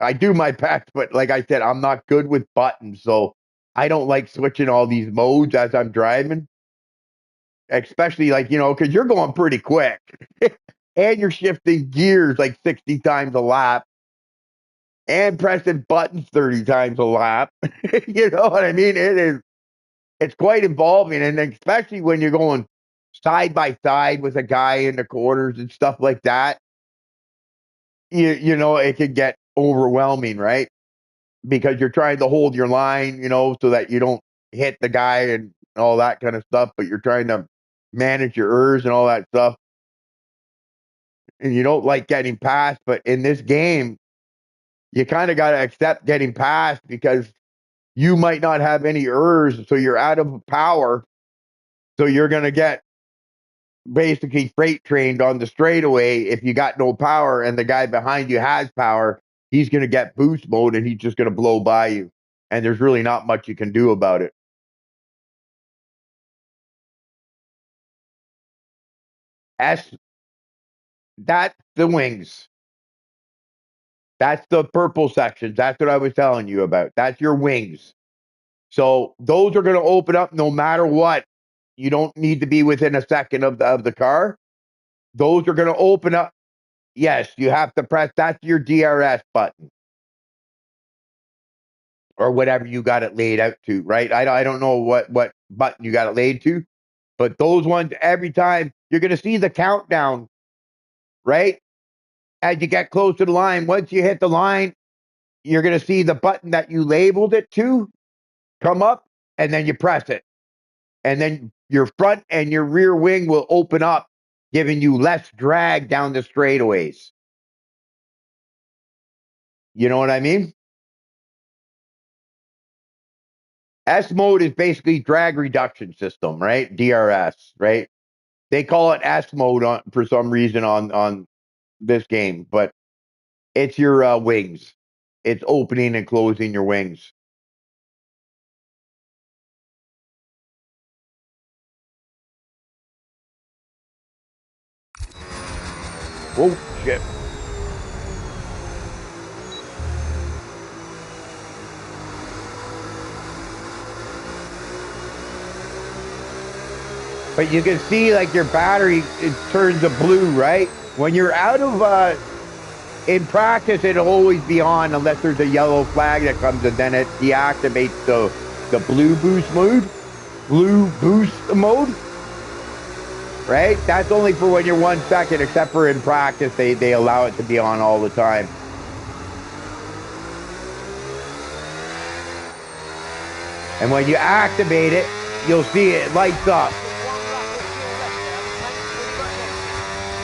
I do my best, but like I said, I'm not good with buttons, so I don't like switching all these modes as I'm driving, especially like, because you're going pretty quick and you're shifting gears like 60 times a lap and pressing buttons 30 times a lap. You know what I mean? It's quite involving, and especially when you're going side by side with a guy in the corners and stuff like that. It could get overwhelming, right? Because you're trying to hold your line, so that you don't hit the guy and all that kind of stuff, but you're trying to manage your ERS and all that stuff. And you don't like getting past, but in this game, you kind of got to accept getting past because you might not have any ERS, so you're out of power. So you're going to get basically freight trained on the straightaway. If you got no power and the guy behind you has power, he's going to get boost mode and he's just going to blow by you. And there's really not much you can do about it. S, that's the wings. That's the purple sections. That's what I was telling you about. That's your wings. So those are going to open up no matter what. You don't need to be within a second of the car. Those are going to open up. Yes, you have to press. That's your DRS button or whatever you got it laid out to, right? I don't know what button you got it laid to, but those ones, every time you're going to see the countdown, right? As you get close to the line, once you hit the line, you're going to see the button that you labeled it to come up, and then you press it. And then your front and your rear wing will open up, giving you less drag down the straightaways. You know what I mean? S mode is basically drag reduction system, right? DRS, right? They call it S mode for some reason on this game, but it's your wings. It's opening and closing your wings. Oh shit! But you can see like your battery, it turns to blue, right? When you're out of in practice, it'll always be on unless there's a yellow flag that comes, and then it deactivates the blue boost mode, right? That's only for when you're 1 second, except for in practice, they allow it to be on all the time. Oh, shit. But you can see like your battery, it turns to blue, right? When you're out of in practice, it'll always be on unless there's a yellow flag that comes, and then it deactivates the blue boost mode, right? That's only for when you're 1 second, except for in practice, they allow it to be on all the time. And when you activate it, you'll see it lights up.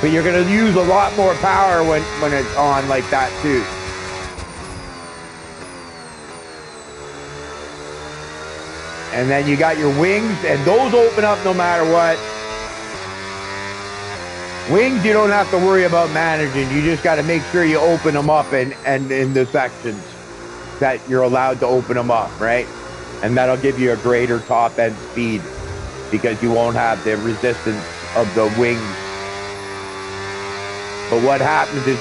But you're going to use a lot more power when it's on like that too. And then you got your wings, and those open up no matter what. Wings, you don't have to worry about managing. You just got to make sure you open them up and in the sections that you're allowed to open them up, right? And that'll give you a greater top end speed because you won't have the resistance of the wings. But what happens is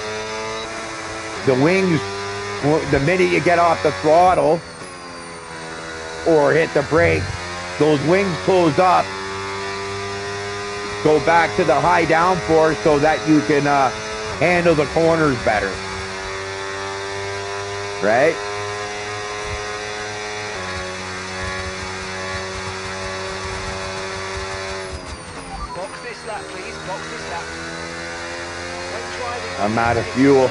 the wings, the minute you get off the throttle or hit the brake, those wings close up, go back to the high downforce so that you can handle the corners better, right? Box this lap, please. Box this lap. When driving, I'm out of fuel.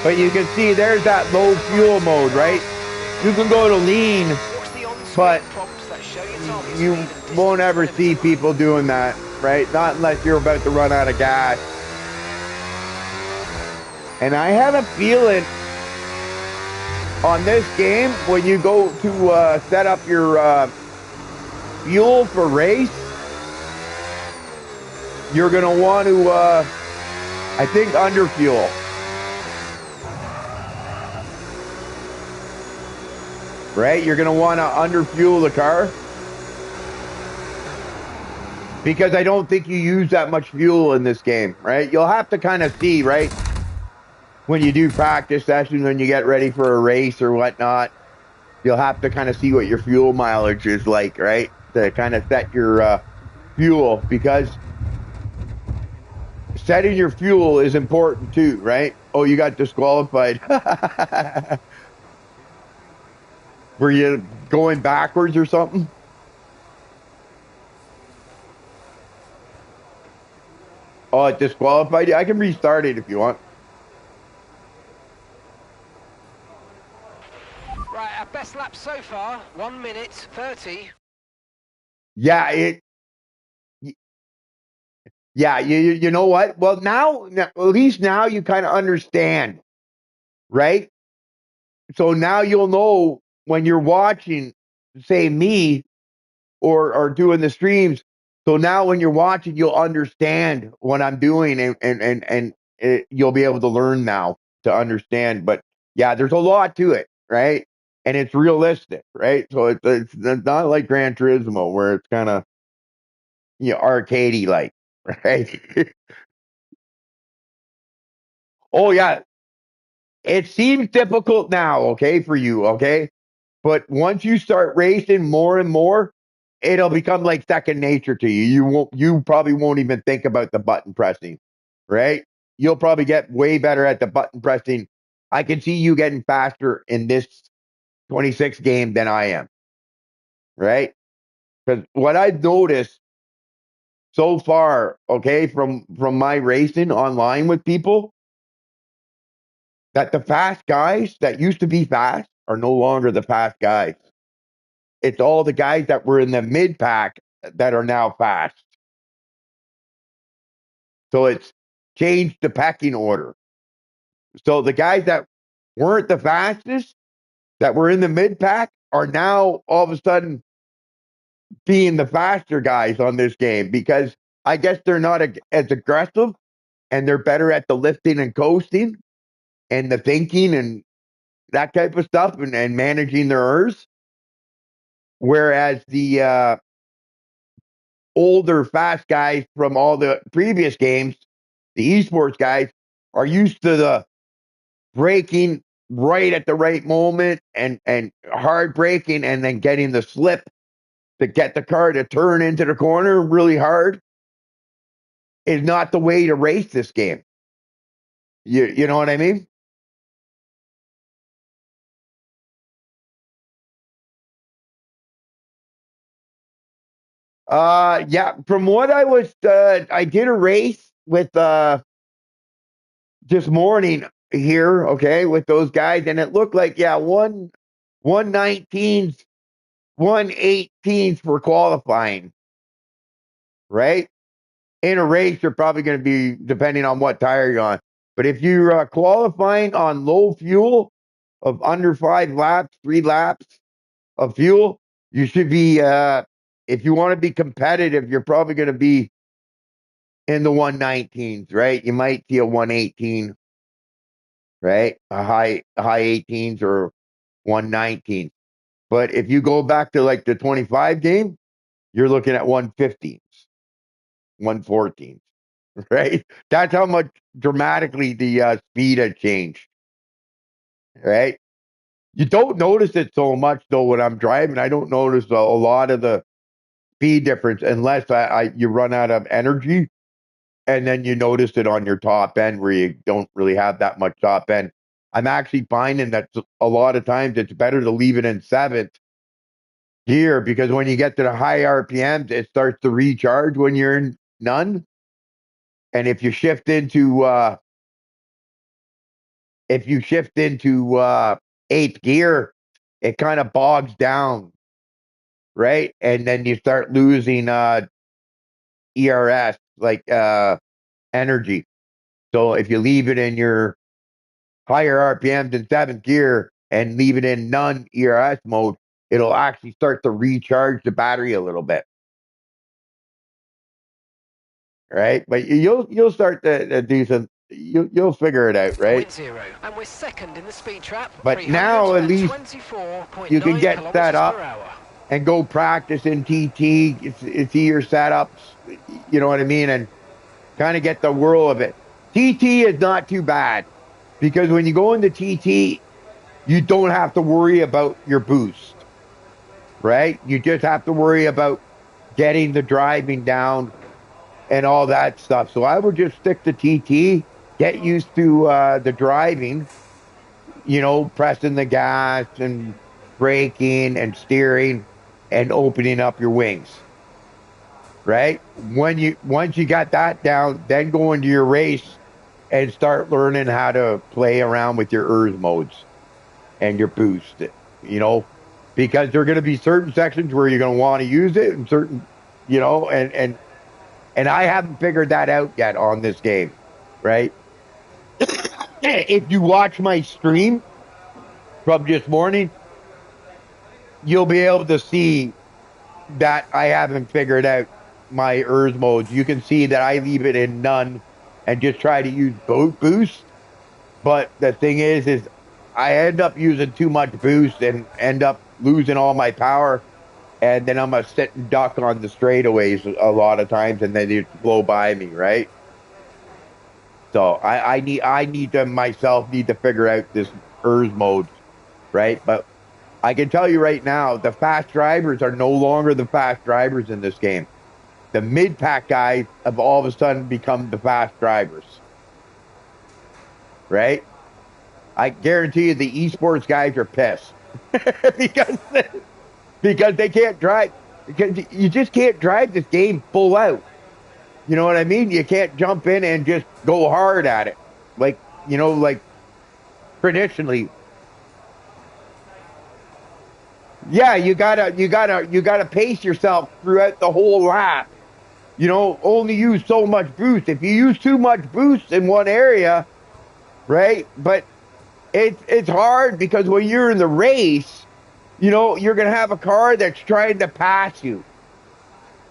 But you can see there's that low fuel mode, right? You can go to lean, but you won't ever see people doing that, right? Not unless you're about to run out of gas. And I have a feeling on this game, when you go to set up your fuel for race, you're going to want to, I think, underfuel. Right? You're going to want to underfuel the car. Because I don't think you use that much fuel in this game, right? You'll have to kind of see, right? When you do practice sessions, when you get ready for a race or whatnot, you'll have to kind of see what your fuel mileage is like, right? To kind of set your fuel, because setting your fuel is important too, right? Oh, you got disqualified. Were you going backwards or something? Oh, it disqualified you? I can restart it if you want. Right, our best lap so far, 1 minute 30. Yeah, you know what? Well, now at least now you kind of understand, right? So now you'll know when you're watching, say me, or doing the streams. So now when you're watching, you'll understand what I'm doing, and you'll be able to learn now to understand. But yeah, there's a lot to it, right? And it's realistic, right? So it's not like Gran Turismo where it's kind of, arcadey like, right? Oh yeah, it seems difficult now, okay, for you, okay? But once you start racing more and more, it'll become like second nature to you. You probably won't even think about the button pressing, right? You'll probably get way better at the button pressing. I can see you getting faster in this 26 game than I am, right? Because what I've noticed so far, okay, from my racing online with people, that the fast guys that used to be fast are no longer the fast guys. It's all the guys that were in the mid pack that are now fast. So it's changed the pecking order. So the guys that weren't the fastest, that were in the mid pack, are now all of a sudden being the faster guys on this game, because I guess they're not as aggressive, and they're better at the lifting and coasting and the thinking and that type of stuff, and managing their errors. Whereas the older fast guys from all the previous games, the esports guys, are used to the braking right at the right moment, and hard braking, and then getting the slip to get the car to turn into the corner really hard is not the way to race this game. You know what I mean? Yeah, from what I did a race with this morning here, okay, with those guys, and it looked like, yeah, one 119s, 118s for qualifying, right? In a race, you're probably going to be, depending on what tire you're on. But if you're qualifying on low fuel of under 5 laps, 3 laps of fuel, you should be, if you want to be competitive, you're probably going to be in the 119s, right? You might see a 118, right? A high 18s or 119. But if you go back to like the 25 game, you're looking at 115s, 114s, right? That's how much dramatically the speed has changed, right? You don't notice it so much though when I'm driving. I don't notice a lot of the speed difference unless you run out of energy, and then you notice it on your top end where you don't really have that much top end. I'm actually finding that a lot of times it's better to leave it in 7th gear, because when you get to the high RPMs, it starts to recharge when you're in none. And if you shift into 8th gear, it kind of bogs down, right? And then you start losing ERS, like energy. So if you leave it in your higher RPMs in 7th gear and leave it in none ERS mode, it'll actually start to recharge the battery a little bit. Right? But you'll start to do some, you'll figure it out, right? Point zero, and we're second in the speed trap. But now at least you can get set up and go practice in TT, see your setups, you know what I mean, and kind of get the whirl of it. TT is not too bad, because when you go into TT, you don't have to worry about your boost, right? You just have to worry about getting the driving down and all that stuff. So I would just stick to TT, get used to the driving, you know, pressing the gas and braking and steering and opening up your wings, right? Once you got that down, then go into your race and start learning how to play around with your ERS modes and your boost, you know, because there are going to be certain sections where you're going to want to use it, and certain, you know, and I haven't figured that out yet on this game, right? If you watch my stream from this morning, you'll be able to see that I haven't figured out my ERS modes. You can see that I leave it in none and just try to use boost. But the thing is I end up using too much boost and end up losing all my power. And then I'm a sit and duck on the straightaways a lot of times, and then they blow by me, right? So I need to figure out this ERS mode, right? But I can tell you right now, the fast drivers are no longer the fast drivers in this game. The mid-pack guys have all of a sudden become the fast drivers, right? I guarantee you the esports guys are pissed because they can't drive. Because you just can't drive this game full out. You know what I mean? You can't jump in and just go hard at it, like, you know, like traditionally. Yeah, you gotta pace yourself throughout the whole lap. You know, only use so much boost. If you use too much boost in one area, right? But it's hard, because when you're in the race, you know, you're going to have a car that's trying to pass you.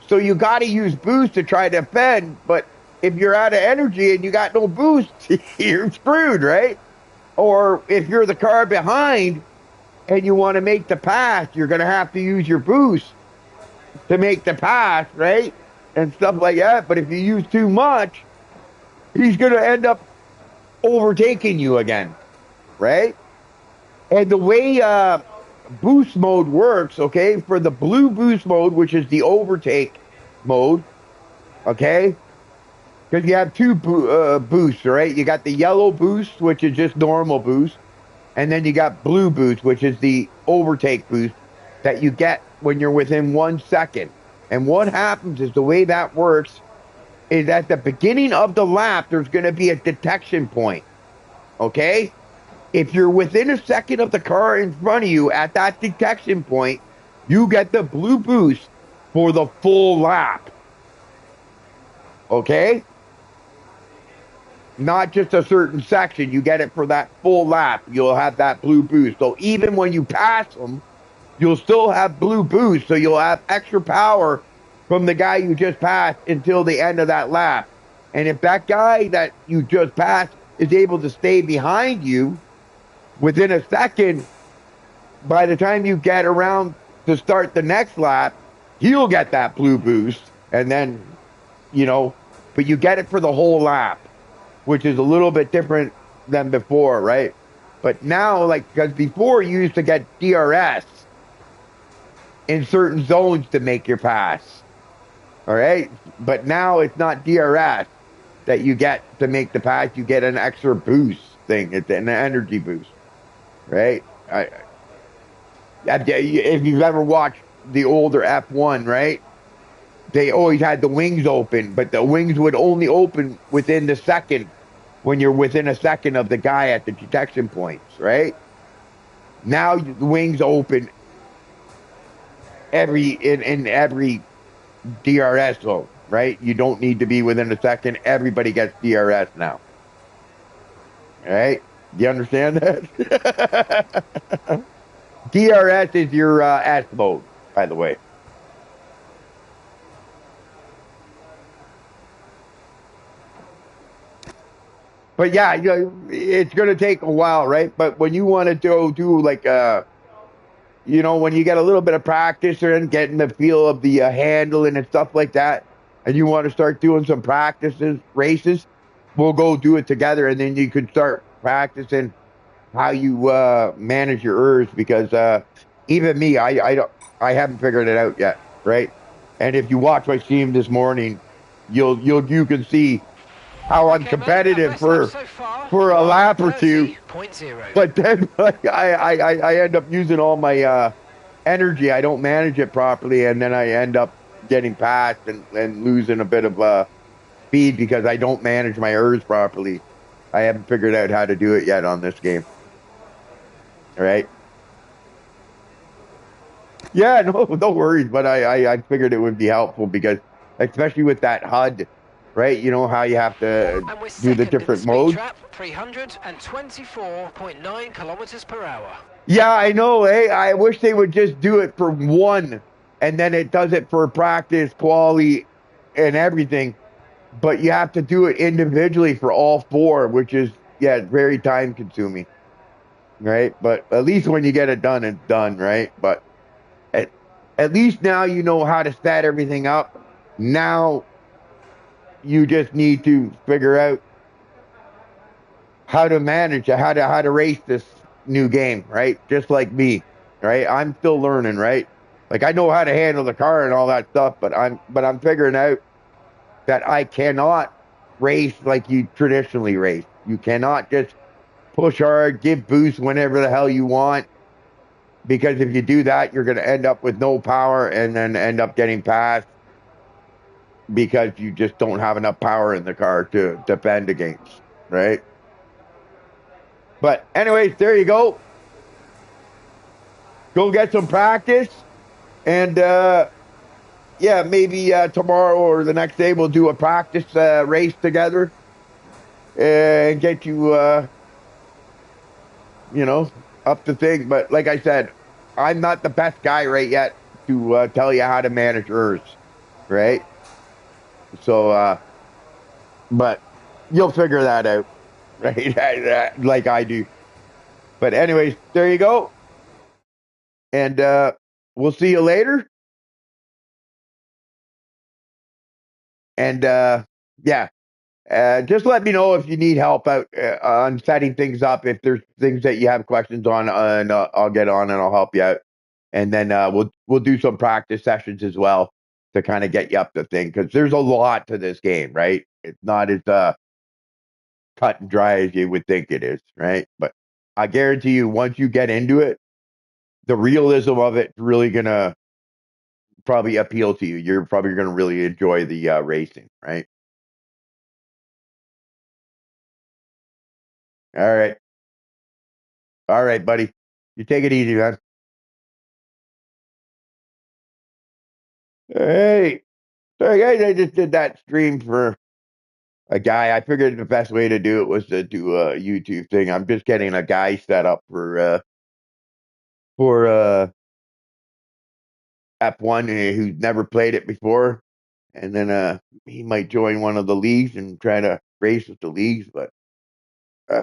So you got to use boost to try to defend. But if you're out of energy and you got no boost, you're screwed, right? Or if you're the car behind and you want to make the pass, you're going to have to use your boost to make the pass, right? And stuff like that. But if you use too much, he's going to end up overtaking you again, right? And the way boost mode works, okay, for the blue boost mode, which is the overtake mode, okay, because you have two boosts, right? You got the yellow boost, which is just normal boost, and then you got blue boost, which is the overtake boost that you get when you're within 1 second. And what happens is, the way that works is at the beginning of the lap, there's going to be a detection point, okay? If you're within a second of the car in front of you at that detection point, you get the blue boost for the full lap. Okay? Not just a certain section. You get it for that full lap. You'll have that blue boost. So even when you pass them, you'll still have blue boost. So you'll have extra power from the guy you just passed until the end of that lap. And if that guy that you just passed is able to stay behind you within a second, by the time you get around to start the next lap, he'll get that blue boost. And then, but you get it for the whole lap, which is a little bit different than before, right? But now, because before you used to get DRS in certain zones to make your pass, all right? But now it's not DRS that you get to make the pass. You get an extra boost thing. It's an energy boost, right? If you've ever watched the older F1, right? They always had the wings open, but the wings would only open within the second when you're within a second of the guy at the detection points, right? Now the wings open in every DRS zone, right? You don't need to be within a second. Everybody gets DRS now. All right? Do you understand that? DRS is your S mode, by the way. But yeah, it's going to take a while, right? But when you want to do when you get a little bit of practice and getting the feel of the handling and stuff like that, and you want to start doing some races, we'll go do it together, and then you could start practicing how you manage your ERS, because even me, I haven't figured it out yet, right? And if you watch my stream this morning, you can see how I'm competitive for a lap or two, but then I end up using all my energy. I don't manage it properly, and then I end up getting passed and losing a bit of speed because I don't manage my ERS properly. I haven't figured out how to do it yet on this game. All right. Yeah, no worries, but I figured it would be helpful because, especially with that HUD, right? You know how you have to do the different modes. 324.9 kilometers per hour. Yeah, I know. Hey, I wish they would just do it for one, and then it does it for practice, quality, and everything. But you have to do it individually for all four, which is very time consuming, right? But at least when you get it done, it's done, right? But at least now you know how to set everything up. Now you just need to figure out how to manage it, how to race this new game, right? Just like me, right? I'm still learning, right? Like I know how to handle the car and all that stuff, but I'm figuring out that I cannot race like you traditionally race. You cannot just push hard, give boost whenever the hell you want, because if you do that, you're going to end up with no power and then end up getting passed because you just don't have enough power in the car to defend against, right? But anyways, there you go. Go get some practice, and maybe tomorrow or the next day we'll do a practice race together and get you, up to thing. But like I said, I'm not the best guy right yet to tell you how to manage ERS, right? So, but you'll figure that out, right? Like I do. But anyways, there you go. And we'll see you later. And just let me know if you need help out on setting things up. If there's things that you have questions on, and I'll get on and I'll help you out. And then we'll do some practice sessions as well to kind of get you up to thing, because there's a lot to this game, right? It's not as cut and dry as you would think it is, right? But I guarantee you, once you get into it, the realism of it's really gonna probably appeal to you. You're probably gonna really enjoy the racing, right? All right. All right, buddy. You take it easy, man. Hey, sorry guys, I just did that stream for a guy. I figured the best way to do it was to do a YouTube thing. I'm just getting a guy set up for F1 who's never played it before, and then he might join one of the leagues and try to race with the leagues. But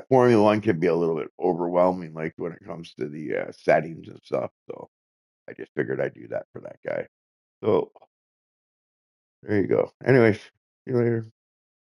Formula One can be a little bit overwhelming, like when it comes to the settings and stuff. So I just figured I'd do that for that guy. So there you go. Anyways, see you later.